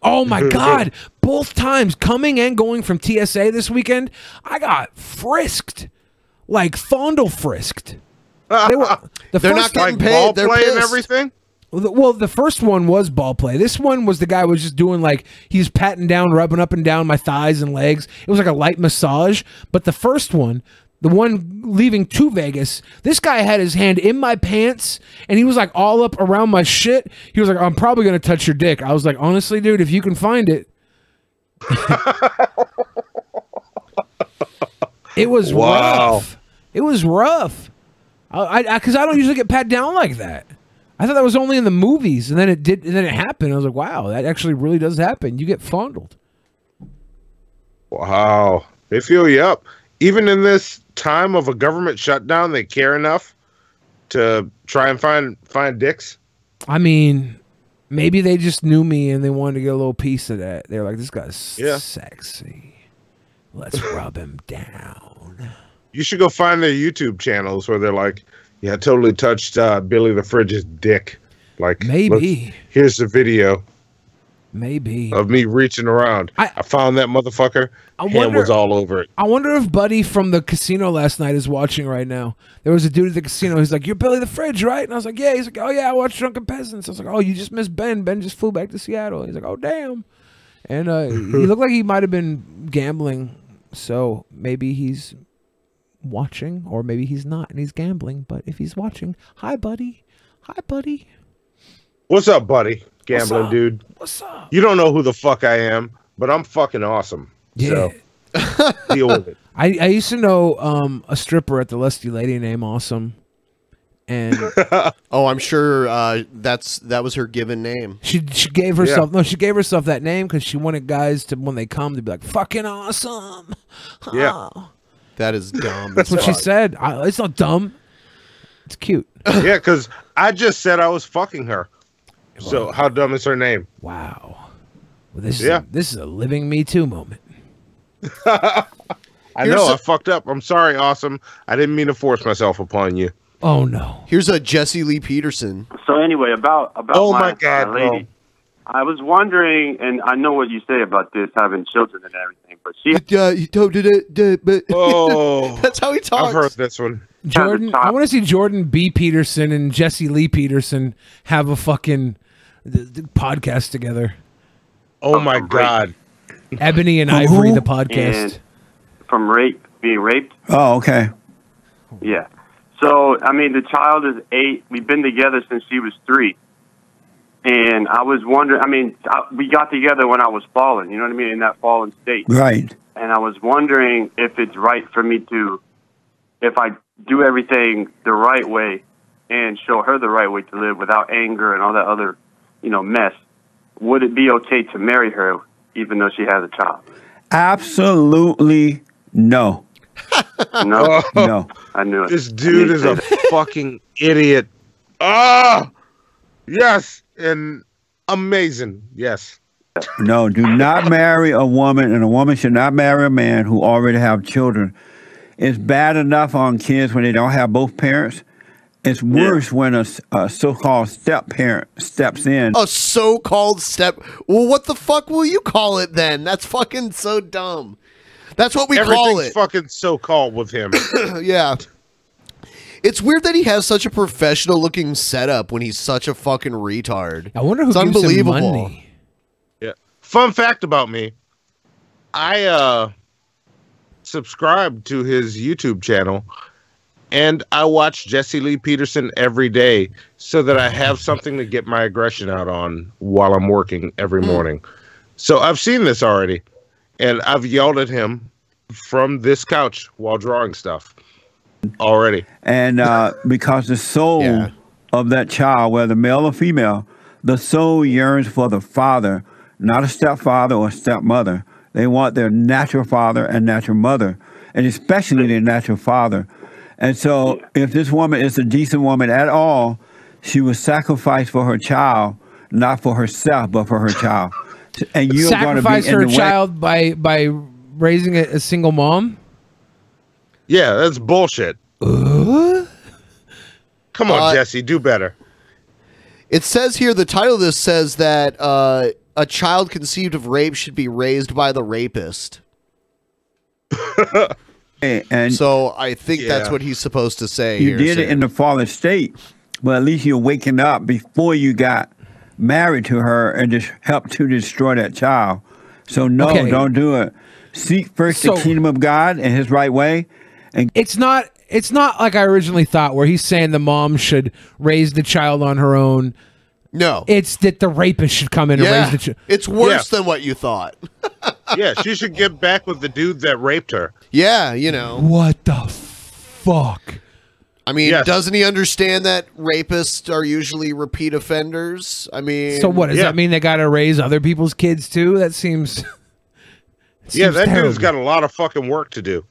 Oh my God. Both times coming and going from TSA this weekend, I got frisked. Like fondle frisked. They're not getting paid. Ball They're play pissed. and everything? Well, the first one was ball play. This one was the guy was just doing like, he's patting down, rubbing up and down my thighs and legs. It was like a light massage. But the first one, the one leaving to Vegas, this guy had his hand in my pants and he was like all up around my shit. He was like, I'm probably going to touch your dick. I was like, honestly, dude, if you can find it. It was rough. It was rough. Because I don't usually get pat down like that. I thought that was only in the movies, and then it did. And then it happened. I was like, wow, that actually really does happen. You get fondled. Wow, they feel you up. Even in this time of a government shutdown, they care enough to try and find dicks. I mean, maybe they just knew me and they wanted to get a little piece of that. They're like, this guy's sexy. Let's rub him down. You should go find their YouTube channels where they're like, yeah, I totally touched Billy the Fridge's dick. Like, maybe. Here's the video. Maybe. Of me reaching around. I found that motherfucker. Hand was all over it. I wonder if Buddy from the casino last night is watching right now. There was a dude at the casino. He's like, you're Billy the Fridge, right? And I was like, yeah. He's like, oh, yeah, I watched Drunken Peasants. I was like, oh, you just missed Ben. Ben just flew back to Seattle. He's like, oh, damn. And he looked like he might have been gambling. So maybe he's watching or maybe he's not and he's gambling. But if he's watching, hi, Buddy. Hi, Buddy. What's up, Buddy? gambling dude. What's up? You don't know who the fuck I am, but I'm fucking awesome. Yeah. So deal with it. I used to know a stripper at the Lusty Lady named Awesome. And oh, I'm sure that was her given name. She gave herself she gave herself that name because she wanted guys to, when they come, to be like, fucking awesome. Yeah. That is dumb. That's what she said. It's not dumb. It's cute. Yeah, because I just said I was fucking her. So how dumb is her name? Wow. Well, this is a living Me Too moment. I know, I fucked up. I'm sorry, Awesome. I didn't mean to force myself upon you. Oh no. Here's a Jesse Lee Peterson. So anyway, about oh my God, lady, bro. I was wondering, and I know what you say about this having children and everything, but she he told it, but oh, that's how he talks. I've heard this one. Jordan, I want to see Jordan B. Peterson and Jesse Lee Peterson have a fucking podcast together. Oh my God. Ebony and Ivory, the podcast. And from being raped. Oh, okay. Yeah. So, I mean, the child is 8. We've been together since she was 3. And I was wondering, I mean, we got together when I was fallen, you know what I mean, in that fallen state. Right. And I was wondering if it's right for me to, if I do everything the right way and show her the right way to live without anger and all that other, mess, would it be okay to marry her even though she has a child? Absolutely no. No? No. I knew it. This dude is a fucking idiot. Ah! Yes. And amazing. Yes. No, do not marry a woman, and a woman should not marry a man who already have children. It's bad enough on kids when they don't have both parents. It's worse when a so-called step-parent steps in. A so-called step... Well, what the fuck will you call it then? That's fucking so dumb. That's what we call it. Everything's fucking so-called with him. Yeah. It's weird that he has such a professional-looking setup when he's such a fucking retard. I wonder who it's gives unbelievable. him money. Yeah. Fun fact about me. I subscribed to his YouTube channel, and I watch Jesse Lee Peterson every day so that I have something to get my aggression out on while I'm working every morning. So I've seen this already, and I've yelled at him from this couch while drawing stuff already. And because the soul of that child, whether male or female, the soul yearns for the father, not a stepfather or stepmother. They want their natural father and natural mother, and especially their natural father. And so if this woman is a decent woman at all, she was sacrificed for her child, not for herself, but for her child. And you're going to be sacrifice her child by raising a single mom? Yeah, that's bullshit. Come on, Jesse, do better. It says here, the title of this says that a child conceived of rape should be raised by the rapist. And so I think that's what he's supposed to say. You did it in the fallen state, but at least you're waking up before you got married to her and just helped to destroy that child. So no, don't do it. Seek first the kingdom of God and his right way. And it's not like I originally thought, where he's saying the mom should raise the child on her own. No. It's that the rapist should come in and raise the child. It's worse than what you thought. Yeah, she should get back with the dude that raped her. Yeah, you know. What the fuck? I mean, doesn't he understand that rapists are usually repeat offenders? I mean... So what, does that mean they got to raise other people's kids too? That seems... Yeah, that dude's got a lot of fucking work to do.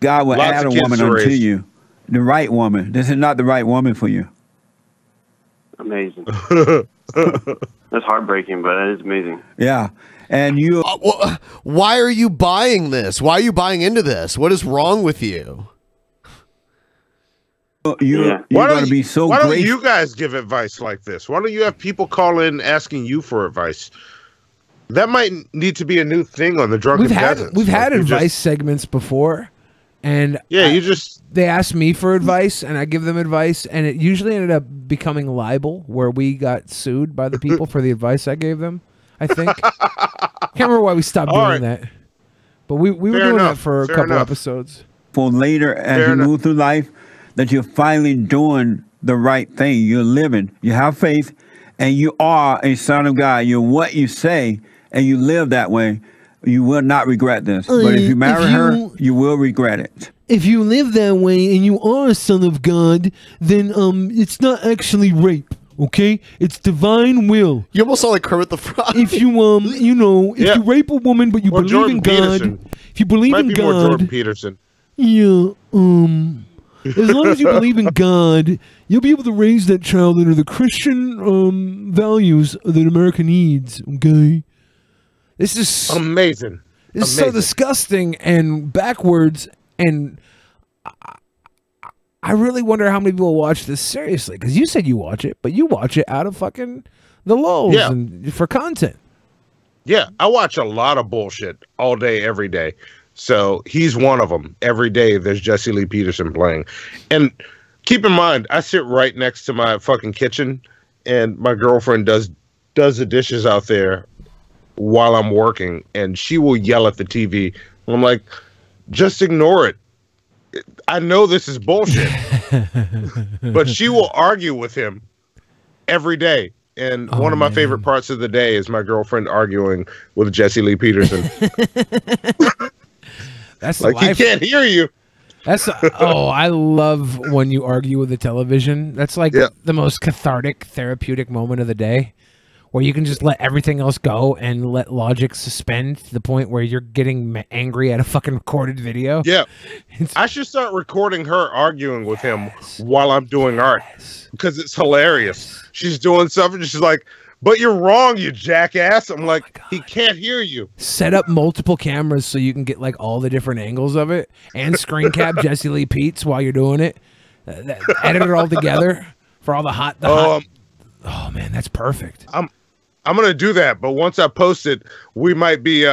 God will Lots add a of kids woman to unto raise. you. The right woman. This is not the right woman for you. Amazing. That's heartbreaking, but it is amazing. Yeah. And you... why are you buying this? Why are you buying into this? What is wrong with you? You're going to be so Why don't grateful. you guys give advice like this? Why don't you have people call in asking you for advice? That might need to be a new thing on the Drunken Peasants. We've had Like, advice segments before, and they ask me for advice, and I give them advice, and it usually ended up becoming libel, where we got sued by the people for the advice I gave them. I think can't remember why we stopped doing that, but we were doing that for a couple episodes. For later, as you move through life, that you're finally doing the right thing. You're living. You have faith, and you are a son of God, you're what you say, and you live that way, you will not regret this. But if you marry her, you will regret it. If you live that way and you are a son of God, then it's not actually rape. Okay, it's divine will. You almost sound like Kermit the Frog. If you you know, if you rape a woman but you believe Jordan in God, Peterson. if you believe Might in be God, more Jordan Peterson. yeah, as long as you believe in God, you'll be able to raise that child under the Christian values that America needs. Okay, this is amazing. This is so disgusting and backwards, and I really wonder how many people watch this seriously, because you said you watch it, but you watch it out of fucking the lulz and for content. Yeah, I watch a lot of bullshit all day, every day. So he's one of them. Every day there's Jesse Lee Peterson playing. And keep in mind, I sit right next to my fucking kitchen, and my girlfriend does the dishes out there while I'm working, and she will yell at the TV. And I'm like, just ignore it. I know this is bullshit, but she will argue with him every day. And one of my favorite parts of the day is my girlfriend arguing with Jesse Lee Peterson. That's like, he can't hear you. That's I love when you argue with the television. That's like the most cathartic, therapeutic moment of the day, where you can just let everything else go and let logic suspend to the point where you're getting angry at a fucking recorded video. Yeah. I should start recording her arguing with him while I'm doing art, because it's hilarious. She's doing something, she's like, but you're wrong, you jackass. I'm like, he can't hear you. Set up multiple cameras so you can get like all the different angles of it, and screen cap Jesse Lee Pete's while you're doing it. Edit it all together for all the hot. Oh man, that's perfect. I'm gonna do that, but once I post it, we might be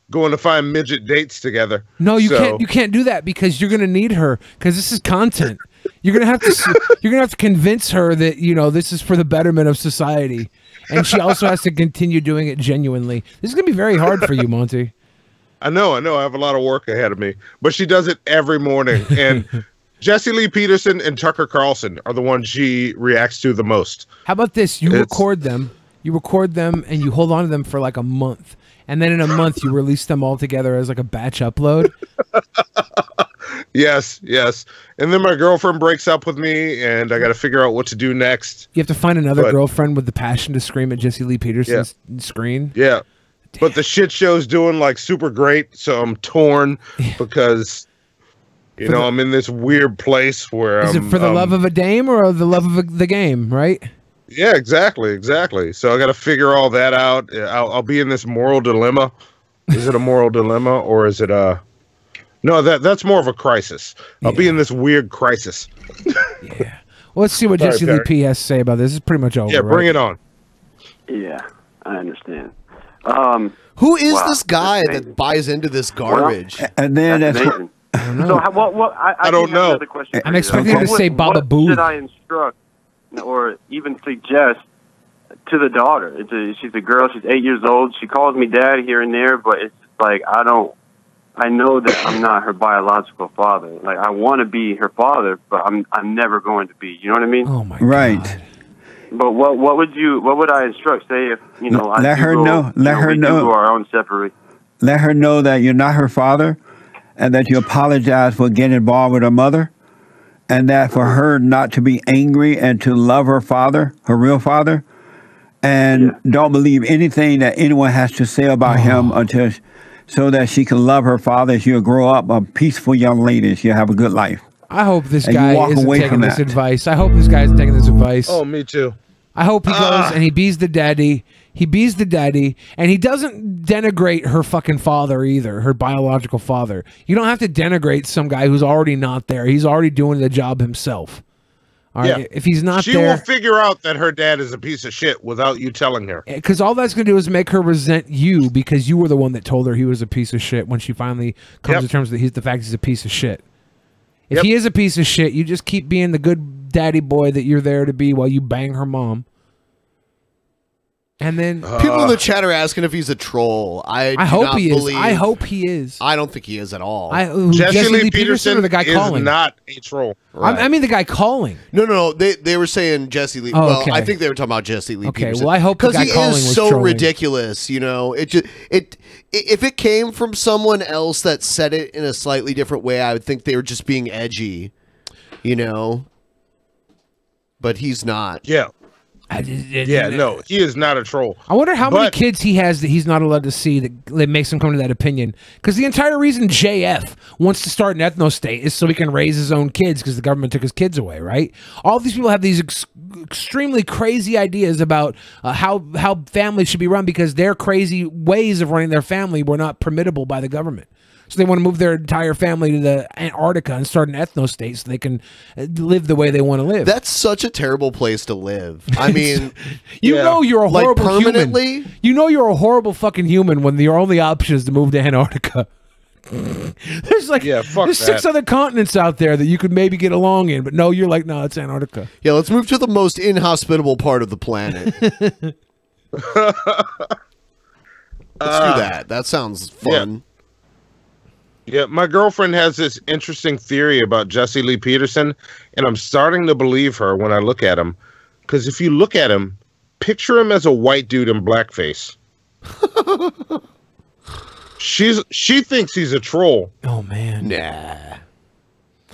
going to find midget dates together. No, you can't. You can't do that, because you're gonna need her, because this is content. You're gonna have to convince her that this is for the betterment of society, and she also has to continue doing it genuinely. This is gonna be very hard for you, Monty. I know. I have a lot of work ahead of me, but she does it every morning, and Jesse Lee Peterson and Tucker Carlson are the ones she reacts to the most. How about this? You record them and you hold on to them for like a month, and then in a month you release them all together as like a batch upload. Yes. And then my girlfriend breaks up with me, and I got to figure out what to do next. You have to find another girlfriend with the passion to scream at Jesse Lee Peterson's screen. Yeah. Damn. But the shit show's doing like super great, so I'm torn because I'm in this weird place where Is it for the love of a dame or the love of the game, right? Yeah, exactly. So I got to figure all that out. I'll be in this moral dilemma. Is it a moral dilemma, or is it a... No, that's more of a crisis. I'll be in this weird crisis. Yeah. Well, let's see what Jesse Lee P has to say about this. This is pretty much over. Yeah, bring it on. Yeah, I understand. Who is this guy that buys into this garbage? And then that's amazing. I don't know. I don't know. I'm expecting him to say Baba Boo. What should I instruct or even suggest to the daughter? She's a girl. She's 8 years old. She calls me dad here and there, but it's like I know that I'm not her biological father. Like, I want to be her father, but I'm never going to be. You know what I mean? Oh my God. But what would I instruct? Say if let her know. Let her know. Do our own separate. Let her know that you're not her father, and that you apologize for getting involved with her mother, and that for her not to be angry and to love her father, her real father, and don't believe anything that anyone has to say about him so that she can love her father. She'll grow up a peaceful young lady. She'll have a good life. I hope this guy isn't taking this advice. I hope this guy's taking this advice. Oh, me too. I hope he goes and he bees the daddy. He bees the daddy, and he doesn't denigrate her fucking father either, her biological father. You don't have to denigrate some guy who's already not there. He's already doing the job himself. All right? If he's not there... She will figure out that her dad is a piece of shit without you telling her. Because all that's going to do is make her resent you, because you were the one that told her he was a piece of shit when she finally comes to terms with the fact he's a piece of shit. If he is a piece of shit, you just keep being the good daddy boy that you're there to be while you bang her mom. And then people in the chat are asking if he's a troll. I hope he is. I hope he is. I don't think he is at all. Jesse Lee Peterson or the guy is calling? not a troll. I mean the guy calling. No. They were saying Jesse Lee. Oh, well, okay. I think they were talking about Jesse Lee Okay, Peterson. well, I hope the guy he calling is was so trolling. ridiculous. You know, if it came from someone else that said it in a slightly different way, I would think they were just being edgy. You know, but he's not. Yeah. No, he is not a troll. I wonder how many kids he has that he's not allowed to see that makes him come to that opinion. Because the entire reason JF wants to start an ethno-state is so he can raise his own kids because the government took his kids away, right? All these people have these extremely crazy ideas about how families should be run because their crazy ways of running their family were not permittable by the government. So they want to move their entire family to the Antarctica and start an ethno-state so they can live the way they want to live. That's such a terrible place to live. I mean, you know you're a horrible permanently? human. You know you're a horrible fucking human when your only option is to move to Antarctica. There's there's 6 other continents out there that you could maybe get along in, but no, you're like, no, it's Antarctica. Yeah, let's move to the most inhospitable part of the planet. Let's do that. That sounds fun. Yeah, my girlfriend has this interesting theory about Jesse Lee Peterson, and I'm starting to believe her when I look at him. Because if you look at him, picture him as a white dude in blackface. She thinks he's a troll. Oh man, nah.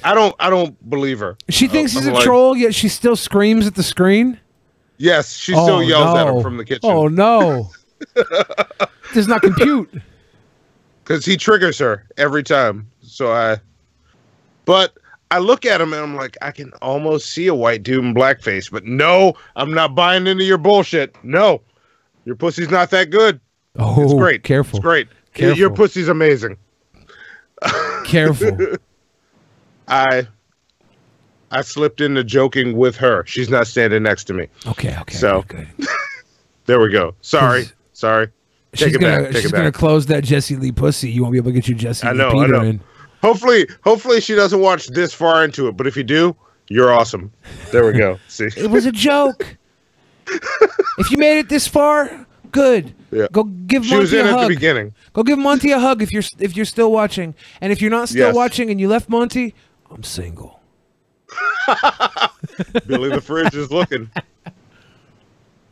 I don't believe her. She thinks he's a troll, yet she still screams at the screen. Yes, she still yells at him from the kitchen. Oh no, does not compute. Because he triggers her every time. But I look at him and I'm like, I can almost see a white dude in blackface. But no, I'm not buying into your bullshit. No, your pussy's not that good. Oh, it's great. Careful. It's great. Careful. Your pussy's amazing. Careful. I slipped into joking with her. She's not standing next to me. Okay. So good. There we go. Sorry. Take it back. She's gonna close that Jesse Lee pussy. You won't be able to get your Jesse Lee Peter in. Hopefully she doesn't watch this far into it. But if you do, you're awesome. There we go. See, it was a joke. If you made it this far, good. Yeah. Go give She was Monty in a at hug. the beginning. Go give Monty a hug if you're still watching. And if you're not still watching and you left Monty, I'm single. Billy the Fridge is looking.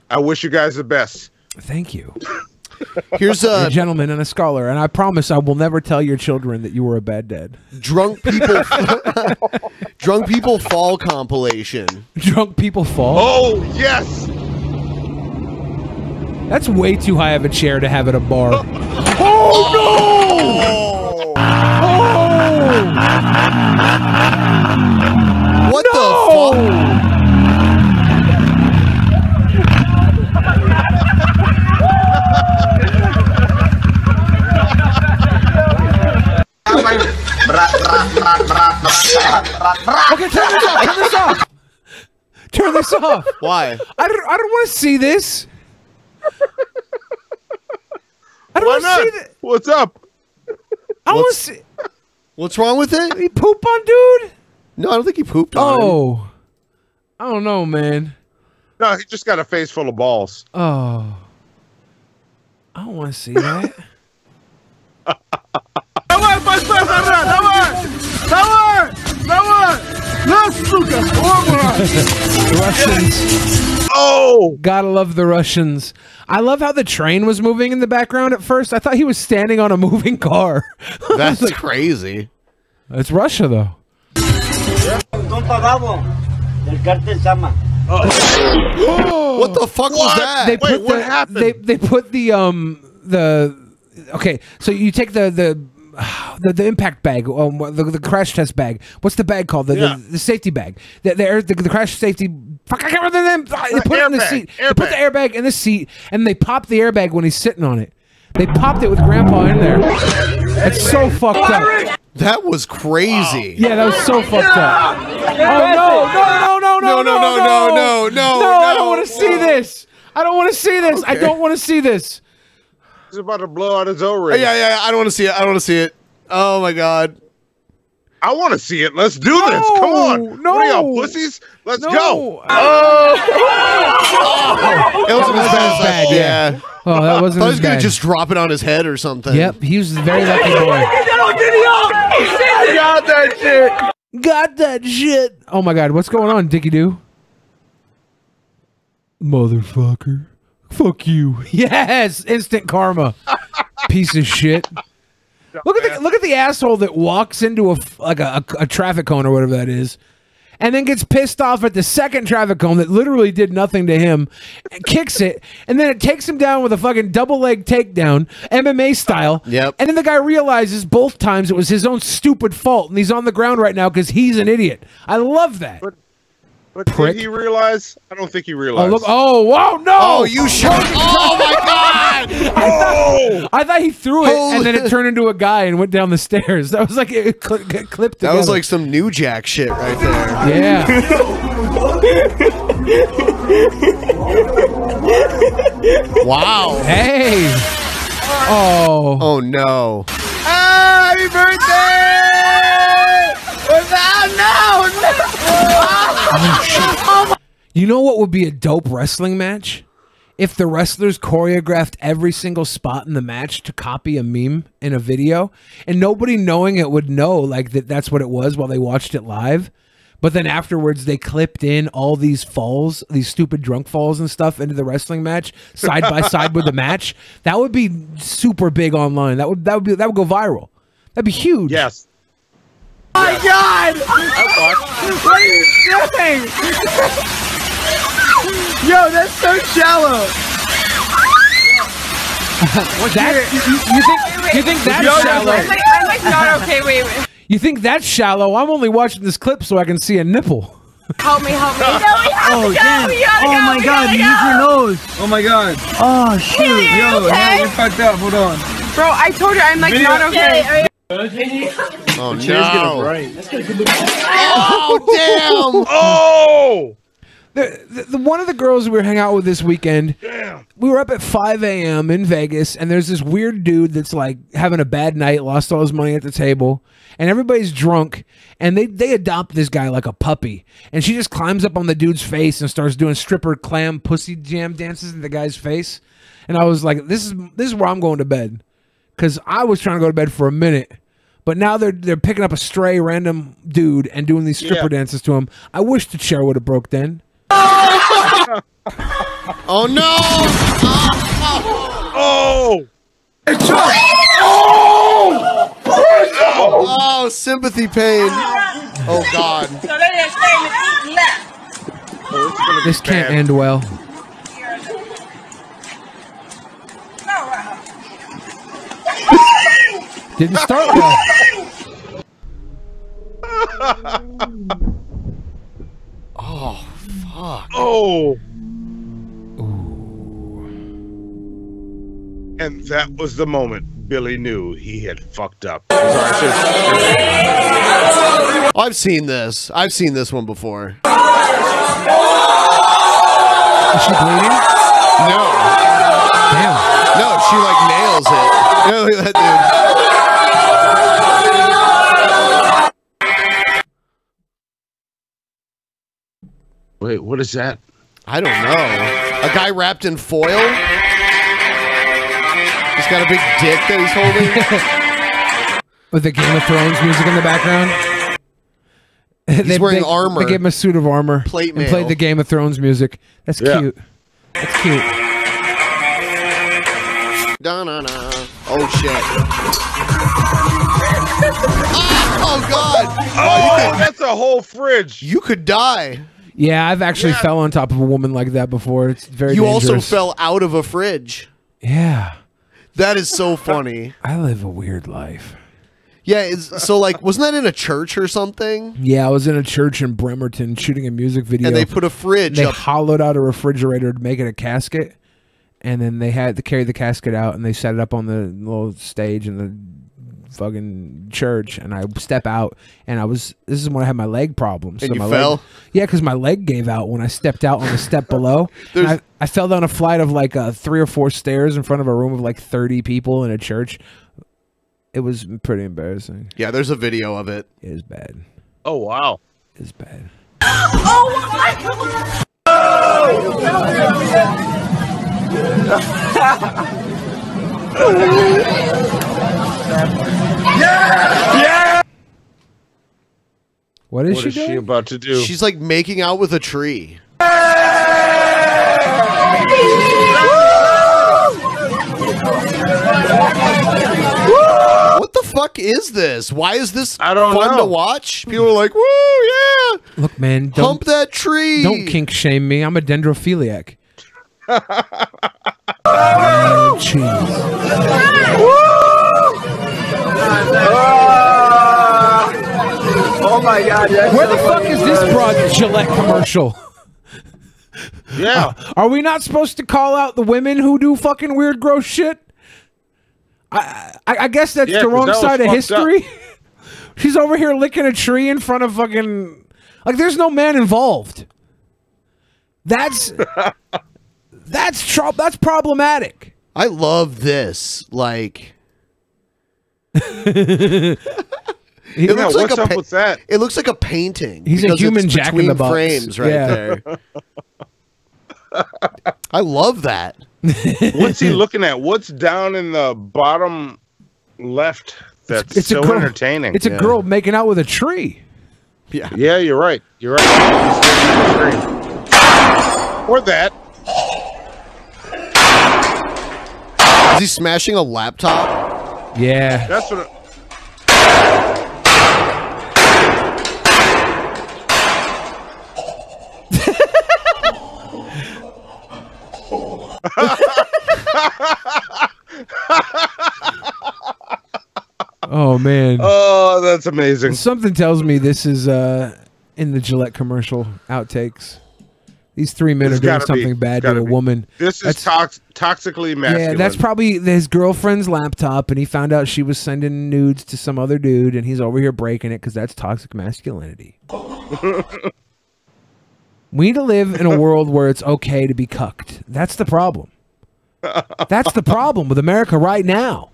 I wish you guys the best. Thank you. Here's You're a gentleman and a scholar, and I promise I will never tell your children that you were a bad dad. Drunk people fall compilation. Drunk people fall. Oh yes. That's way too high of a chair to have at a bar. Oh no! What the fuck? Okay, turn this off. Turn this off. Why? I don't want to see this. I don't want to see this. What's up? I want to see. What's wrong with it? He poop on dude? No, I don't think he pooped on him. Oh. I don't know, man. No, he just got a face full of balls. Oh. I don't want to see that. Russians. Oh, gotta love the Russians. I love how the train was moving in the background at first. I thought he was standing on a moving car. That's crazy. It's Russia, though. What the fuck was that? They put what happened? They put the okay. So you take the impact bag, the crash test bag. What's the bag called? The safety bag. The crash safety. Fuck, I can't remember the name. They put it in the seat. They put the airbag in the seat, and they pop the airbag when he's sitting on it. They popped it with Grandpa in there. That's so fucked up. That was crazy. Yeah, that was so fucked up. Oh no! I don't want to see this. I don't want to see this. I don't want to see this. He's about to blow out his O-ring. Yeah. I don't want to see it. I don't want to see it. Oh my god. I want to see it. Let's do this. Come on. No. What are y'all, pussies? Let's go. It wasn't as bad. Yeah. Oh, that wasn't I thought he as was going bad. to just drop it on his head or something. Yep, he was a very lucky boy. I got that shit. Got that shit. Oh my God, what's going on, Dickie Doo? Motherfucker. Fuck you. Yes, instant karma. Piece of shit. Look at the asshole that walks into a traffic cone or whatever that is, and then gets pissed off at the second traffic cone that literally did nothing to him, and kicks it, and then it takes him down with a fucking double leg takedown, MMA style. Yep. And then the guy realizes both times it was his own stupid fault, and he's on the ground right now because he's an idiot. I love that. But Prick. did he realize? I don't think he realized. Oh look! Oh wow! No! Oh, you should. Oh my God! I thought he threw it, and then it turned into a guy and went down the stairs. That was like it clipped together. That was like some New Jack shit right there. Yeah. Wow. Hey. Oh. Oh no. Happy birthday! You know what would be a dope wrestling match? If the wrestlers choreographed every single spot in the match to copy a meme in a video, and nobody knowing it would know like that's what it was while they watched it live. But then afterwards, they clipped in all these falls, these stupid drunk falls and stuff into the wrestling match, side by side with the match. That would be super big online. That would go viral. That'd be huge. Yes. Oh my God! What are you doing? Yo, that's so shallow. You think that's shallow? I'm like not okay. Wait. You think that's shallow? I'm only watching this clip so I can see a nipple. Help me. Oh, damn. Oh my God, you use your nose. Oh my God. Oh, shoot. Yo, okay? you're fucked up. Hold on. Bro, I told you I'm like not okay. Oh no. Oh damn. Oh. The one of the girls we were hanging out with this weekend, we were up at 5 a.m. in Vegas, and there's this weird dude that's like having a bad night, lost all his money at the table, and everybody's drunk, and they adopt this guy like a puppy, and she just climbs up on the dude's face and starts doing stripper clam pussy jam dances in the guy's face, and I was like, this is where I'm going to bed, because I was trying to go to bed for a minute. But now they're picking up a stray random dude and doing these stripper dances to him. I wish the chair would have broke then. Oh no! Oh! Oh, sympathy pain. Oh God. This can't end well. Didn't start well. Oh, fuck. Oh. And that was the moment Billy knew he had fucked up. I've seen this. I've seen this one before. Is she bleeding? No. Damn. No, she like nails it. No, look at that dude. Wait, what is that? I don't know. A guy wrapped in foil? He's got a big dick that he's holding. With the Game of Thrones music in the background. He's wearing armor. They gave him a suit of armor. Plate and mail. played the Game of Thrones music. That's cute. That's cute. Da-na-na. Oh, shit. Oh, God. Oh, that's a whole fridge. You could die. Yeah, I've actually fell on top of a woman like that before. It's very dangerous. Also fell out of a fridge. Yeah. That is so funny. I live a weird life. Yeah, so like, wasn't that in a church or something? Yeah, I was in a church in Bremerton shooting a music video. And they put a fridge They up. hollowed out a refrigerator to make it a casket. And then they had to carry the casket out and they set it up on the little stage in the fucking church. And I step out and this is when I had my leg problems. And so you my fell? Yeah, because my leg gave out when I stepped out on the step below. And I fell down a flight of like 3 or 4 stairs in front of a room of like 30 people in a church. It was pretty embarrassing. Yeah, there's a video of it. It is bad. Oh wow. It's bad. Oh my God! Yeah! What is she doing? About to do? She's like making out with a tree. What the fuck is this? Why is this I don't fun know. to watch? People are like, woo, yeah. Look, man, Hump that tree. Don't kink shame me. I'm a dendrophiliac. Oh my God! Where the fuck is this broad Gillette commercial? Yeah. Are we not supposed to call out the women who do fucking weird, gross shit? I guess that's the wrong side of history. She's over here licking a tree in front of fucking... Like, there's no man involved. That's problematic. I love this. Like... It looks like what's up with that? It looks like a painting. He's a because human it's Jack in the between Box. frames right Yeah. there. I love that. What's he looking at? What's down in the bottom left? That's It's a so girl- entertaining. It's a girl making out with a tree. Yeah. Yeah, you're right. You're right. Or that. Is he smashing a laptop? Yeah. That's what. Oh, man. Oh, that's amazing. Something tells me this is in the Gillette commercial outtakes. These three men It's are doing gotta be. something bad to Gotta a be. woman. This is toxically masculine. Yeah, that's probably his girlfriend's laptop, and he found out she was sending nudes to some other dude, and he's over here breaking it because that's toxic masculinity. We need to live in a world where it's okay to be cucked. That's the problem. That's the problem with America right now.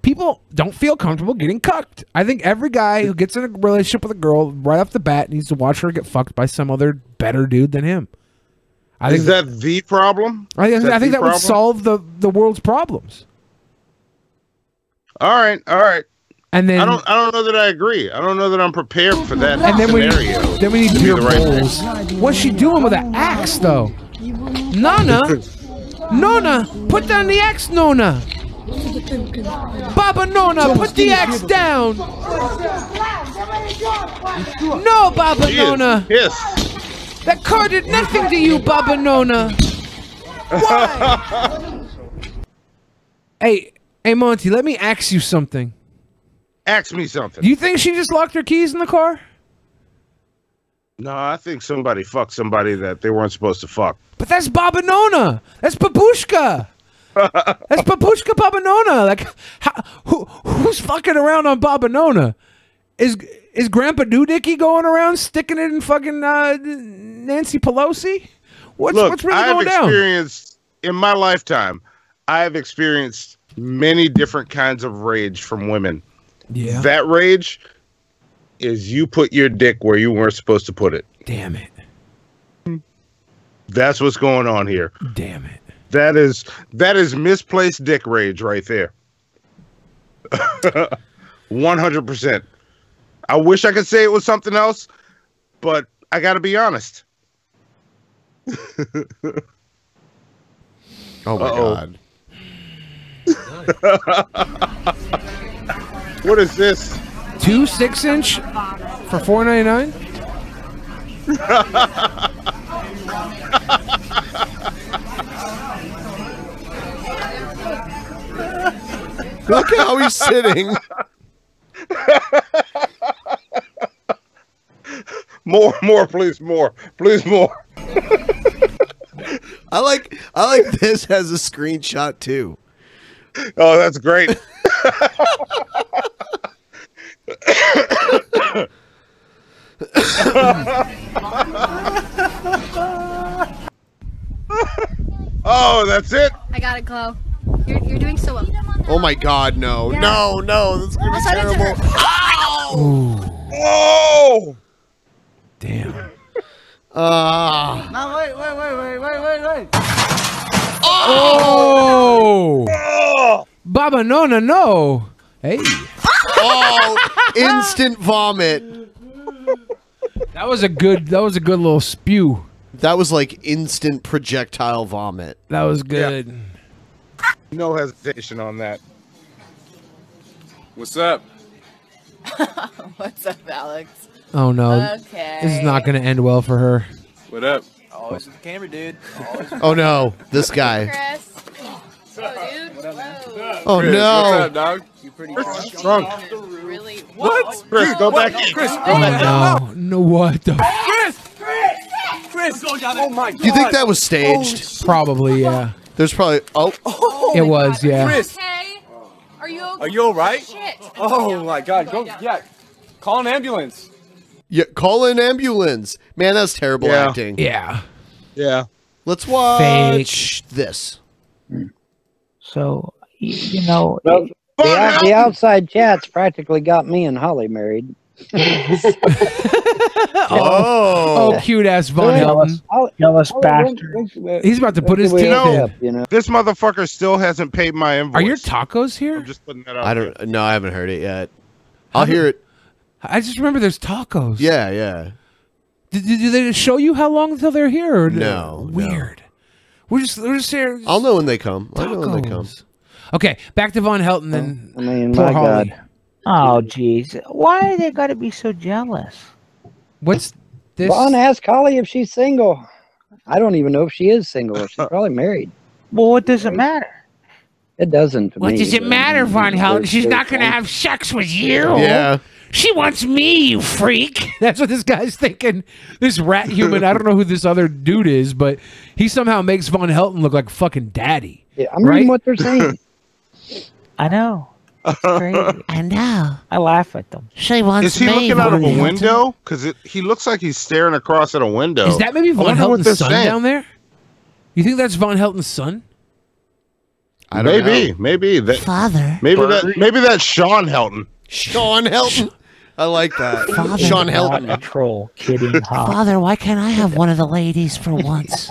People don't feel comfortable getting cucked. I think every guy who gets in a relationship with a girl right off the bat needs to watch her get fucked by some other better dude than him. Is that the problem? I Is think the that would problem? solve the world's problems. All right. And then I don't know that I agree. I don't know that I'm prepared for that and then scenario. we need to be beer the right bowls. What's she doing with an axe though? Nona, put down the axe, Nona. Baba Nona, put the axe down. No, Baba Nona. Yes. That car did nothing to you, Baba Nona. Why? Hey, Monty, let me ask you something. Ask me something. Do you think she just locked her keys in the car? No, I think somebody fucked somebody that they weren't supposed to fuck. But that's Baba Nona. That's Babushka. That's Babushka Baba Nona. Like, who's fucking around on Baba Nona? Is Grandpa Doodicky going around sticking it in fucking Nancy Pelosi? What's really going down? Experienced in my lifetime, I have experienced many different kinds of rage from women. Yeah. That rage is you put your dick where you weren't supposed to put it. Damn it. That's what's going on here. Damn it. That is misplaced dick rage right there. 100%. I wish I could say it was something else, but I got to be honest. Oh my God. What is this? 2 6-inch for $4.99? Look how he's sitting. More, please, more. Please, more. I like this as a screenshot too. Oh, that's great. Oh, that's it? I got it, Chloe. You're doing so well. Oh my God, no. Yeah. No, this is going to be terrible. Oh! Damn. No, wait. Oh! Baba, no. Hey. Oh, instant vomit. That was a good little spew. That was like instant projectile vomit. That was good. Yeah. No hesitation on that. What's up? What's up, Alex? Oh no. Okay. This is not going to end well for her. What up? Always with the camera, dude. Oh no, this guy. Chris. Whoa, dude. Whoa. Oh Chris, no. What's up, dog? You pretty drunk. Really? What? Chris, go back in. Chris, No, what the? Chris! Oh my God! Do you think that was staged? Probably, yeah. There's probably. Oh, it was, yeah. Chris, Okay. Are you okay? are you all right? Shit. Oh my God! Go, yeah. Call an ambulance. yeah. Call an ambulance. Man, that's terrible Yeah. acting. Yeah. Yeah. Let's watch this. So, you know, Well, the outside chat's practically got me and Holly married. Oh, cute ass Von Helton. Jealous bastard. He's about to put his teeth in. You know. This motherfucker still hasn't paid my invoice. Are your tacos here? I'm just putting that out. I don't. No, I haven't heard it yet. I'll hear it. I just remember there's tacos. Yeah. Did they show you how long until they're here? Or No. Weird. We're just here. I'll know when they come. I know when they come. Okay, back to Von Helton and I mean, poor my Holly. God. Oh, jeez. Why they got to be so jealous? What's this? Vaughn, ask Holly if she's single. I don't even know if she is single. She's probably married. Well, what does it matter? It doesn't to me. What does it but, matter, Von Helton? She's not going to there's- have sex with you. Yeah. She wants me, you freak. That's what this guy's thinking. This rat human. I don't know who this other dude is, but he somehow makes Von Helton look like fucking daddy. Yeah, I'm reading what they're saying. I know. It's crazy. I know. I laugh at them. She wants Is he me, looking out of Von a Helton. window? Because he looks like he's staring across at a window. Is that maybe I Von wonder what Helton's they're son saying. down there? You think that's Von Helton's son? I don't know. Maybe that. Father. Maybe that's Sean Helton. Sean Helton. I like that. Father. Sean Helton. A troll. Kidding. Father, why can't I have one of the ladies for once?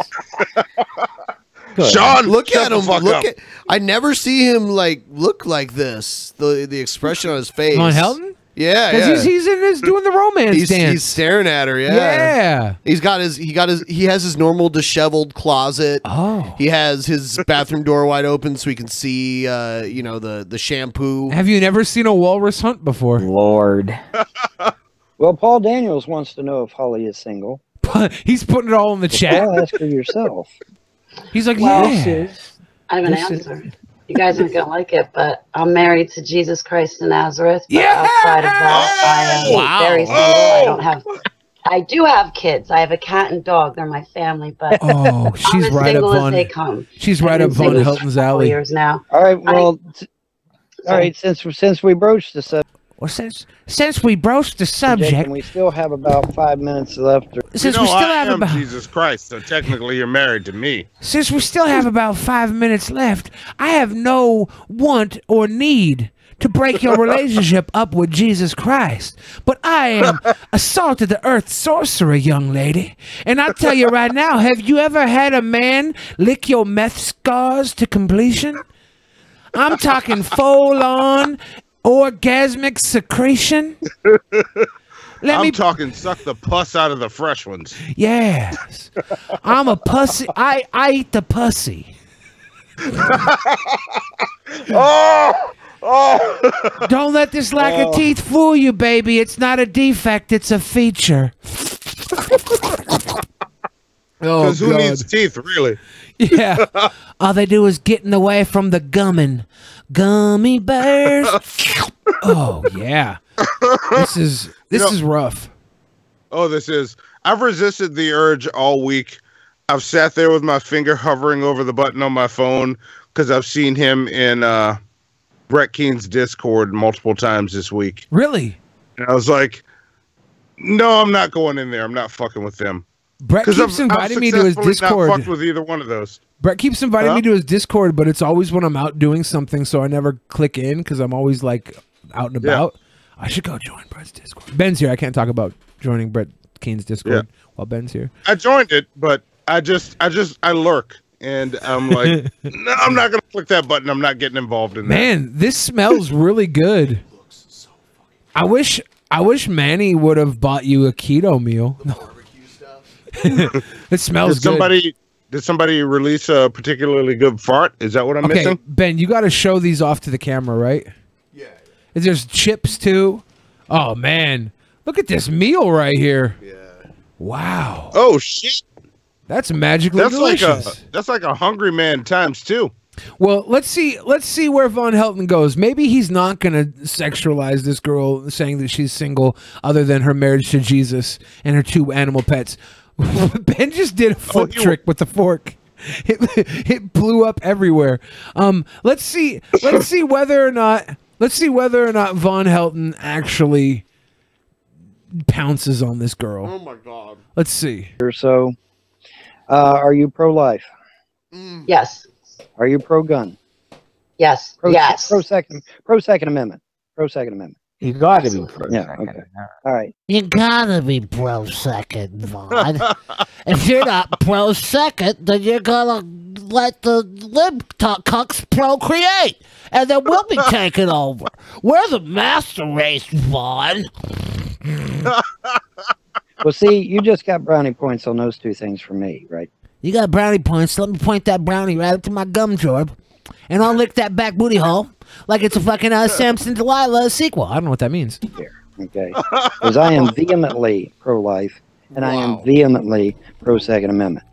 Sean, look shut at the him. fuck Look up. at. I never see him like look like this. The expression on his face. Von Helton? Yeah, Because he's in his doing the romance dance. He's staring at her. Yeah. Yeah. He has his normal disheveled closet. Oh. He has his bathroom door wide open so he can see the shampoo. Have you never seen a walrus hunt before? Lord. Well, Paul Daniels wants to know if Holly is single. He's putting it all in the chat. Well, ask her yourself. He's like, Well, yeah. I have an answer. You guys aren't gonna like it, but I'm married to Jesus Christ of Nazareth. But outside of that, I am very single. I don't have. I do have kids. I have a cat and dog. They're my family, but Oh, she's I'm as right up single as Von. they come. She's right I've up been Von single Helton's for 4 alley. years now. All right. Well, all right. Since we broached the subject. Well, since we broached the subject, And we still have about 5 minutes left. since you we know, still I have am about Jesus Christ, so technically you're married to me. since we still have about 5 minutes left, I have no want or need to break your relationship up with Jesus Christ. But I am a salt of the earth sorcerer, young lady. And I'll tell you right now, have you ever had a man lick your meth scars to completion? I'm talking full-on orgasmic secretion. I'm talking suck the pus out of the fresh ones. Yes. I'm a pussy. I eat the pussy. Don't let this lack of teeth fool you, baby. It's not a defect, it's a feature. Because who needs teeth, really? Yeah. All they do is get in the way from the gumming. Gummy bears. Oh yeah. This is rough. Oh, this is. I've resisted the urge all week. I've sat there with my finger hovering over the button on my phone because I've seen him in Brett Keen's Discord multiple times this week. Really? And I was like, no, I'm not going in there. I'm not fucking with them. Brett keeps inviting me to his Discord. Not fucked with either one of those. Brett keeps inviting me to his Discord, but it's always when I'm out doing something, so I never click in because I'm always like out and about. I should go join Brett's Discord. Ben's here. I can't talk about joining Brett Keen's Discord while Ben's here. I joined it, but I lurk, and I'm like, no, I'm not gonna click that button. I'm not getting involved in that. Man, this smells really good. I wish Manny would have bought you a keto meal. It smells good. Did somebody release a particularly good fart? Is that what I'm missing? Ben, you got to show these off to the camera, right? Yeah. There's chips too. Oh man, look at this meal right here. Yeah. Wow. Oh shit. That's magically delicious. That's like a hungry man times 2. Well, let's see where Von Helton goes. Maybe he's not going to sexualize this girl saying that she's single other than her marriage to Jesus and her 2 animal pets. Ben just did a flip trick with the fork. It blew up everywhere. Let's see whether or not Von Helton actually pounces on this girl. Oh my god. Let's see. So, are you pro-life? Yes. Are you pro-gun? Yes. Yes. Pro-second amendment. Pro-second amendment. You got to be pro-second. Yeah, okay. All right. You gotta be pro-second, Vaughn. If you're not pro-second, then you're gonna let the lib-cucks procreate, and then we'll be taking over. We're the master race, Vaughn. Well, see, you just got brownie points on those 2 things for me, right? You got brownie points. Let me point that brownie right up to my gum drawer, and I'll lick that back booty hole like it's a fucking Samson Delilah sequel. I don't know what that means. Okay, because I am vehemently pro-life, and I am vehemently pro-second amendment.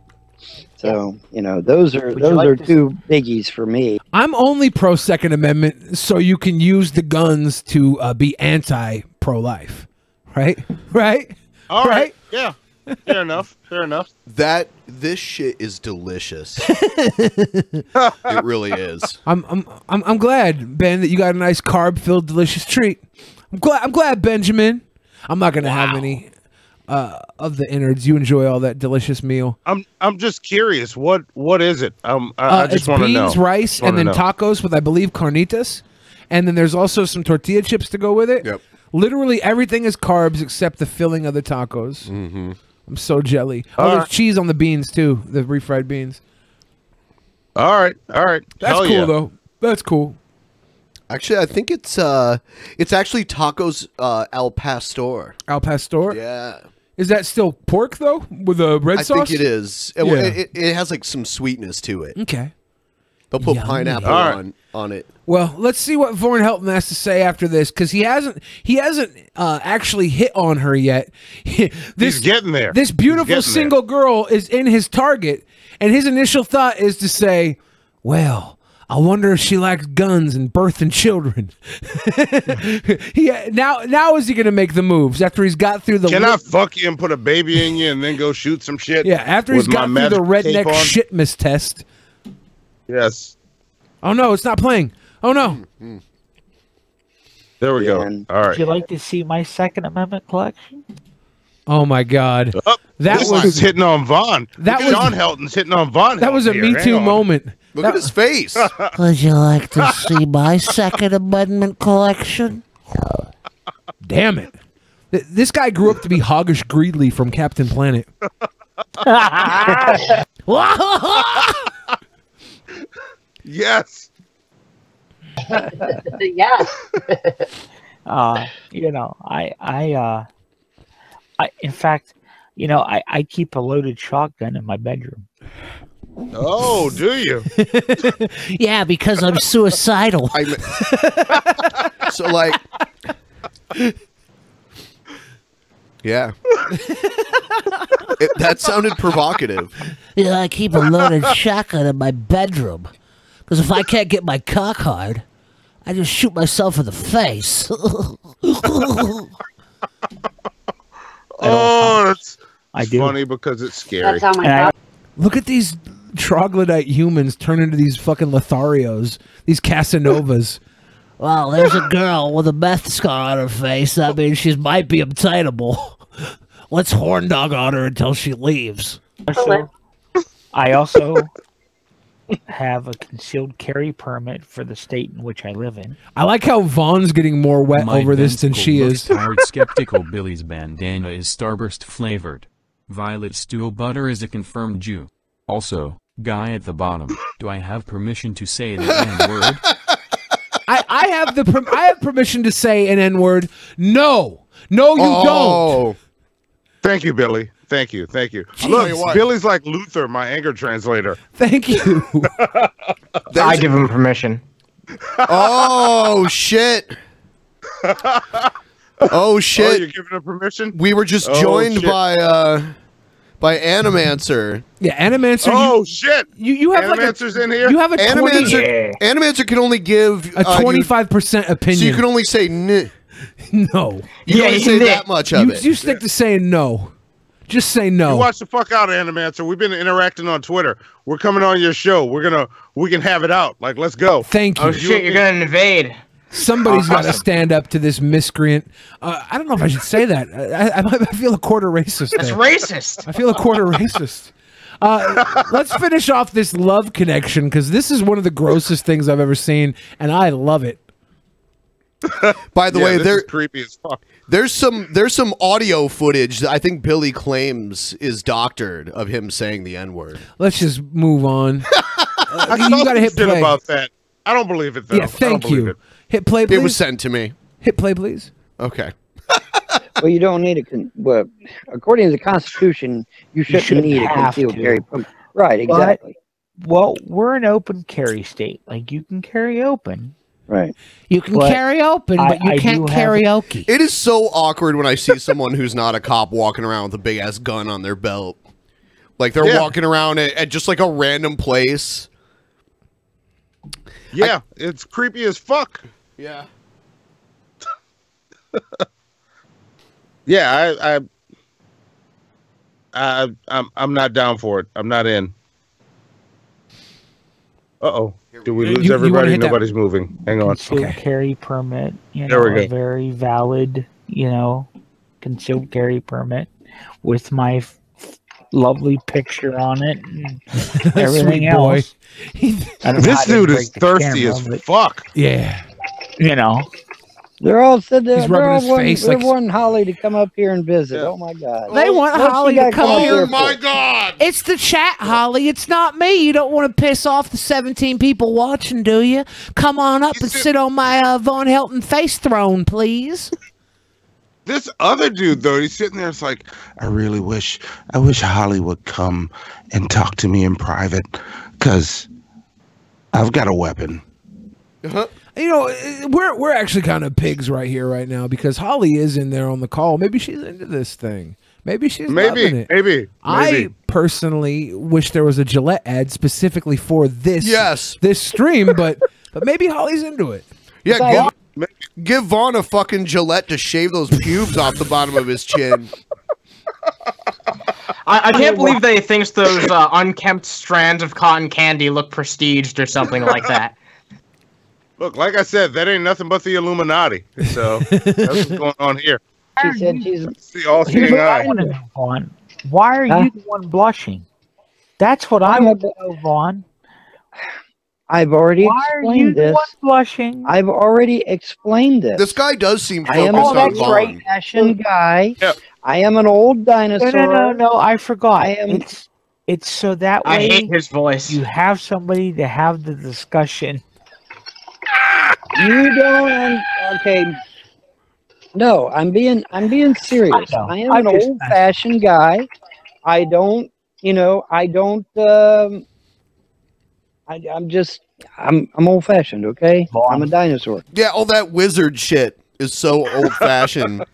So those are 2 biggies for me. I'm only pro-second amendment, so you can use the guns to be anti-pro-life, right? Right? All right. Yeah. Fair enough. Fair enough. This shit is delicious. It really is. I'm glad, Ben, that you got a nice carb-filled delicious treat. I'm glad, Benjamin. I'm not gonna have any of the innards. You enjoy all that delicious meal. I'm just curious. What is it? I just want to know. Beans, rice, and then tacos with, I believe, carnitas, and then there's also some tortilla chips to go with it. Yep. Literally everything is carbs except the filling of the tacos. Mm-hmm. I'm so jelly. Oh, there's cheese on the beans too. The refried beans. All right. That's cool though. That's cool. Actually, I think it's actually tacos al pastor. Al pastor? Yeah. Is that still pork though with a red sauce? I think it is. Yeah. It has like some sweetness to it. Okay. They'll put pineapple on it. Well, let's see what Von Helton has to say after this, because he hasn't actually hit on her yet. He's getting there. This beautiful single girl is in his target, and his initial thought is to say, "Well, I wonder if she likes guns and birthing children." Now is he going to make the moves after he's got through the? Can I fuck you and put a baby in you and then go shoot some shit? Yeah, after he's got through the redneck shitmas test. Yes. Oh no, it's not playing. Oh no. There we go. All right. Would you like to see my Second Amendment collection? Oh my God. This was hitting on Vaughn. John Helton's hitting on Vaughn. That was a Me Too moment. Look at his face. Would you like to see my Second Amendment collection? Damn it. This guy grew up to be Hoggish Greedley from Captain Planet. Yes. Yes. In fact, I keep a loaded shotgun in my bedroom. Oh, do you? Yeah, because I'm suicidal. So, like, yeah. That sounded provocative. Yeah, I keep a loaded shotgun in my bedroom. Because if I can't get my cock hard, I just shoot myself in the face. That's funny because it's scary. That's how my Look at these troglodyte humans turn into these fucking Lotharios, these Casanovas. Wow, there's a girl with a meth scar on her face. That means she might be excitable. Let's horn dog on her until she leaves. I also have a concealed carry permit for the state in which I live in. I like how Vaughn's getting more wet over this than she is. Tired skeptical Billy's bandana is Starburst flavored. Violet Stew Butter is a confirmed Jew. Also, guy at the bottom, do I have permission to say the N-word? I have permission to say an N-word. No, you don't. Thank you, Billy. Thank you. Look, Billy's like Luther, my anger translator. Thank you. I give him permission. Oh shit! Oh shit! You're giving him permission? We were just joined by ANIMANCER. Yeah, ANIMANCER. Oh shit! You have ANIMANCER's in here. You have a ANIMANCER can only give a 25% opinion. So you can only say no. You can only say that much of it. You stick to saying no. Just say no. You watch the fuck out, ANIMANCER. We've been interacting on Twitter. We're coming on your show. We can have it out. Like, let's go. Thank you. Oh shit, you're gonna invade. Somebody's got to stand up to this miscreant. I don't know if I should say that. I feel a quarter racist. That's racist. I feel a quarter racist. Let's finish off this love connection because this is one of the grossest things I've ever seen, and I love it. By the way, they're creepy as fuck. There's some audio footage that I think Billy claims is doctored of him saying the N-word. Let's just move on. You gotta hit play about that. I don't believe it though. Yeah, thank you. Hit play, please. It was sent to me. Hit play, please. Okay. Well, you don't need well, according to the Constitution, you shouldn't need a concealed carry permit. Right, exactly. Well, we're an open carry state. Like, you can carry open. Right. You can carry open, but you can't karaoke. It is so awkward when I see someone who's not a cop walking around with a big ass gun on their belt. Like they're walking around at just like a random place. Yeah, it's creepy as fuck. Yeah. Yeah, I'm not down for it. I'm not in. Uh-oh. Did we lose everybody? Nobody's moving. Hang on. Concealed carry permit. There we go. A very valid, concealed carry permit with my lovely picture on it and everything else. This dude is thirsty as fuck. Yeah. They're all said He's rubbing his face they're like- wanting Holly to come up here and visit. Oh my God. They want What's Holly she to got come going here. for? Oh my God! It's the chat, Holly. It's not me. You don't want to piss off the 17 people watching, do you? Come on up and sit on my Von Helton face throne, please. This other dude, though, he's sitting there. It's like, I wish Holly would come and talk to me in private, because I've got a weapon. We're actually kind of pigs right here, right now, because Holly is in there on the call. Maybe she's into this thing. Maybe she's loving it. Maybe. I personally wish there was a Gillette ad specifically for this. Yes. This stream, but maybe Holly's into it. Yeah, give Vaughn a fucking Gillette to shave those pubes off the bottom of his chin. I can't believe they think those unkempt strands of cotton candy look prestiged or something like that. Look, like I said, that ain't nothing but the Illuminati. So that's what's going on here. She said she's the all-seeing eye. Why are you the one blushing? That's what I want to know, Vaughn. I've already Why are you explained the this. one blushing? I've already explained this. This guy does seem I am focused a on Vaughn. great-fashioned guy. I am an old dinosaur. No, I forgot. It's so that way I hate his voice. You have somebody to have the discussion. You don't. Okay. No, I'm being serious. I am an old-fashioned guy. I don't. I'm old-fashioned. Okay. I'm a dinosaur. Yeah, all that wizard shit is so old-fashioned.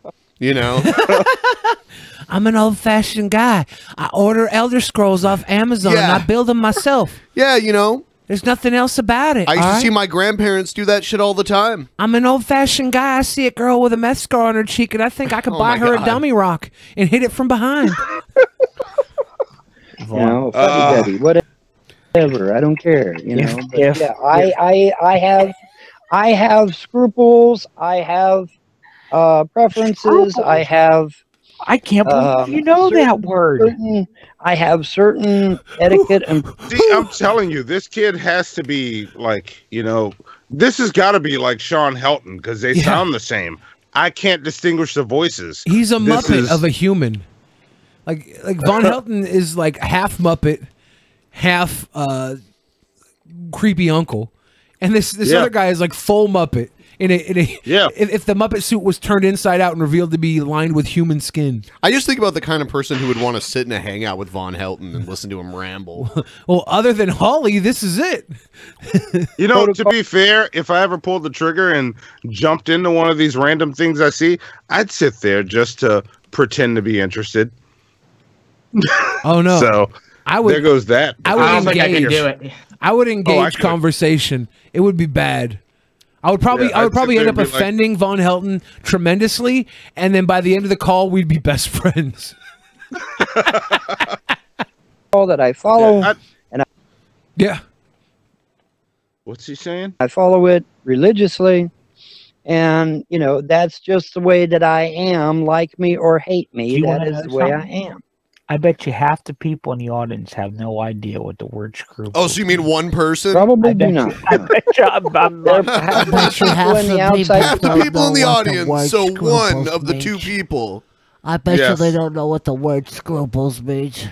I'm an old-fashioned guy. I order Elder Scrolls off Amazon and I build them myself. Yeah, There's nothing else about it. I used to see my grandparents do that shit all the time. I'm an old-fashioned guy. I see a girl with a meth scar on her cheek, and I think I could buy her a dummy rock and hit it from behind. Fuddy-duddy, whatever. I don't care. But yeah, I have scruples. I have preferences. I have I can't believe you know that word. I have certain etiquette and. See, I'm telling you, this kid has to be like, this has got to be like Sean Helton because they sound the same. I can't distinguish the voices. He's a Muppet of a human. Like Von Helton is like half Muppet, half creepy uncle, and this other guy is like full Muppet. If the Muppet suit was turned inside out and revealed to be lined with human skin. I just think about the kind of person who would want to sit in a hangout with Von Helton and listen to him ramble. Well, other than Holly, this is it. To be fair, if I ever pulled the trigger and jumped into one of these random things I see, I'd sit there just to pretend to be interested. Oh no! So there goes that. I don't think I can do it. I would engage conversation. It would be bad. I would probably end up offending Von Helton tremendously, and then by the end of the call, we'd be best friends. All that I follow, What's he saying? I follow it religiously, and that's just the way that I am. Like me or hate me, that is the way I am. I bet you half the people in the audience have no idea what the word screw. Oh, so you mean one person? Probably do not. I bet you half the people in the audience, so one of the two people. I bet you they don't know what the word scruples means.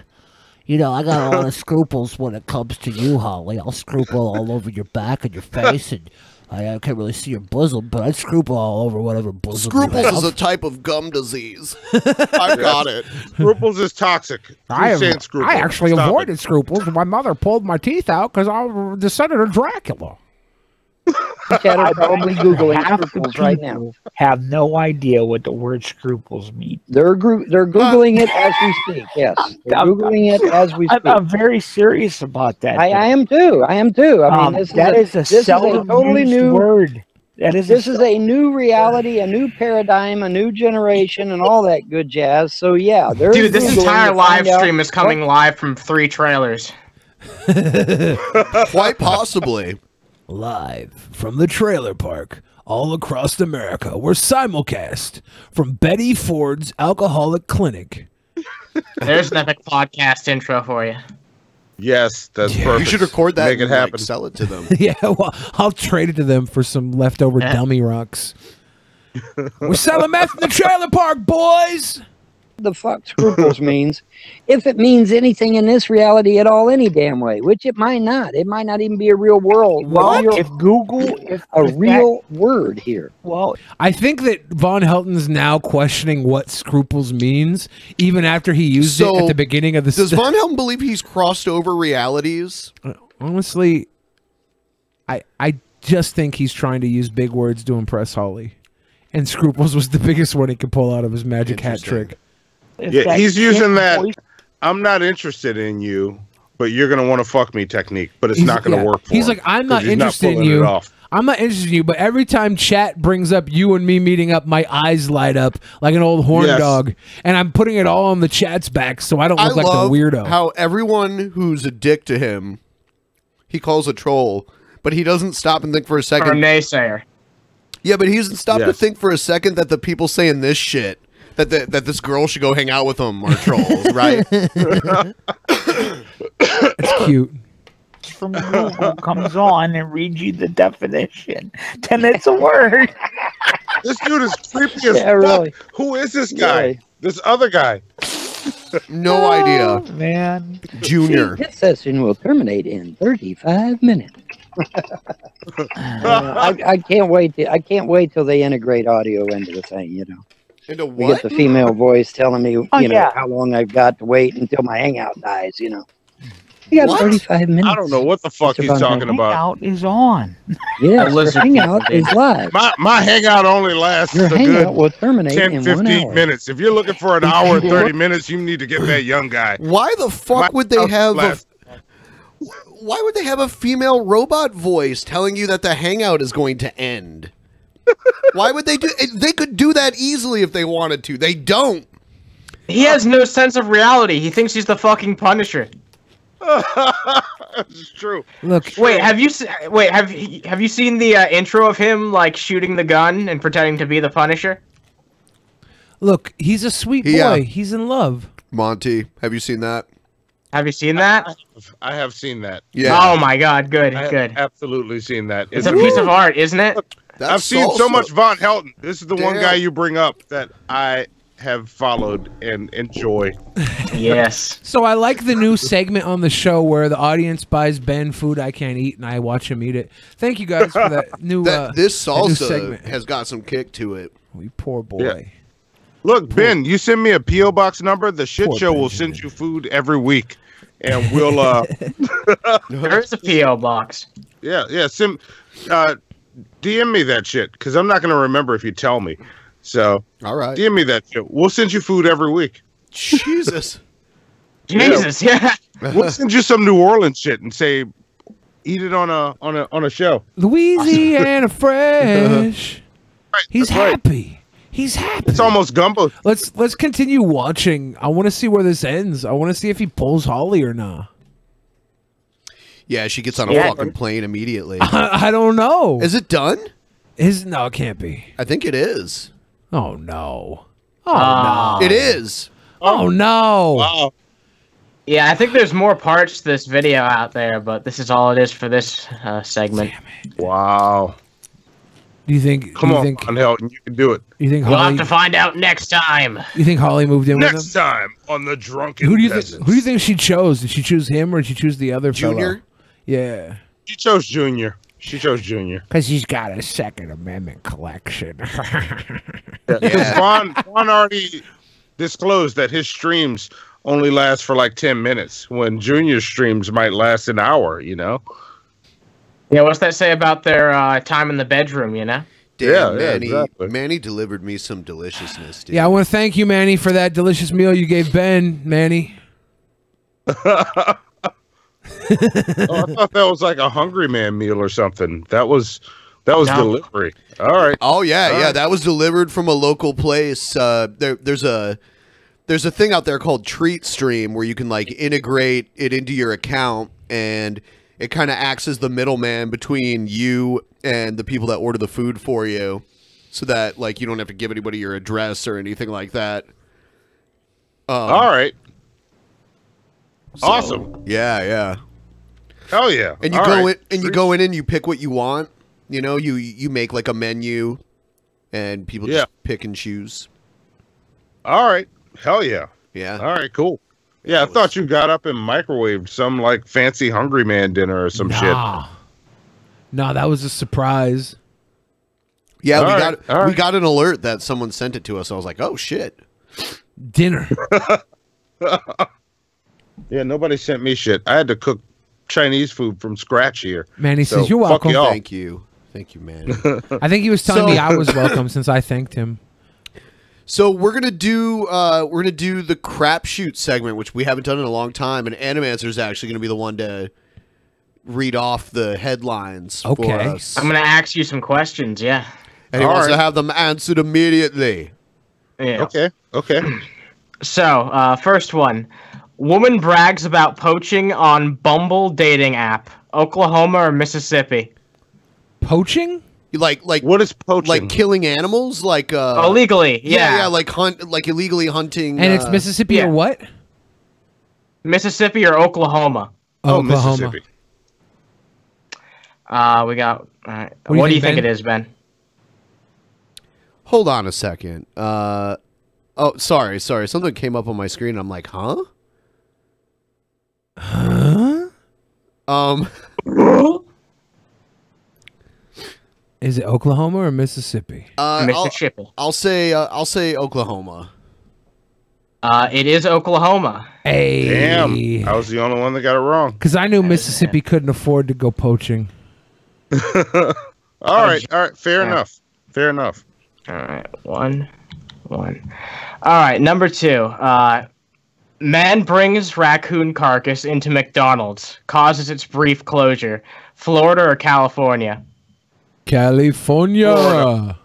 I got a lot of scruples when it comes to you, Holly. I'll scruple all over your back and your face, and I can't really see your bosom, but I scruple all over whatever bosom. Scruples is a type of gum disease. I've got it. Scruples is toxic. I actually avoided scruples when my mother pulled my teeth out because I'm descendant of Dracula. Chat are probably Googling scruples right now. Have no idea what the word scruples mean. They're Googling it as we speak. Yes, they're Googling it as we speak. I'm very serious about that. I am too. I mean, that is a totally new word. This is a new reality, a new paradigm, a new generation, and all that good jazz. So yeah, dude, this entire live stream is coming live from 3 trailers. Quite possibly. Live from the trailer park all across America. We're simulcast from Betty Ford's Alcoholic Clinic. There's an epic podcast intro for you. Yes, that's perfect. You should record that Make it happen. Sell it to them. Yeah, well, I'll trade it to them for some leftover dummy rocks. We're selling meth in the trailer park, boys! The fuck scruples means, if it means anything in this reality at all, any damn way, which it might not. It might not even be a real world. If Google, a real word here. Well, I think that Von Helton's now questioning what scruples means, even after he used it at the beginning of the. Does Von Helton believe he's crossed over realities? Honestly, I just think he's trying to use big words to impress Holly, and scruples was the biggest one he could pull out of his magic hat trick. Yeah, he's using that I'm not interested in you, but you're going to want to fuck me technique, but it's not going to work for him. He's like, I'm not interested in you. I'm not interested in you, but every time chat brings up you and me meeting up, my eyes light up like an old horn dog, and I'm putting it all on the chat's back so I don't look like the weirdo. How everyone who's a dick to him, he calls a troll, but he doesn't stop and think for a second. Or a naysayer. Yeah, but he doesn't stop to think for a second that the people saying this shit, that this girl should go hang out with them, are trolls, right? It's cute. From Google comes on and reads you the definition. Then it's a word. This dude is creepy as fuck. Really. Who is this guy? Yeah. This other guy? No idea. Man. Junior. This session will terminate in 35 minutes. I can't wait. I can't wait till they integrate audio into the thing. Into we what? get the female voice telling me, you know, how long I've got to wait until my hangout dies. You got 35 minutes. I don't know what the fuck he's talking about. Hangout is on. Yeah, hangout is live. My hangout only lasts Your a hangout good will terminate 10, in 15 1 hour. minutes. If you're looking for an hour and 30 minutes, you need to get that young guy. Why the fuck would they have why would they have a female robot voice telling you that the hangout is going to end? Why would they do they could do that easily if they wanted to. They don't. He has no sense of reality. He thinks he's the fucking Punisher. That's true. Look, wait, have you seen the intro of him like shooting the gun and pretending to be the Punisher? Look, he's a sweet boy. Yeah. He's in love. Monty, have you seen that? Have you seen that? I have seen that. Yeah. Oh my God! Good, I have good. absolutely seen that. It's a piece of art, isn't it? I've seen so salsa. much Von Helton. This is the one Damn. guy you bring up that I have followed and enjoy. Yes. So I like the new segment on the show where the audience buys Ben food I can't eat and I watch him eat it. Thank you guys for that new This that new salsa segment. has got some kick to it. You poor boy. Yeah. Look, Ben, you send me a P.O. box number. The shit show will send you food every week, and we'll. There's a P.O. box. Yeah. DM me that shit because I'm not gonna remember if you tell me. So, all right, DM me that shit. We'll send you food every week. Jesus. Yeah. We'll send you some New Orleans shit and say, eat it on a show. Louisiana fresh. He's that's right. happy. He's happy. It's almost gumbo. Let's continue watching. I want to see where this ends. I want to see if he pulls Holly or not. Yeah, she gets on a fucking plane immediately. I don't know. Is it done? No, it can't be. I think it is. Oh no. Oh no. It is. Oh no. Wow. Yeah, I think there's more parts to this video out there, but this is all it is for this segment. Wow. Do you think? Come on, Helton, you can do it. You think We'll Holly? have to find out next time. You think Holly moved in with him? Next time on the Drunken Who do you Peasants. think? Who do you think she chose? Did she choose him or did she choose the other Junior? fellow? Yeah. She chose Junior. She chose Junior. Because he's got a Second Amendment collection. Because Vaughn already disclosed that his streams only last for like 10 minutes when Junior's streams might last an hour, you know? Yeah, what's that say about their time in the bedroom, you know? Damn, Yeah, Manny, exactly. Manny delivered me some deliciousness, dude. Yeah, I want to thank you, Manny, for that delicious meal you gave Ben, Manny. Oh, I thought that was like a Hungry Man meal or something. That was delivery. All right. Oh yeah, All yeah. right. That was delivered from a local place. There's a thing out there called Treat Stream where you can like integrate it into your account, and it kind of acts as the middleman between you and the people that order the food for you, so that like you don't have to give anybody your address or anything like that. All right. So, awesome. Yeah. Hell yeah. And you All go right. in and you go in and you pick what you want. You know, you make like a menu, and people just pick and choose. All right. Hell yeah. Yeah. All right, cool. Yeah, I thought you got up and microwaved some like fancy Hungry Man dinner or some shit. No, that was a surprise. Yeah, All we right, got all we right. got an alert that someone sent it to us. I was like, oh shit, dinner. Yeah, nobody sent me shit. I had to cook Chinese food from scratch here. Manny So, says you're fuck welcome. y'all. Thank you, man. I think he was telling me I was welcome since I thanked him. So we're gonna do the crapshoot segment, which we haven't done in a long time, and Animancer is actually gonna be the one to read off the headlines for us. I'm going to ask you some questions, yeah. And he wants to have them answered immediately. Yeah. Okay. So, first one. Woman brags about poaching on Bumble dating app. Oklahoma or Mississippi? Poaching? Like what is poaching? Like killing animals? Like illegally, yeah. like illegally hunting. And it's Mississippi or what? Mississippi or Oklahoma? Oklahoma. Mississippi. We got. All right. What do you think it is, Ben? Hold on a second. Oh, sorry. Something came up on my screen. I'm like, huh? Is it Oklahoma or Mississippi? Mississippi. I'll say Oklahoma. It is Oklahoma. Hey. Damn. I was the only one that got it wrong. Because I knew Mississippi couldn't afford to go poaching. All right. Fair enough. All right. One. All right. Number 2. Man brings raccoon carcass into McDonald's. Causes its brief closure. Florida or California? California.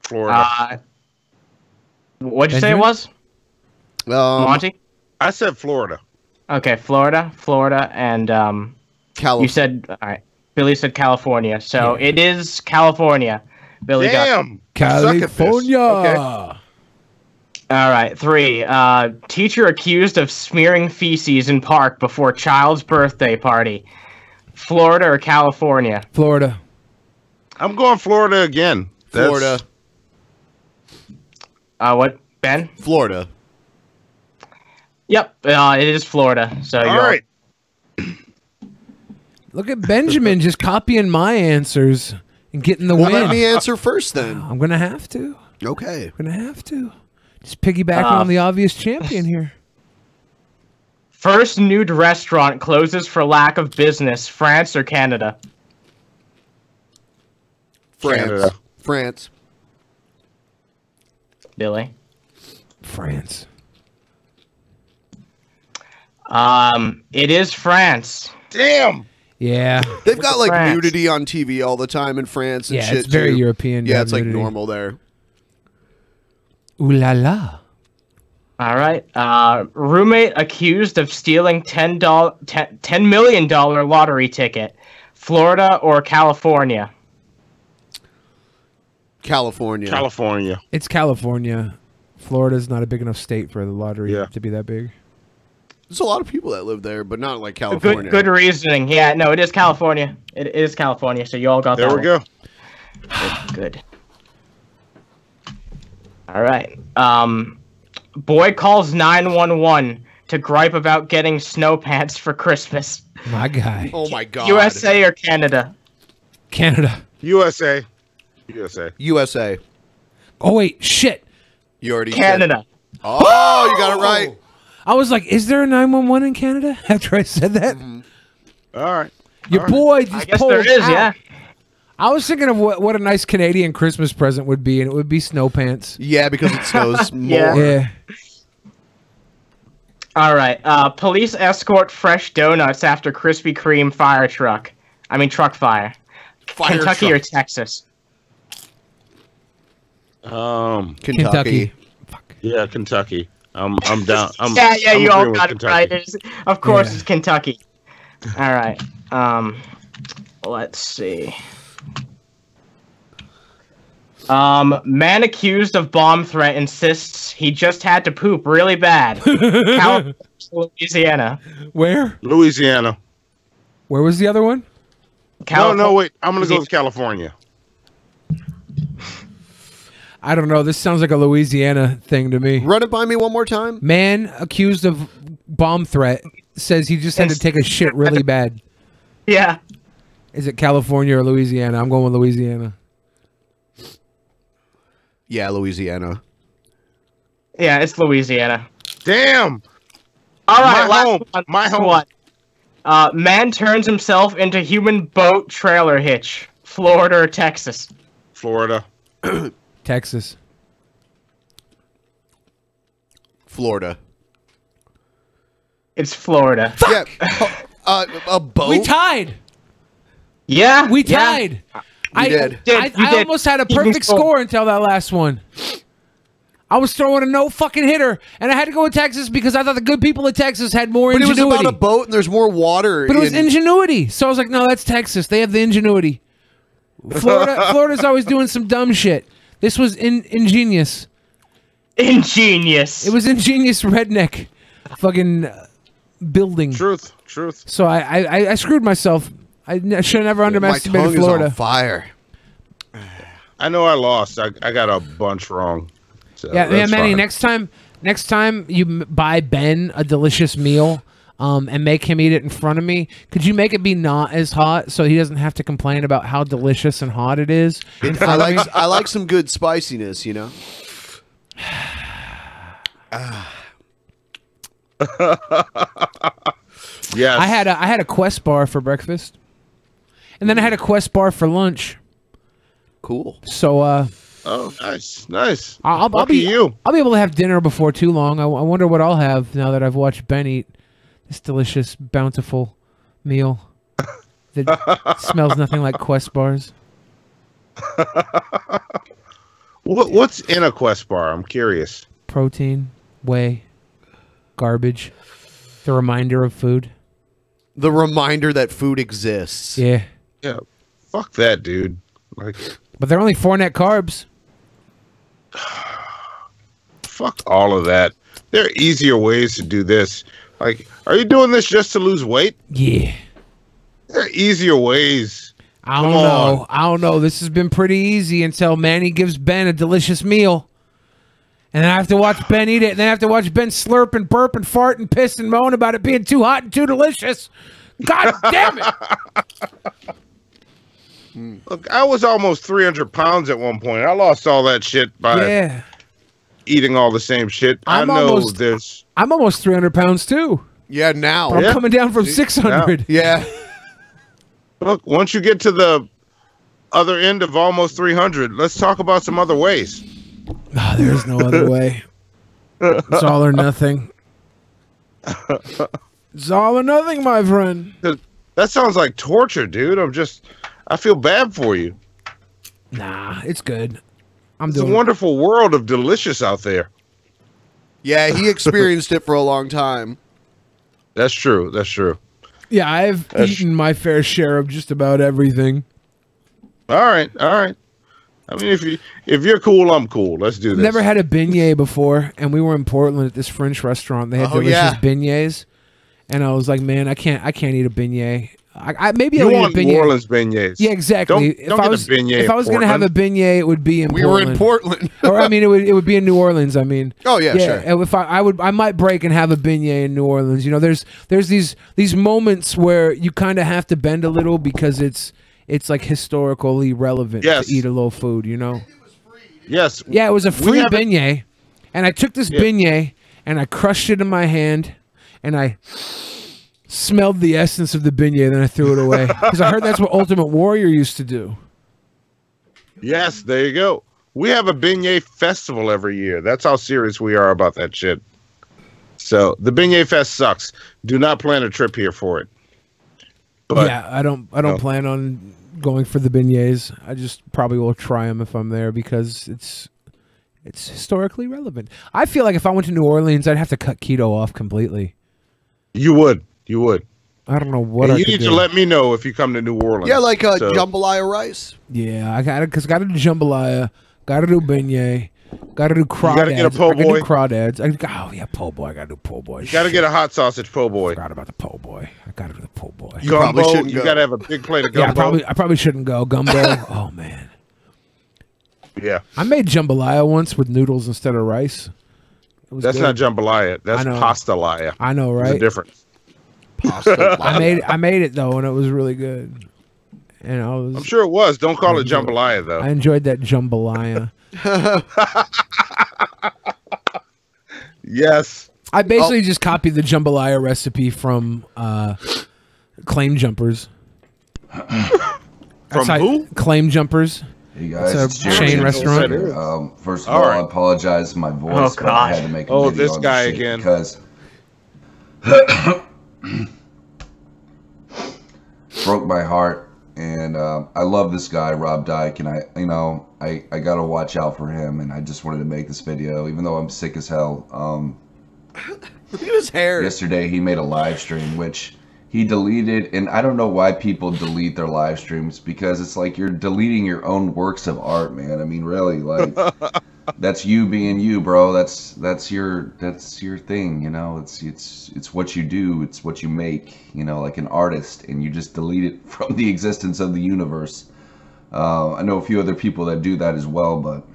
Florida. What'd you say it was? Monty? I said Florida. Okay, Florida, and you said all right. Billy said California, so it is California. Billy Damn. California. Okay. All right, 3. Teacher accused of smearing feces in park before child's birthday party. Florida or California? Florida. I'm going Florida again. Florida. What, Ben? Florida. Yep, it is Florida. So you're right. Look at Benjamin just copying my answers and getting the Well, win. let me answer first then. I'm gonna have to. Okay. I'm gonna have to. Just piggybacking on the obvious champion here. First nude restaurant closes for lack of business. France or Canada? France. Canada. France. Billy? France. It is France. Damn. Yeah. They've got like France. nudity on TV all the time in France and Yeah, shit it's very too. European to Yeah, have it's like nudity. normal there. Ooh la la. All right. Roommate accused of stealing $10 million lottery ticket. Florida or California? California. California. It's California. Florida's not a big enough state for the lottery to be that big. There's a lot of people that live there, but not like California. Good reasoning. Yeah, no, it is California. It is California, so you all got that. There we go. Good. All right. Boy calls 911 to gripe about getting snow pants for Christmas. My guy. Oh my god. USA or Canada? Canada. USA. USA. USA. Oh wait, shit. You already Canada. said. Oh, you got it right. I was like, is there a 911 in Canada? After I said that. All right. Your All boy right. just I guess pulled there is, out. yeah. I was thinking of what a nice Canadian Christmas present would be, and it would be snow pants. Yeah, because it snows Yeah. more. Yeah. All right. Police escort fresh donuts after Krispy Kreme truck fire. Kentucky or Texas? Kentucky. Yeah, Kentucky. I'm down. I'm you all agreeing with got it right. Of course, it's Kentucky. All right. Let's see. Man accused of bomb threat insists he just had to poop really bad. California, Louisiana. Where? Louisiana. Where was the other one? No, wait. I'm gonna go with California. I don't know. This sounds like a Louisiana thing to me. Run it by me one more time. Man accused of bomb threat says he just had to take a shit really bad. Yeah. Is it California or Louisiana? I'm going with Louisiana. Yeah, Louisiana. Yeah, it's Louisiana. Damn. All right, My home. One. Man turns himself into human boat trailer hitch. Florida or Texas? Florida. Texas. Florida. It's Florida. Yeah. A boat. We tied. Yeah. We tied. We did. I almost had a perfect score until that last one. I was throwing a no fucking hitter, and I had to go with Texas because I thought the good people of Texas had more ingenuity. But it was about a boat, and there's more water. But it was ingenuity. So I was like, no, that's Texas. They have the ingenuity. Florida's always doing some dumb shit. This was ingenious. Ingenious. It was ingenious redneck fucking building. Truth. So I screwed myself. I should have never underestimated My tongue Florida. is on fire. I know I lost. I got a bunch wrong. So Yeah, that's Manny. fine. Next time you buy Ben a delicious meal, and make him eat it in front of me, could you make it be not as hot so he doesn't have to complain about how delicious and hot it is? I like some good spiciness, you know. Yes. I had a Quest bar for breakfast, and then I had a Quest bar for lunch. Cool. So Oh, nice. I'll Lucky be you. I'll be able to have dinner before too long. I wonder what I'll have now that I've watched Ben eat this delicious, bountiful meal that smells nothing like Quest bars. What's in a Quest bar? I'm curious. Protein, whey, garbage, the reminder of food. The reminder that food exists. Yeah. Yeah. Fuck that, dude. Like, But they're only 4 net carbs. Fuck all of that. There are easier ways to do this. Like, are you doing this just to lose weight? Yeah. There are easier ways. I don't know. I don't know. This has been pretty easy until Manny gives Ben a delicious meal. And then I have to watch Ben eat it. And then I have to watch Ben slurp and burp and fart and piss and moan about it being too hot and too delicious. God damn it. Look, I was almost 300 pounds at one point. I lost all that shit by eating all the same shit. I'm almost 300 pounds too. Yeah, now. But I'm coming down from 600. Yeah. Look, once you get to the other end of almost 300, let's talk about some other ways. Oh, there's no other way. It's all or nothing. It's all or nothing, my friend. That sounds like torture, dude. I feel bad for you. Nah, it's good. It's a wonderful world of delicious out there. Yeah, he experienced it for a long time. That's true. That's true. Yeah, I've eaten my fair share of just about everything. All right, all right. I mean, if you're cool, I'm cool. Let's do this. Never had a beignet before, and we were in Portland at this French restaurant. They had delicious beignets, and I was like, man, I can't eat a beignet. Maybe I'll eat a beignet. New Orleans beignets. Yeah, exactly. Don't get a beignet. If I was gonna have a beignet, it would be in Portland. We were in Portland. Or I mean, it would be in New Orleans. I mean. Oh yeah, sure. If I might break and have a beignet in New Orleans. You know, there's these moments where you kind of have to bend a little because it's like historically relevant to eat a little food. You know. Yes. Yeah, it was a free beignet, and I took this beignet and I crushed it in my hand, and I smelled the essence of the beignet, then I threw it away because I heard that's what Ultimate Warrior used to do. Yes, there you go. We have a beignet festival every year. That's how serious we are about that shit. So the beignet fest sucks. Do not plan a trip here for it. But, yeah, I don't plan on going for the beignets. I just probably will try them if I'm there because it's historically relevant. I feel like if I went to New Orleans, I'd have to cut keto off completely. You would. You would. I don't know what you need to let me know if you come to New Orleans. Yeah, like jambalaya rice. Yeah, I got to do jambalaya. Got to do beignet. Got to do crawdads. You got to get a po' boy. I do crawdads. Oh yeah, po' boy. I got to do po' boy. You got to get a hot sausage po' boy. I forgot about the po' boy. I got to do the po' boy. You probably shouldn't. You got to have a big plate of gumbo. Yeah, I probably shouldn't go gumbo. Oh man. Yeah. I made jambalaya once with noodles instead of rice. That's not jambalaya. That's pastalaya. I know, right? There's a difference. I made it though, and it was really good. And I'm sure it was. Don't call it jambalaya though. I enjoyed that jambalaya. Yes. I basically just copied the jambalaya recipe from Claim Jumpers. From who? Claim Jumpers. Hey guys, it's a chain restaurant. First of all, I apologize for my voice, but I had to make a video this on guy this shit again. Because broke my heart, and I love this guy, Rob Dyke, and I gotta watch out for him, and I just wanted to make this video, even though I'm sick as hell. Look at his hair. Yesterday, he made a live stream, which he deleted, and I don't know why people delete their live streams, because it's like you're deleting your own works of art, man. I mean, really, like that's you being you, bro. That's your thing, you know. It's what you do, it's what you make, you know, like an artist, and you just delete it from the existence of the universe. I know a few other people that do that as well, but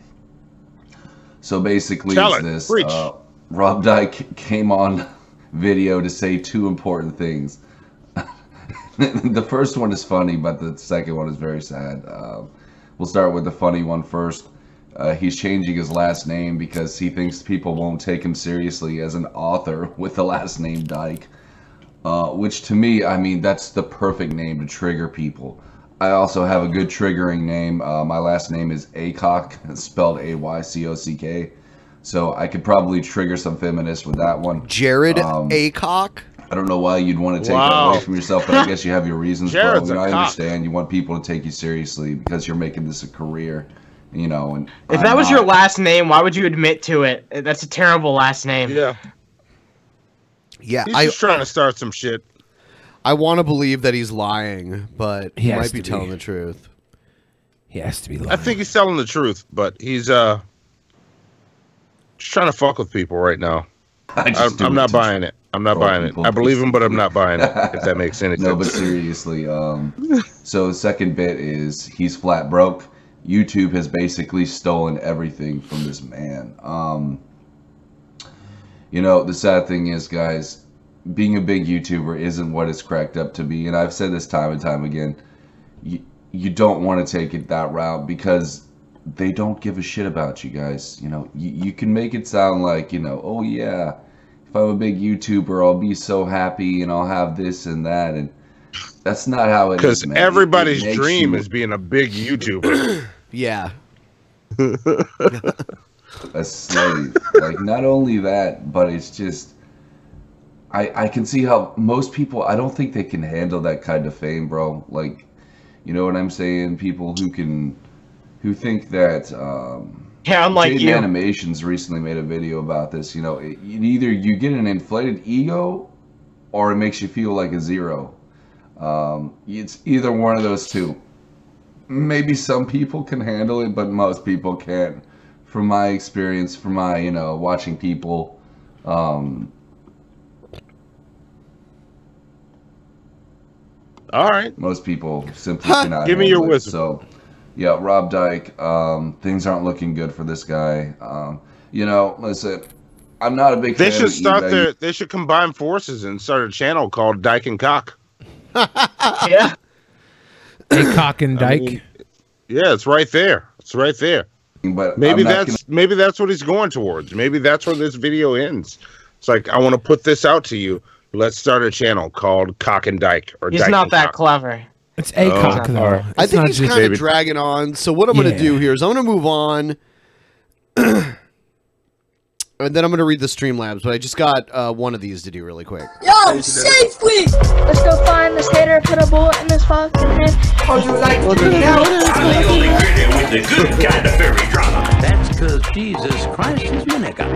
so basically, Rob Dyke came on video to say two important things. The first one is funny, but the second one is very sad. We'll start with the funny one first. He's changing his last name because he thinks people won't take him seriously as an author with the last name Dyke. Which to me, I mean, that's the perfect name to trigger people. I also have a good triggering name. My last name is Aycock, it's spelled A-Y-C-O-C-K. So I could probably trigger some feminists with that one. Jared Aycock? I don't know why you'd want to take that away from yourself, but I guess you have your reasons, bro. Jared's You know, I a cock. understand. You want people to take you seriously because you're making this a career, you know. And If that was your last name, why would you admit to it? That's a terrible last name. Yeah. Yeah, He's just trying to start some shit. I want to believe that he's lying, but he has might be to be. telling the truth. He has to be lying. I think he's telling the truth, but he's Just trying to fuck with people right now. I'm not buying it. I'm not buying it. people. I believe him, but I'm not buying it. If that makes any sense. No, but seriously, so the second bit is he's flat broke. YouTube has basically stolen everything from this man. You know, the sad thing is, guys, being a big YouTuber isn't what it's cracked up to be. And I've said this time and time again. You don't want to take it that route because they don't give a shit about you guys. You know, you can make it sound like, you know, oh yeah, if I'm a big YouTuber, I'll be so happy and I'll have this and that. And that's not how it is, man. Because everybody's dream is being a big YouTuber. Yeah. A slave. Like, not only that, but it's just, I can see how most people, I don't think they can handle that kind of fame, bro. Like, you know what I'm saying? People who think that, yeah, I'm like you. Animations recently made a video about this. You know, either you get an inflated ego, or it makes you feel like a zero. It's either one of those two. Maybe some people can handle it, but most people can't. From my experience, from my, you know, watching people, all right. Most people simply cannot. Give me your handle it. wisdom. So, yeah, Rob Dyke, things aren't looking good for this guy. You know, listen, I'm not a big fan. They should start their. They should combine forces and start a channel called Dyke and Cock. Yeah. Hey, Cock and Dyke. I mean, yeah, it's right there. It's right there. But maybe that's what he's going towards. Maybe that's where this video ends. It's like, I want to put this out to you. Let's start a channel called Cock and Dyke. Or He's Dyke not and that Cock. clever. It's a cock, though. Right. I think he's kind of dragging on. So what I'm going to do here is I'm going to move on. And then I'm going to read the Streamlabs. But I just got one of these to do really quick. Yo, safely! Let's go find this hater, put a bullet in his fucking head. Oh, you like to now? I'm the only critic with the good kind of fairy drama. That's because Jesus Christ is my nigga.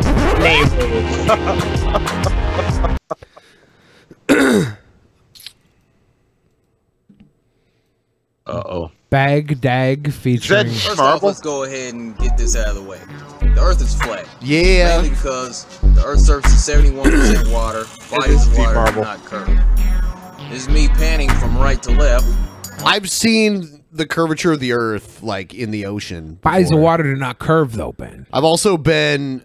Uh-oh. Bag Dag featuring... First off, let's go ahead and get this out of the way. The Earth is flat. Yeah. Mainly because the Earth's surface is 71% water, bodies of water are not curved. This is me panning from right to left. I've seen the curvature of the Earth, like, in the ocean. Bodies of water do not curve, though, Ben. I've also been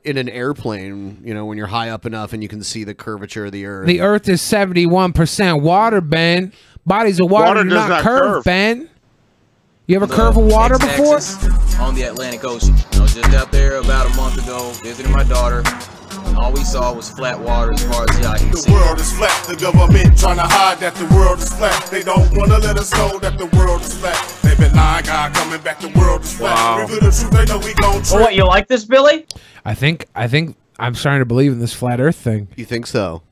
in an airplane, you know, when you're high up enough and you can see the curvature of the Earth. The Earth is 71% water, Ben. Bodies of water do not curve, Ben. You ever curve of water before? On the Atlantic Ocean. I was just out there about a month ago visiting my daughter. And all we saw was flat water as far as the eye can see. The world is flat. The government trying to hide that the world is flat. They don't want to let us know that the world is flat. They've been lying, God coming back. The world is flat. Reveal the truth. They know we gon' trip. Well, what, you like this, Billy? I think I'm starting to believe in this flat Earth thing. You think so?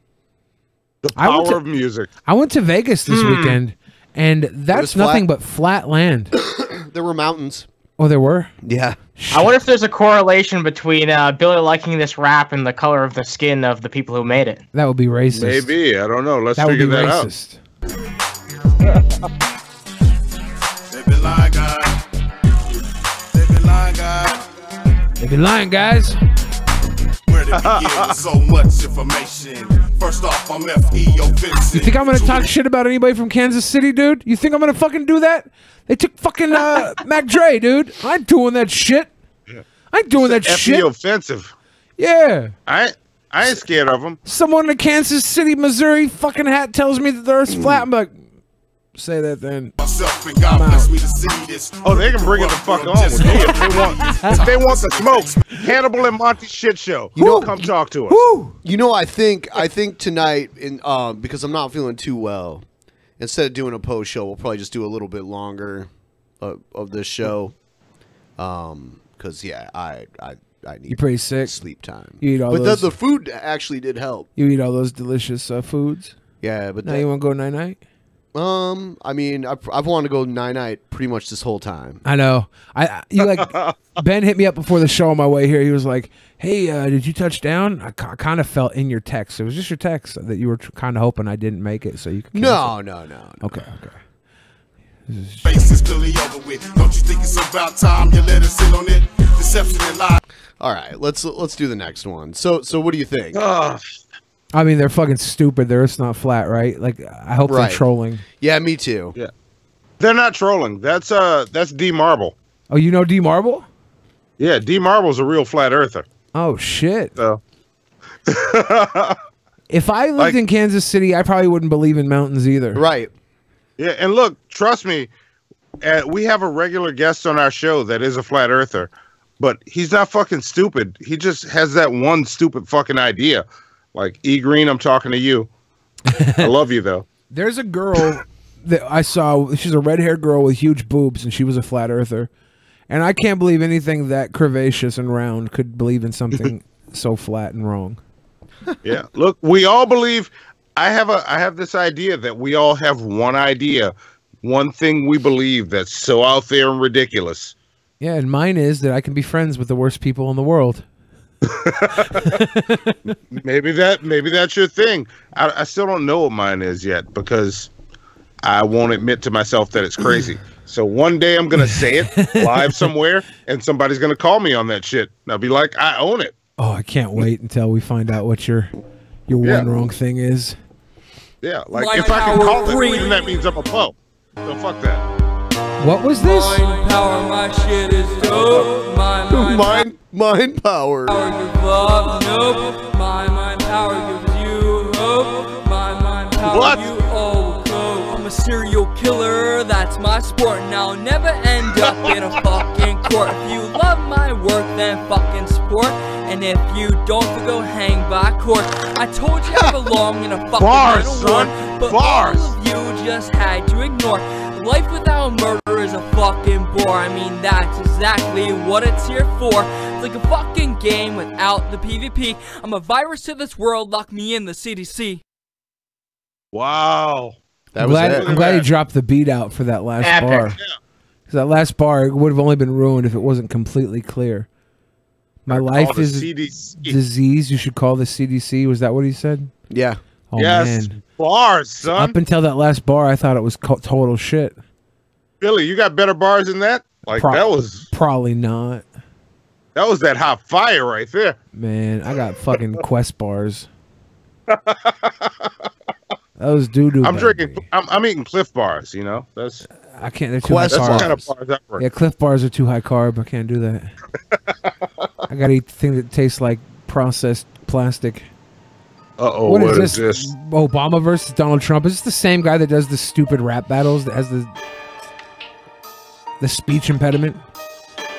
The power of music. I went to Vegas this weekend, and that's nothing but flat land. There were mountains. Oh, there were? Yeah. I wonder if there's a correlation between Billy liking this rap and the color of the skin of the people who made it. That would be racist. Maybe. I don't know. Let's That would figure be that racist. They've been lying, God. They've been lying, God. They've been lying, guys. Where did we get with so much information? First off, I'm F.E. offensive. You think I'm gonna talk shit about anybody from Kansas City, dude? You think I'm gonna fucking do that? They took fucking Mac Dre, dude. I ain't doing that shit. I ain't doing that shit. F.E. offensive. Yeah. I ain't scared of him. Someone in Kansas City, Missouri fucking hat tells me that the Earth's flat. I'm like, say that then. Oh, they can bring it the fuck on with me if they want. If they want the smoke, Hannibal and Monty shit show. You know, come talk to us. You know, I think tonight, because I'm not feeling too well, instead of doing a post show, we'll probably just do a little bit longer of this show. Because yeah, I need. You pretty sick. Sleep time. You eat all but those. the food actually did help. You eat all those delicious foods. Yeah, but now you want to go night-night? I mean, I've wanted to go night-night pretty much this whole time. I know. Ben hit me up before the show on my way here. He was like, "Hey, did you touch down?" I kind of felt in your text. It was just your text that you were kind of hoping I didn't make it, so you could. No. Okay. Face is clearly over with. Don't you think it's about time you let us in on it? deception and lies. All right, let's do the next one. So what do you think? I mean, they're fucking stupid. The Earth's not flat, right? Like, I hope Right. they're trolling. Yeah, me too. Yeah, they're not trolling. That's D Marble. Oh, you know D Marble? Yeah, D Marble's a real flat earther. Oh shit. So. If I lived in Kansas City, I probably wouldn't believe in mountains either. Right. Yeah, and look, trust me, we have a regular guest on our show that is a flat earther, but he's not fucking stupid. He just has that one stupid fucking idea. Like, E Green, I'm talking to you. I love you, though. There's a girl that I saw. She's a red-haired girl with huge boobs, and she was a flat earther. And I can't believe anything that curvaceous and round could believe in something so flat and wrong. Yeah, look, we all believe. I have this idea that we all have one idea, one thing we believe that's so out there and ridiculous. Yeah, and mine is that I can be friends with the worst people in the world. Maybe that's your thing. I still don't know what mine is yet because I won't admit to myself that it's crazy. So one day I'm gonna say it live somewhere, and somebody's gonna call me on that shit. And I'll be like, I own it. Oh, I can't wait until we find out what your one wrong thing is. Yeah, like if I can call it, then that means I'm a Poe. So fuck that. What was this? Mind power, my shit is dope. Mind power. Gives love, nope. My mind power gives you hope. My mind power, you all cope. I'm a serial killer, that's my sport. Now I'll never end up in a fucking court. If you love my work, then fucking sport. And if you don't, then go hang by court. I told you I belong in a fucking metal war, but all of you just had to ignore. Life without murder is a fucking bore. I mean, that's exactly what it's here for. It's like a fucking game without the PvP. I'm a virus to this world, lock me in the CDC. Wow. I'm glad you dropped the beat out for that last bar. Because that last bar would have only been ruined if it wasn't completely clear. My life is a disease. You should call the CDC. Was that what he said? Yeah. Oh, yes. Man. Bars, son. Up until that last bar, I thought it was total shit. Billy, you got better bars than that? Like, that was... Probably not. That was that hot fire right there. Man, I got fucking Quest bars. That was doo-doo. I'm drinking... I'm eating Cliff bars, you know? That's... I can't... They're too high That's carb. the kind of bars I bring. Yeah, Cliff bars are too high carb. I can't do that. I gotta eat the thing that tastes like processed plastic. Uh-oh, what is this? Obama versus Donald Trump. Is this the same guy that does the stupid rap battles that has the speech impediment?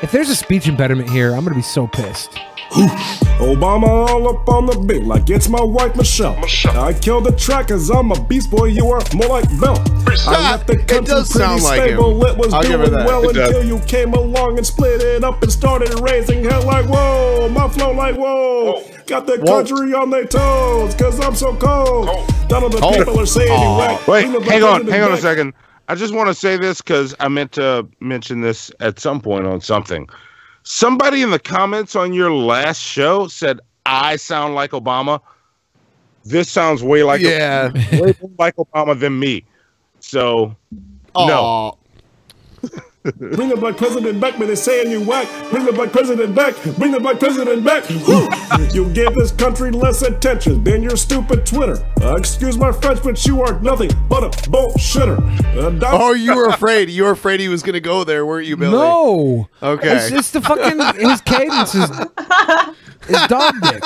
If there's a speech impediment here, I'm gonna be so pissed. Obama all up on the beat like it's my wife Michelle. I killed the track cause I'm a beast boy, you are more like Bill. I left the country does pretty sound like stable, him. it was I'll give doing her that. well It until does. you came along and split it up and started raising hell like whoa, my flow like whoa. Got the country on their toes cause I'm so cold. None of the people are saying you whack. Wait, Bring the hang on president a back. second. I just want to say this because I meant to mention this at some point on something. Somebody in the comments on your last show said, I sound like Obama. This sounds way like way more like Obama than me. So, no. Bring the black president back, man, they saying you whack. Bring the black president back. Bring the black president back. You give this country less attention than your stupid Twitter. Excuse my French, but you are nothing but a bullshitter. Oh, you were afraid. You were afraid he was going to go there, weren't you, Billy? No. Okay. It's the fucking... His cadence is dog dick.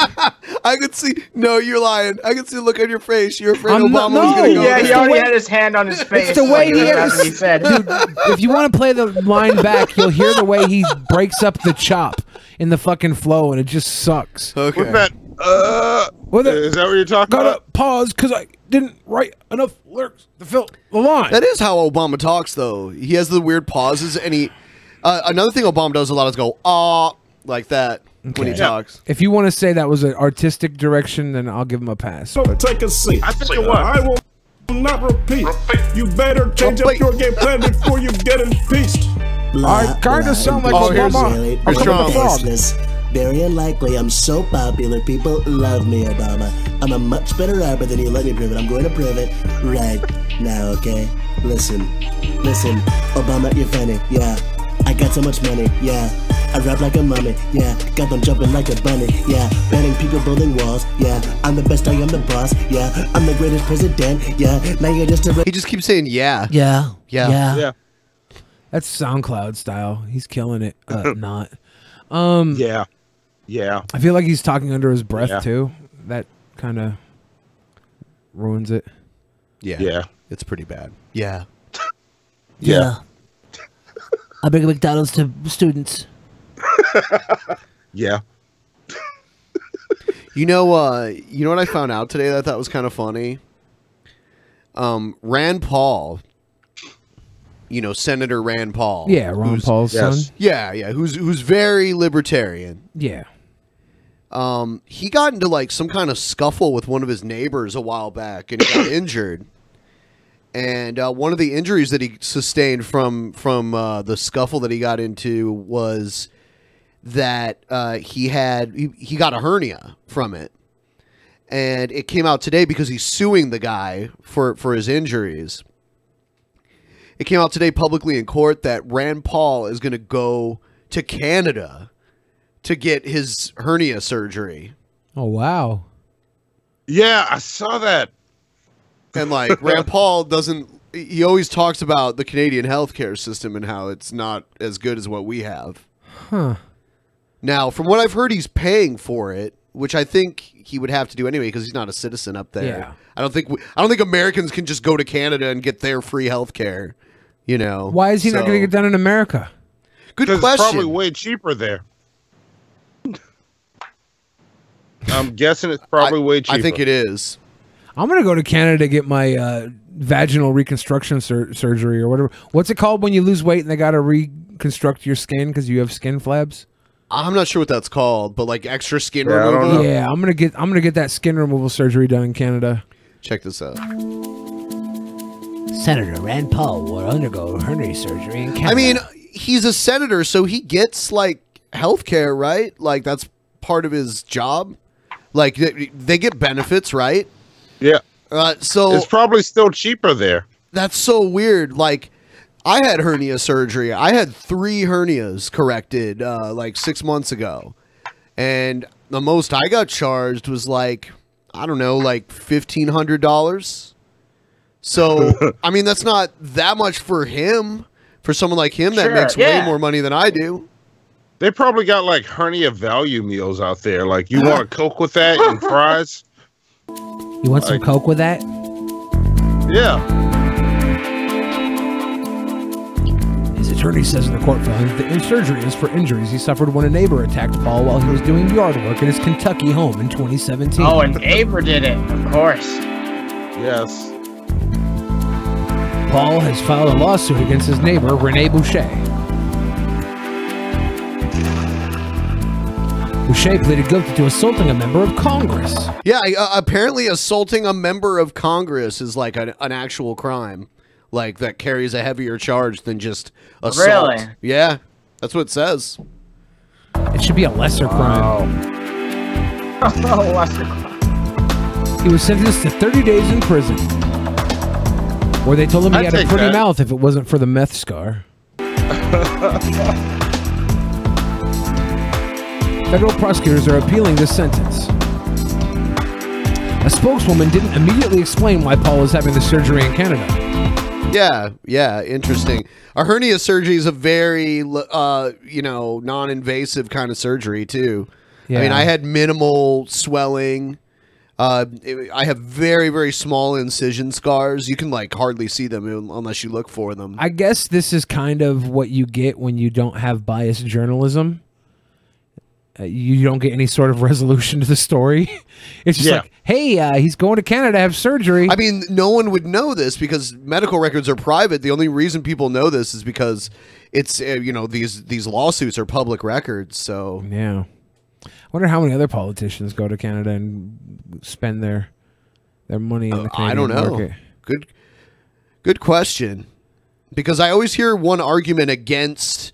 I could see... No, you're lying. I could see the look on your face. You're afraid Obama was going to go Yeah, there. he already had his hand on his face. It's the way he That's what he said. Dude, if you want to play the line back, you'll hear the way he breaks up the chop in the fucking flow, and it just sucks. Okay. With that, is that what you're talking Gotta about? pause because I didn't write enough lyrics to fill the line. That is how Obama talks, though. He has the weird pauses, and he... another thing Obama does a lot is go, like that when he talks. If you want to say that was an artistic direction, then I'll give him a pass. So take a seat. I tell you what. I will not repeat. You better change up your game plan before you get impeached. I kind of sound like Obama. here's Trump. Very unlikely. I'm so popular. People love me, Obama. I'm a much better rapper than you. Let me prove it. I'm going to prove it right now, okay? Listen. Obama, you're funny. Yeah. I got so much money. Yeah. I rap like a mummy, yeah. Got them jumping like a bunny, yeah. Banning people building walls, yeah. I'm the best, I am the boss, yeah. I'm the greatest president, yeah. Now you're just a... He just keeps saying yeah. Yeah. Yeah. That's SoundCloud style. He's killing it. Not. Yeah. Yeah. I feel like he's talking under his breath Yeah. too. That kind of ruins it. Yeah. Yeah. It's pretty bad. Yeah. Yeah. I bring McDonald's to students. Yeah. You know what I found out today that I thought was kind of funny? Rand Paul, Senator Rand Paul. Yeah, Ron Paul's son. Yeah, who's very libertarian. Yeah. He got into like some kind of scuffle with one of his neighbors a while back, and he got injured. And one of the injuries that he sustained from the scuffle that he got into was that he got a hernia from it, and it came out today because he's suing the guy for his injuries. It came out today publicly in court that Rand Paul is going to go to Canada to get his hernia surgery. Oh wow! Yeah, I saw that. And like Rand Paul he always talks about the Canadian healthcare system and how it's not as good as what we have. Huh. Now, from what I've heard, he's paying for it, which I think he would have to do anyway because he's not a citizen up there. Yeah. I don't think Americans can just go to Canada and get their free healthcare. Why is he not going to get done in America? Good It's question. probably way cheaper there. I'm guessing it's probably way cheaper. I think it is. I'm going to go to Canada to get my vaginal reconstruction surgery or whatever. What's it called when you lose weight and they got to reconstruct your skin because you have skin flabs? I'm not sure what that's called, but like extra skin removal. Yeah, I'm gonna get that skin removal surgery done in Canada. Check this out. Senator Rand Paul will undergo hernia surgery in Canada. I mean, he's a senator, so he gets like health care, right? Like that's part of his job. Like they get benefits, right? Yeah. So it's probably still cheaper there. That's so weird. Like I had hernia surgery. I had 3 hernias corrected like 6 months ago. And the most I got charged was like, I don't know, like $1,500. So, I mean, that's not that much for him. For someone like him that makes way more money than I do. They probably got like hernia value meals out there. Like, you want a Coke with that and fries? You want some Coke with that? Yeah. His attorney says in the court filing that the surgery is for injuries he suffered when a neighbor attacked Paul while he was doing yard work in his Kentucky home in 2017. Oh, a neighbor did it, of course. Yes. Paul has filed a lawsuit against his neighbor, Rene Boucher. Boucher pleaded guilty to assaulting a member of Congress. Yeah, apparently assaulting a member of Congress is like an actual crime. Like, that carries a heavier charge than just assault. Really? Yeah, that's what it says. It should be a lesser crime. Oh, lesser crime. He was sentenced to 30 days in prison. Where they told him he had a pretty mouth if it wasn't for the meth scar. Federal prosecutors are appealing this sentence. A spokeswoman didn't immediately explain why Paul is having the surgery in Canada. Yeah, interesting. A hernia surgery is a very, non-invasive kind of surgery, too. Yeah. I mean, I had minimal swelling. I have very, very small incision scars. You can, like, hardly see them unless you look for them. I guess this is kind of what you get when you don't have biased journalism. You don't get any sort of resolution to the story. It's just like, hey, he's going to Canada to have surgery. I mean, no one would know this because medical records are private. The only reason people know this is because it's, these lawsuits are public records. So yeah. I wonder how many other politicians go to Canada and spend their money in the Canadian I don't know. market. Good question. Because I always hear one argument against,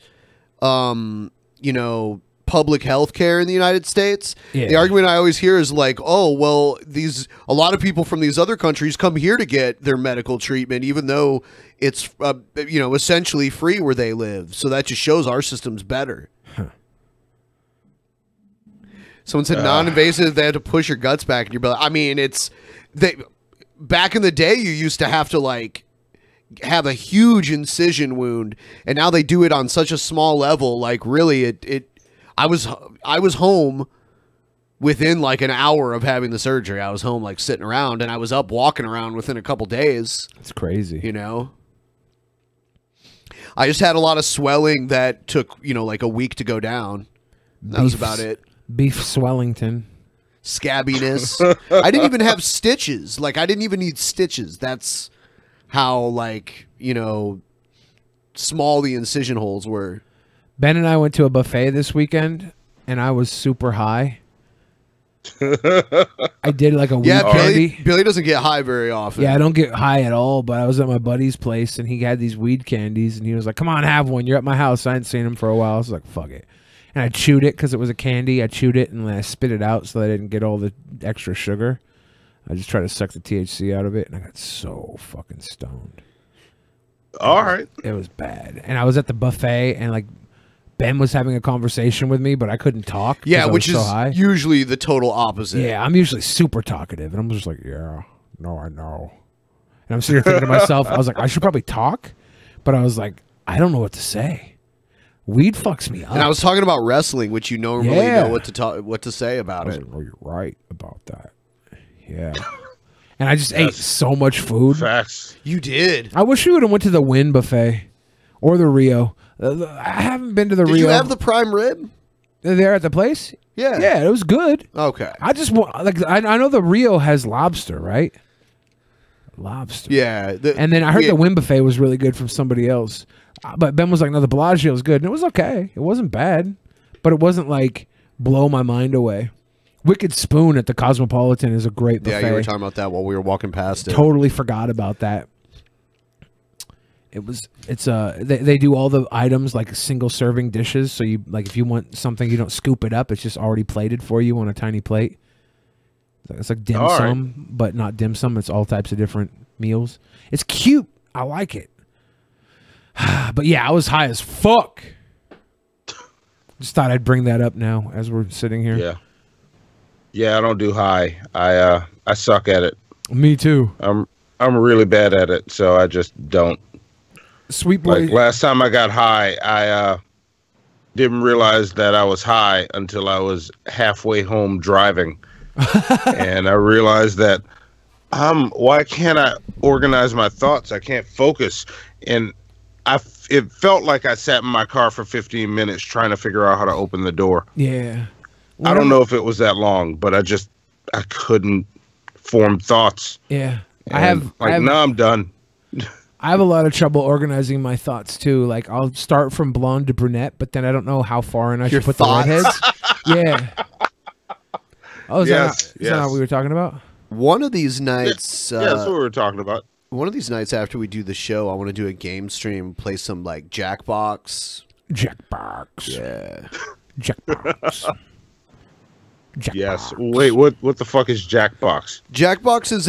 public health care in the United States. Yeah. The argument I always hear is like, oh, well, a lot of people from these other countries come here to get their medical treatment, even though it's, essentially free where they live. So that just shows our system's better. Huh. Someone said non-invasive. They had to push your guts back, and you're like, I mean, back in the day, you used to have to like have a huge incision wound, and now they do it on such a small level. Like really, I was home within like an hour of having the surgery. I was home like sitting around, and I was up walking around within a couple days. It's crazy, you know. I just had a lot of swelling that took like a week to go down. That was about it. Beef Swellington. Scabbiness. I didn't even have stitches. Like, I didn't even need stitches. That's how, like, small the incision holes were. Ben and I went to a buffet this weekend, and I was super high. I did like a weed candy. Billy doesn't get high very often. Yeah, I don't get high at all, but I was at my buddy's place, and he had these weed candies, and he was like, come on, have one. You're at my house. I hadn't seen him for a while. I was like, fuck it. And I chewed it because it was a candy. I chewed it, and then I spit it out so that I didn't get all the extra sugar. I just tried to suck the THC out of it, and I got so fucking stoned. All right. It was bad. And I was at the buffet, and like Ben was having a conversation with me, but I couldn't talk. Yeah, which is so high. usually the total opposite. Yeah, I'm usually super talkative, and I'm just like, yeah, no, I know. And I'm sitting here thinking to myself, I was like, I should probably talk, but I was like, I don't know what to say. Weed fucks me up. And I was talking about wrestling, which you normally know what to say about it. Oh, you're right about that. Yeah. And I just ate so much food. Facts. You did. I wish we would have went to the Wynn buffet or the Rio. I haven't been to the Rio. Did you have the prime rib? There at the place? Yeah. Yeah, it was good. Okay. I just want I know the Rio has lobster, right? Lobster. Yeah. And then I heard the Wynn buffet was really good from somebody else. But Ben was like, no, the Bellagio was good. And it was okay. It wasn't bad. But it wasn't like blow my mind away. Wicked Spoon at the Cosmopolitan is a great buffet. Yeah, you were talking about that while we were walking past it. Totally forgot about that. They do all the items like single serving dishes. So you like if you want something, you don't scoop it up. It's just already plated for you on a tiny plate. It's like dim sum, but not dim sum. It's all types of different meals. It's cute. I like it. But yeah, I was high as fuck. Just thought I'd bring that up now as we're sitting here. Yeah. Yeah, I don't do high. I suck at it. Me too. I'm really bad at it, so I just don't. Sweet boy. Like last time I got high, I didn't realize that I was high until I was halfway home driving. And I realized that why can't I organize my thoughts? I can't focus. And it felt like I sat in my car for 15 minutes trying to figure out how to open the door. Yeah. I don't know if it was that long, but I couldn't form thoughts. Yeah. And now I'm done. I have a lot of trouble organizing my thoughts too. Like I'll start from blonde to brunette, but then I don't know how far in I should put the redheads. Yeah. Oh, is that not what we were talking about? One of these nights. Yeah, that's what we were talking about. One of these nights after we do the show, I want to do a game stream, play some like Jackbox. Jackbox. Yeah. Jackbox. Yes. Wait, what the fuck is Jackbox? Jackbox is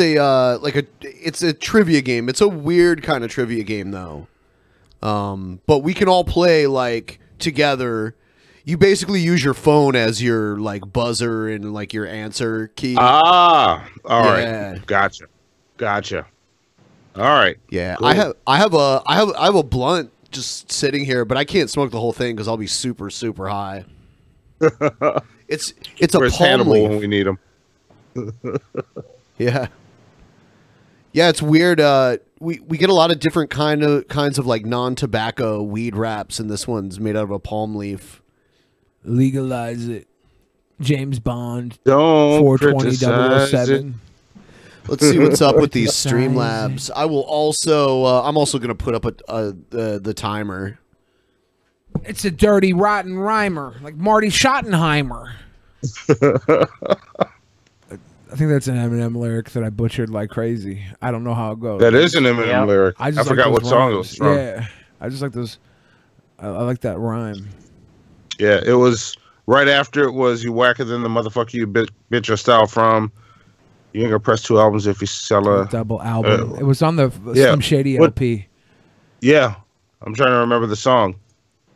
it's a trivia game. It's a weird kind of trivia game though. But we can all play like together. You basically use your phone as your like buzzer and like your answer key. All right. Gotcha. All right. Yeah. Cool. I have a blunt just sitting here, but I can't smoke the whole thing because I'll be super, super high. It's a Where's palm Hannibal leaf. when we need him. Yeah. Yeah, it's weird. We get a lot of different kinds of like non-tobacco weed wraps, and this one's made out of a palm leaf. Legalize it. James Bond. Don't 420-007. Let's see what's up with these Streamlabs. I will also. I'm also going to put up the timer. It's a dirty, rotten rhymer, like Marty Schottenheimer. I think that's an Eminem lyric that I butchered like crazy. I don't know how it goes. That is an Eminem lyric. I just forgot like what song it was from. Yeah, I just like those. I like that rhyme. Yeah, it was right after it was "You Whacker Than the Motherfucker You Bitch Your Style From." You ain't gonna press 2 albums if you sell a double album. It was on the Slim Shady LP. Yeah, I'm trying to remember the song.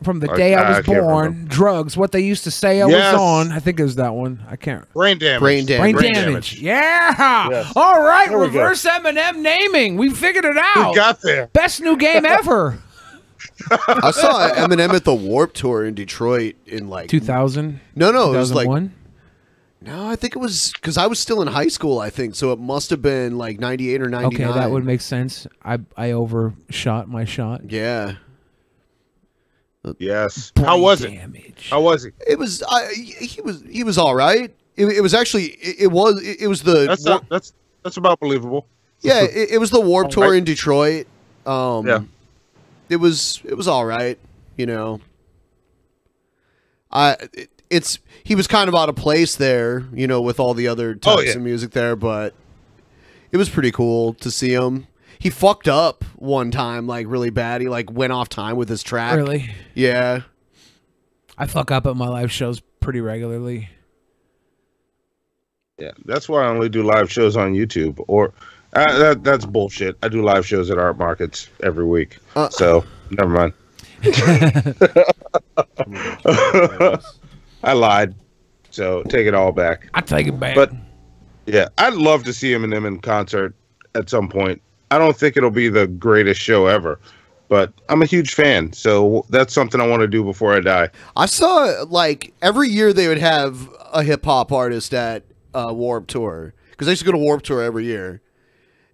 from the day I was born. Drugs, what they used to say I Yes. was on. I think it was that one. I can't. Brain damage. Brain damage. Brain damage. Yeah. Yes. All right. There we go. Reverse M&M naming. We figured it out. We got there. Best new game ever. I saw Eminem at the Warp Tour in Detroit in like 2000. No, it was like 2001? No, I think it was because I was still in high school. I think so. It must have been like 98 or 99. Okay, that would make sense. I overshot my shot. Yeah. Yes. Brain How was damage. it? How was he? It was. He was all right. It was actually. It was the. That's about believable. Yeah, it was the Warp Tour Right. in Detroit. Yeah. It was all right. You know. He was kind of out of place there, you know, with all the other types of music there, but it was pretty cool to see him. He fucked up one time, like really bad. He like went off time with his track. Really? Yeah. I fuck up at my live shows pretty regularly. Yeah, that's why I only do live shows on YouTube. Or that's bullshit. I do live shows at art markets every week. So never mind. I lied. So take it all back. I take it back. But yeah, I'd love to see Eminem in concert at some point. I don't think it'll be the greatest show ever, but I'm a huge fan. So that's something I want to do before I die. I saw like every year they would have a hip hop artist at Warp Tour because I used to go to Warp Tour every year,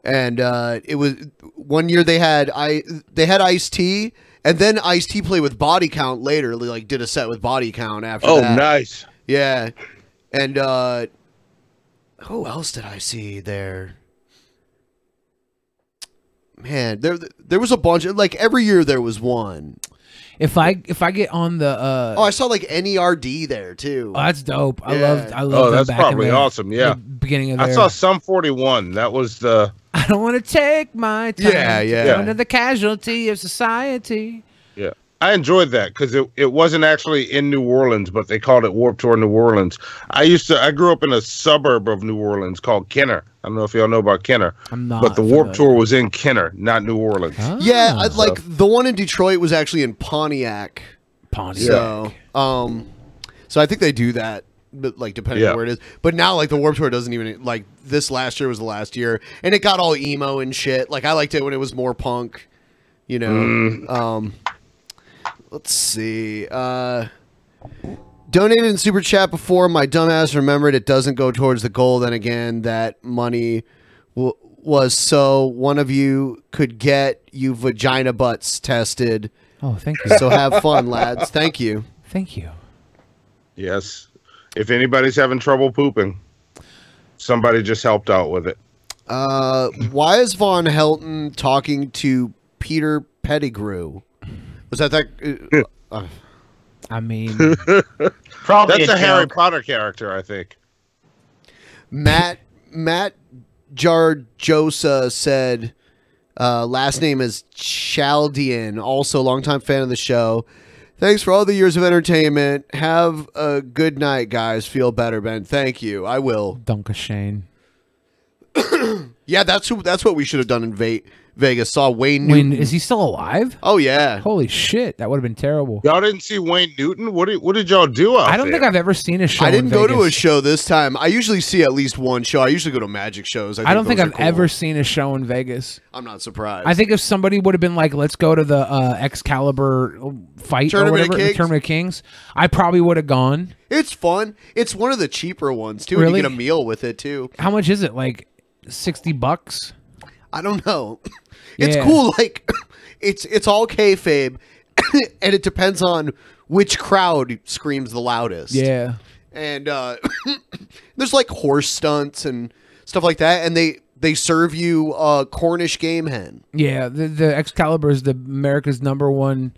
and it was one year they had Ice-T, and then Ice-T played with Body Count later. They, like did a set with Body Count after. Oh, that. nice. Yeah, and who else did I see there? Man, there was a bunch of, like every year there was one. If I get on the I saw like NERD there too. Oh, that's dope. I Yeah. love Oh, them that's back probably in the, awesome. Yeah. the beginning of I their, saw Sum 41. That was the. I don't want to take my time. Yeah. Under the casualty of society. Yeah. I enjoyed that because it wasn't actually in New Orleans, but they called it Warped Tour New Orleans. I grew up in a suburb of New Orleans called Kenner. I don't know if y'all know about Kenner. I'm not. But the Warped Tour was in Kenner, not New Orleans. Yeah, like the one in Detroit was actually in Pontiac. Pontiac. So I think they do that, but like depending on where it is. But now like the Warped Tour doesn't even like this last year was the last year, and it got all emo and shit. Like I liked it when it was more punk, you know. Let's see. Donated in Super Chat before. My dumbass remembered it doesn't go towards the goal. Then again, that money was so one of you could get you vagina butts tested. Oh, thank you. So have fun, lads. Thank you. Thank you. Yes. If anybody's having trouble pooping, somebody just helped out with it. Why is Von Helton talking to Peter Pettigrew? Was that? I mean, probably that's a Harry joke. Potter character, I think. Matt Jarjosa said, last name is Chaldean, also longtime fan of the show. Thanks for all the years of entertainment. Have a good night, guys. Feel better, Ben. Thank you. I will. Dunka Shane. Yeah, that's what we should have done in Vegas. Saw Wayne Newton. Is he still alive? Oh yeah. Holy shit, that would have been terrible. Y'all didn't see Wayne Newton? What did y'all do out I don't there? think I've ever seen a show. I didn't in go to a Vegas. show this time. I usually see at least one show. I usually go to magic shows. I don't think those I've are cool. ever seen a show in Vegas. I'm not surprised. I think if somebody would have been like, "Let's go to the Excalibur fight Tournament or of whatever, the Kings? Tournament of Kings," I probably would have gone. It's fun. It's one of the cheaper ones too. And Really? you get a meal with it too. How much is it? Like $60? I don't know. It's Yeah. cool. Like it's all kayfabe, and it depends on which crowd screams the loudest. Yeah. And there's like horse stunts and stuff like that, and they serve you Cornish game hen. Yeah, the Excalibur is the America's #1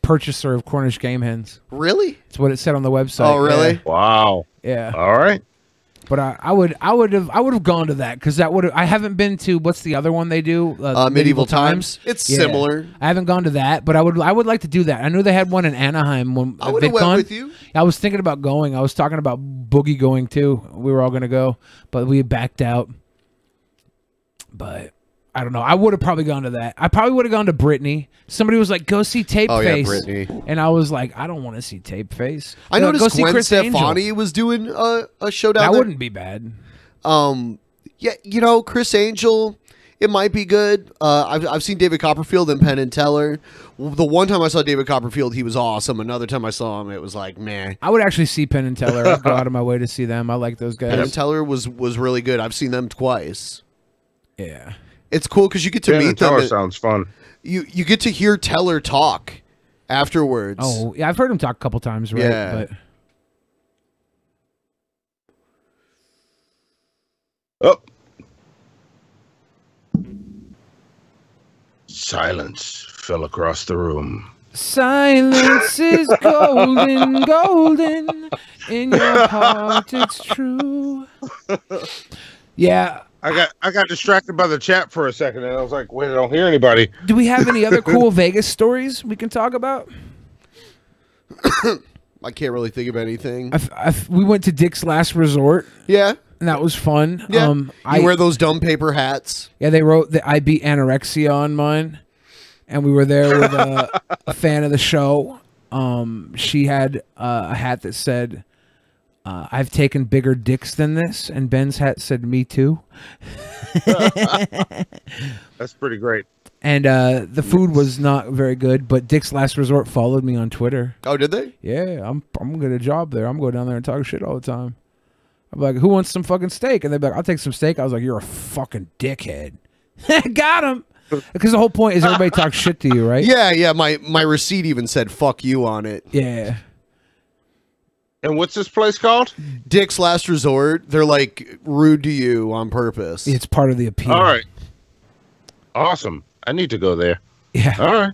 purchaser of Cornish game hens. Really? That's what it said on the website. Oh, really? Yeah. Wow. Yeah. All right. But I would have gone to that because that would I haven't been to what's the other one they do Medieval Times. It's similar. I haven't gone to that, but I would like to do that. I knew they had one in Anaheim when I would have went with you. I was thinking about going. I was talking about Boogie going too. We were all gonna go, but we backed out. But I don't know. I would have probably gone to that. I probably would have gone to Britney. Somebody was like, "Go see Tape Face," Britney. and I was like, "I don't want to see Tape Face." I They're like, noticed "Go see Gwen Chris Stefani Angel." was doing a show down That there. wouldn't be bad. Yeah, you know, Chris Angel, it might be good. I've seen David Copperfield and Penn and Teller. The one time I saw David Copperfield, he was awesome. Another time I saw him, it was like, meh. I would actually see Penn and Teller. I'd go out of my way to see them. I like those guys. Penn and Teller was really good. I've seen them twice. Yeah. It's cool because you get to Penn meet and them. Teller sounds fun. You get to hear Teller talk afterwards. Oh, yeah, I've heard him talk a couple times, right? Yeah. But Oh. Silence fell across the room. silence is golden, golden. In your heart, it's true. Yeah. I got distracted by the chat for a second, and I was like, wait, I don't hear anybody. Do we have any other cool Vegas stories we can talk about? I can't really think of anything. We went to Dick's Last Resort. Yeah. And that was fun. Yeah. You wear those dumb paper hats. Yeah, they wrote that I beat anorexia on mine. And we were there with a fan of the show. She had a hat that said, I've taken bigger dicks than this. And Ben's hat said, me too. That's pretty great. And the food was not very good, but Dick's Last Resort followed me on Twitter. Oh, did they? Yeah, I'm gonna get a job there. I'm going down there and talk shit all the time. I'm like, who wants some fucking steak? And they're like, I'll take some steak. I was like, you're a fucking dickhead. Got him. Because the whole point is everybody talks shit to you, right? Yeah, yeah. My receipt even said "fuck you" on it. Yeah. And what's this place called? Dick's Last Resort. They're like rude to you on purpose. It's part of the appeal. All right. Awesome. I need to go there. Yeah. All right.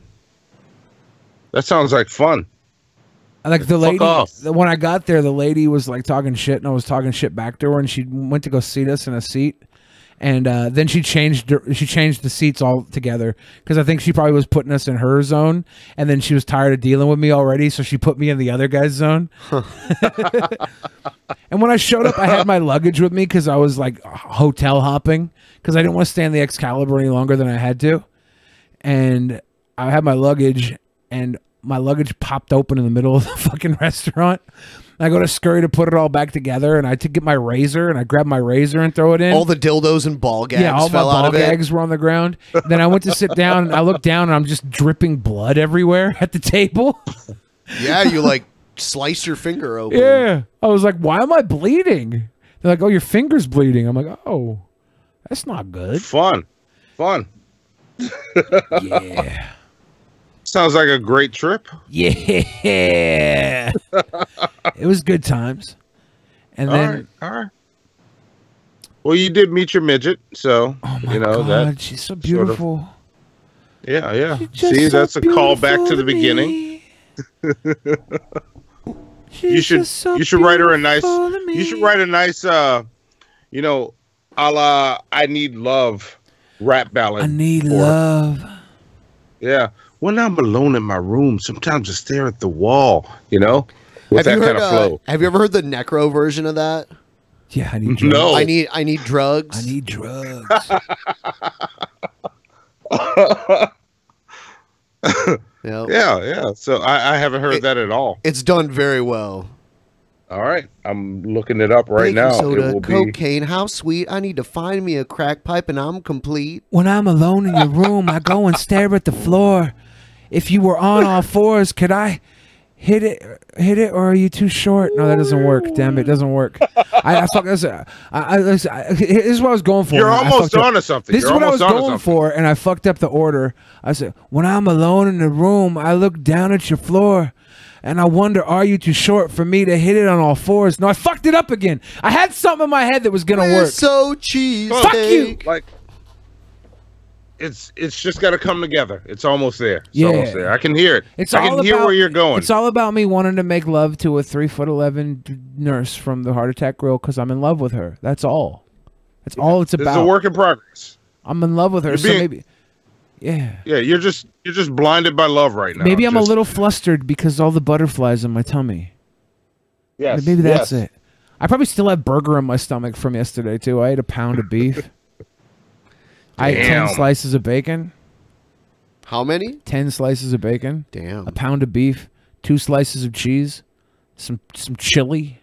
That sounds like fun. Like the lady, off. when I got there, the lady was like talking shit, and I was talking shit back to her, and she went to go seat us in a seat, and then she changed the seats all together because I think she probably was putting us in her zone, and then she was tired of dealing with me already, so she put me in the other guy's zone. And when I showed up, I had my luggage with me because I was like hotel hopping because I didn't want to stay in the Excalibur any longer than I had to, and I had my luggage and. My luggage popped open in the middle of the fucking restaurant. I go to scurry to put it all back together, and I get my razor, and I grab my razor and throw it in. All the dildos and ball gags. Yeah, all my fell out ball of it. gags were on the ground. Then I went to sit down, and I looked down, and I'm just dripping blood everywhere at the table. Yeah, you like slice your finger open. Yeah, I was like, "Why am I bleeding?" They're like, "Oh, your finger's bleeding." I'm like, "Oh, that's not good." Fun. Yeah. Sounds like a great trip. Yeah. It was good times. And then All right. Well, you did meet your midget, so you know God, that she's so beautiful. Yeah. just See, so that's a call back to beautiful the to beginning. She's you just so should write her a nice. beautiful to me. You should write a nice, you know, a la "I Need Love" rap ballad. I need for- love. Yeah. When I'm alone in my room, sometimes I stare at the wall. You know, with that kind of flow. Have you ever heard the necro version of that? Yeah, I need drugs. No. I need drugs. I need drugs. Yep. Yeah. So I haven't heard that at all. It's done very well. All right, I'm looking it up right Baking now. soda, It will cocaine, how sweet. I need to find me a crack pipe and I'm complete. When I'm alone in your room, I go and stare at the floor. If you were on all fours, could I hit it, or are you too short? No, that doesn't work. Damn it, doesn't work. I fuck this. This is what I was going for. You're I almost fucked up. onto something. This You're is what I was almost onto going something. for, and I fucked up the order. I said, when I'm alone in the room, I look down at your floor. And I wonder, are you too short for me to hit it on all fours? No, I fucked it up again. I had something in my head that was gonna work. So cheesy. Fuck you. Like, it's just got to come together. It's almost there. It's Yeah. almost there. I can hear it. I can hear where you're going. It's all about me wanting to make love to a 3'11" nurse from the Heart Attack Grill because I'm in love with her. That's all. That's all it's This about. is a work in progress. I'm in love with her, You're so being- maybe. Yeah. Yeah, you're just blinded by love right now. Maybe I'm a Just- little flustered because all the butterflies in my tummy. Yes. Maybe that's yes. it. I probably still have burger in my stomach from yesterday too. I ate a pound of beef. I ate 10 slices of bacon. How many? 10 slices of bacon. Damn. A pound of beef. 2 slices of cheese. Some chili.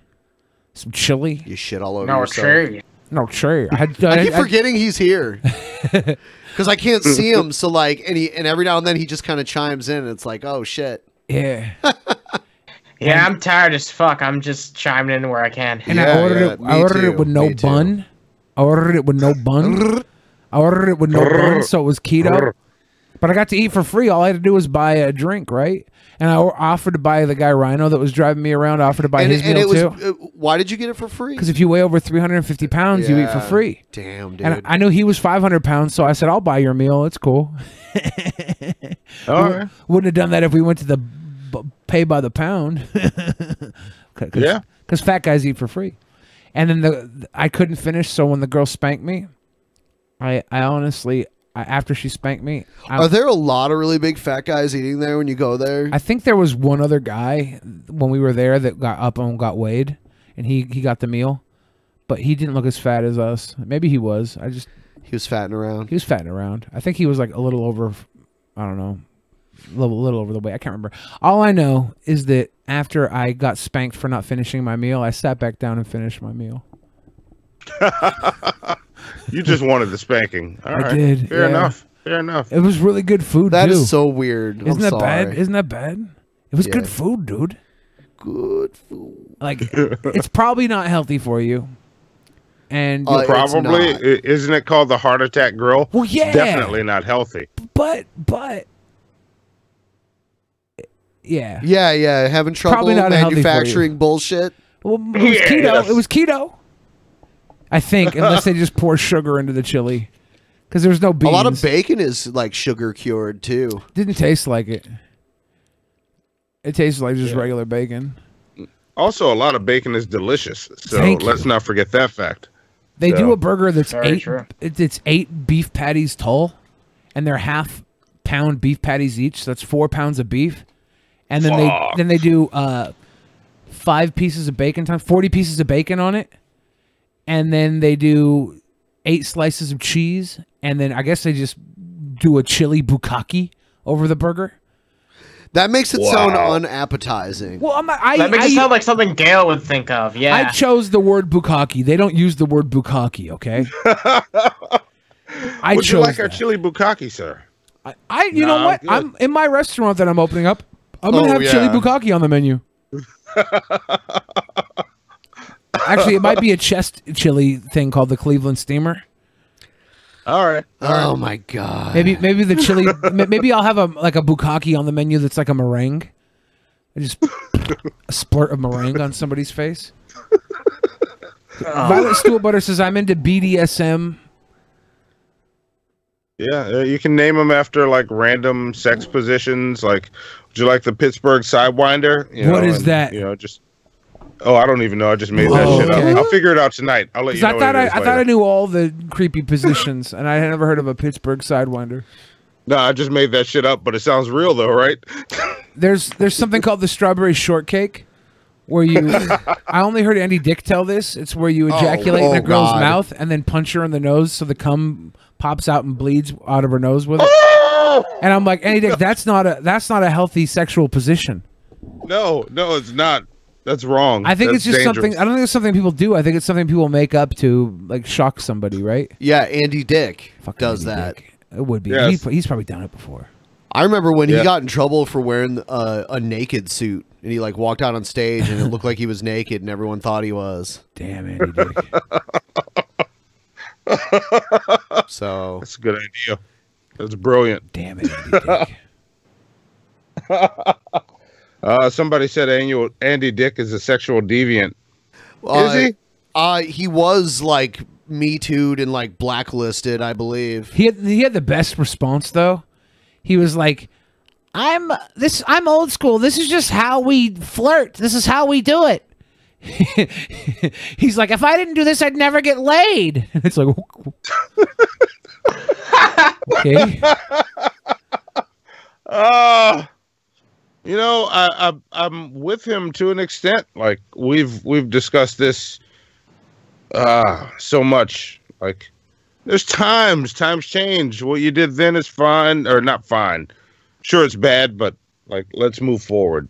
Some chili. You shit all over No yourself. cherry. No cherry. I keep forgetting he's here. Because I can't see him. So like, and every now and then he just kind of chimes in. And it's like, oh shit. Yeah. Yeah, I'm tired as fuck. I'm just chiming in where I can. And I ordered it with no bun. I ordered it with no bun. I ordered it with no bun, so it was keto. But I got to eat for free. All I had to do was buy a drink, right? And I offered to buy the guy Rhino that was driving me around. Offered to buy his meal too. Why did you get it for free? Because if you weigh over 350 pounds, you eat for free. Damn, dude. And I knew he was 500 pounds, so I said, "I'll buy your meal. It's cool." All right. Wouldn't have done that if we went to the pay by the pound. Yeah. Because fat guys eat for free. And then I couldn't finish, so when the girl spanked me, I honestly, after she spanked me... Are there a lot of really big fat guys eating there when you go there? I think there was one other guy when we were there that got up and got weighed, and he got the meal. But he didn't look as fat as us. Maybe he was. He was fatting around. He was fatting around. I think he was like a little over, I don't know, a little over the weight. I can't remember. All I know is that after I got spanked for not finishing my meal, I sat back down and finished my meal. You just wanted the spanking. All right. I did. Fair enough. Fair enough. It was really good food, That too. is so weird. Isn't I'm that bad? sorry. Isn't that bad? It was Yeah. good food, dude. Good food. Like, it's probably not healthy for you. And Probably. Isn't it called the heart attack grill? Well, yeah. It's definitely not healthy. But yeah. Yeah. Having trouble Probably not healthy for you. manufacturing bullshit. Well, it was keto. It was keto. I think, unless they just pour sugar into the chili. Because there's no beans. A lot of bacon is like sugar cured too. Didn't taste like it. It tastes like just regular bacon. Also, a lot of bacon is delicious. So Thank let's not forget that fact. They So- do a burger that's Very eight. true. It's 8 beef patties tall, and they're half-pound beef patties each. So that's 4 pounds of beef, and then they do 5 pieces of bacon times 40 pieces of bacon on it, and then they do 8 slices of cheese, and then I guess they just do a chili bukkake over the burger. That makes it sound unappetizing. Well, that makes it sound like something Gayle would think of. Yeah. I chose the word bukkake. They don't use the word bukkake, okay? Would you like our chili bukkake, sir? You know what? I'm in my restaurant that I'm opening up. I'm gonna have chili bukkake on the menu. Actually, it might be a chest chili thing called the Cleveland Steamer. All right. Oh my god. Maybe the chili. Maybe I'll have a bukkake on the menu that's like a meringue. I just a splurt of meringue on somebody's face. Violet Stool Butter says I'm into BDSM. Yeah, you can name them after like random sex positions. Like, would you like the Pittsburgh Sidewinder? What is that? You know, just. Oh, I don't even know. I just made that shit up. I'll figure it out tonight. I'll let you know. I thought I knew all the creepy positions, and I had never heard of a Pittsburgh Sidewinder. No, I just made that shit up, but it sounds real though, right? There's something called the strawberry shortcake, where you. I only heard Andy Dick tell this. It's where you ejaculate in a girl's mouth and then punch her in the nose so the cum pops out and bleeds out of her nose with it. And I'm like, Andy Dick, that's not a healthy sexual position. No, it's not. That's wrong. I think That's it's just dangerous. something. I don't think it's something people do. I think it's something people make up to like shock somebody, right? Yeah, Andy Dick does that. Dick. It would be. Yes. He's probably done it before. I remember when he got in trouble for wearing a naked suit, and he like walked out on stage, and it looked like he was naked, and everyone thought he was. Damn, Andy Dick. So that's a good idea. That's brilliant. Damn it, Andy Dick. Somebody said Andy Dick is a sexual deviant. Is he? He was like Me Too'd and like blacklisted, I believe. He had the best response though. He was like, I'm old school. This is just how we flirt. This is how we do it. He's like, if I didn't do this, I'd never get laid. It's like, okay. You know, I'm with him to an extent. Like we've discussed this so much. Like There's times change. What you did then is fine, or not fine. Sure, it's bad, but like, let's move forward.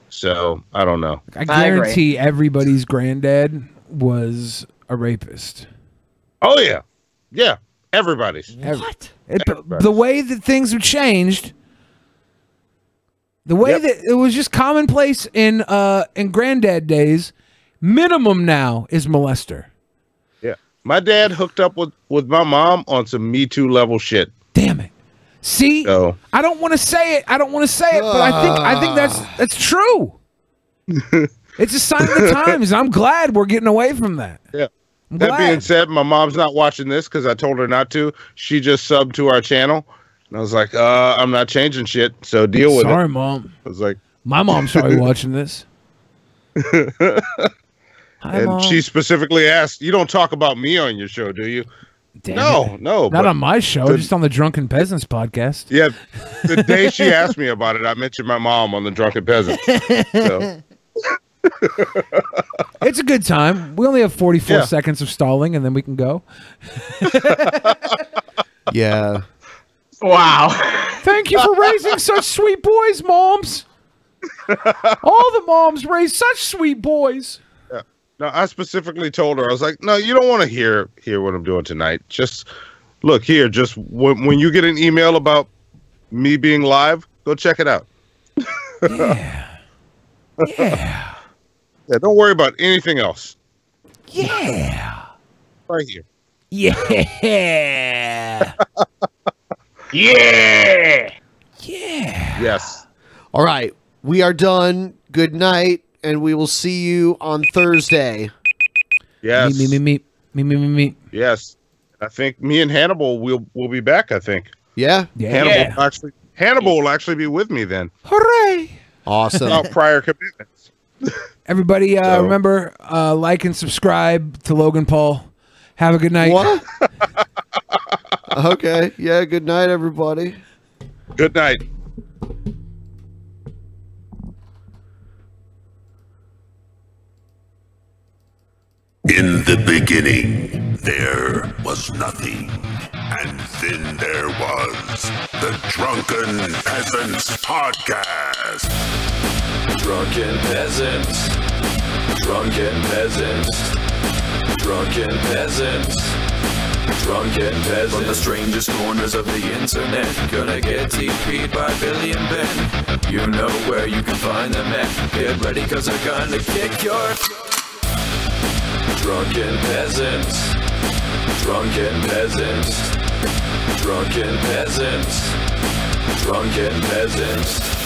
So I don't know. I guarantee everybody's granddad was a rapist. Oh yeah, yeah. Everybody's. What? The way that things have changed, the way that it was just commonplace in granddad days, minimum now is molester. Yeah, my dad hooked up with my mom on some Me Too level shit. Damn it! See, so, I don't want to say it. But I think that's true. It's a sign of the times. I'm glad we're getting away from that. Yeah. That being said, my mom's not watching this because I told her not to. She just subbed to our channel. And I was like, I'm not changing shit, so deal with it. Sorry, Mom. I was like... My mom's probably watching this. Hi, Mom. She specifically asked, you don't talk about me on your show, do you? Damn No. Not on my show, just on the Drunken Peasants podcast. Yeah. The day she asked me about it, I mentioned my mom on the Drunken Peasants. So... It's a good time. We only have 44 seconds of stalling, and then we can go. Yeah. Wow. Thank you for raising such sweet boys, moms. All the moms raise such sweet boys. Yeah. No, I specifically told her, I was like, no, you don't want to hear what I'm doing tonight. Just look here. Just when you get an email about me being live, go check it out. Yeah. Yeah, don't worry about anything else. Yeah. Right here. Yeah. Yeah. Yeah. Yes. All right. We are done. Good night, and we will see you on Thursday. Yes. Me. Yes. I think me and Hannibal will be back, I think. Yeah? Hannibal will actually be with me then. Hooray. Awesome. Without prior commitments. Everybody, remember, like and subscribe to Logan Paul. Have a good night. What? Okay. Yeah, good night, everybody. Good night. In the beginning, there was nothing. And then there was the Drunken Peasants Podcast. Drunken Peasants. Drunken Peasants. Drunken Peasants. Drunken Peasants. From the strangest corners of the internet, gonna get TP'd by Billy and Ben. You know where you can find them at. Get ready, cause they're gonna kick your... Drunken Peasants. Drunken Peasants. Drunken Peasants. Drunken Peasants.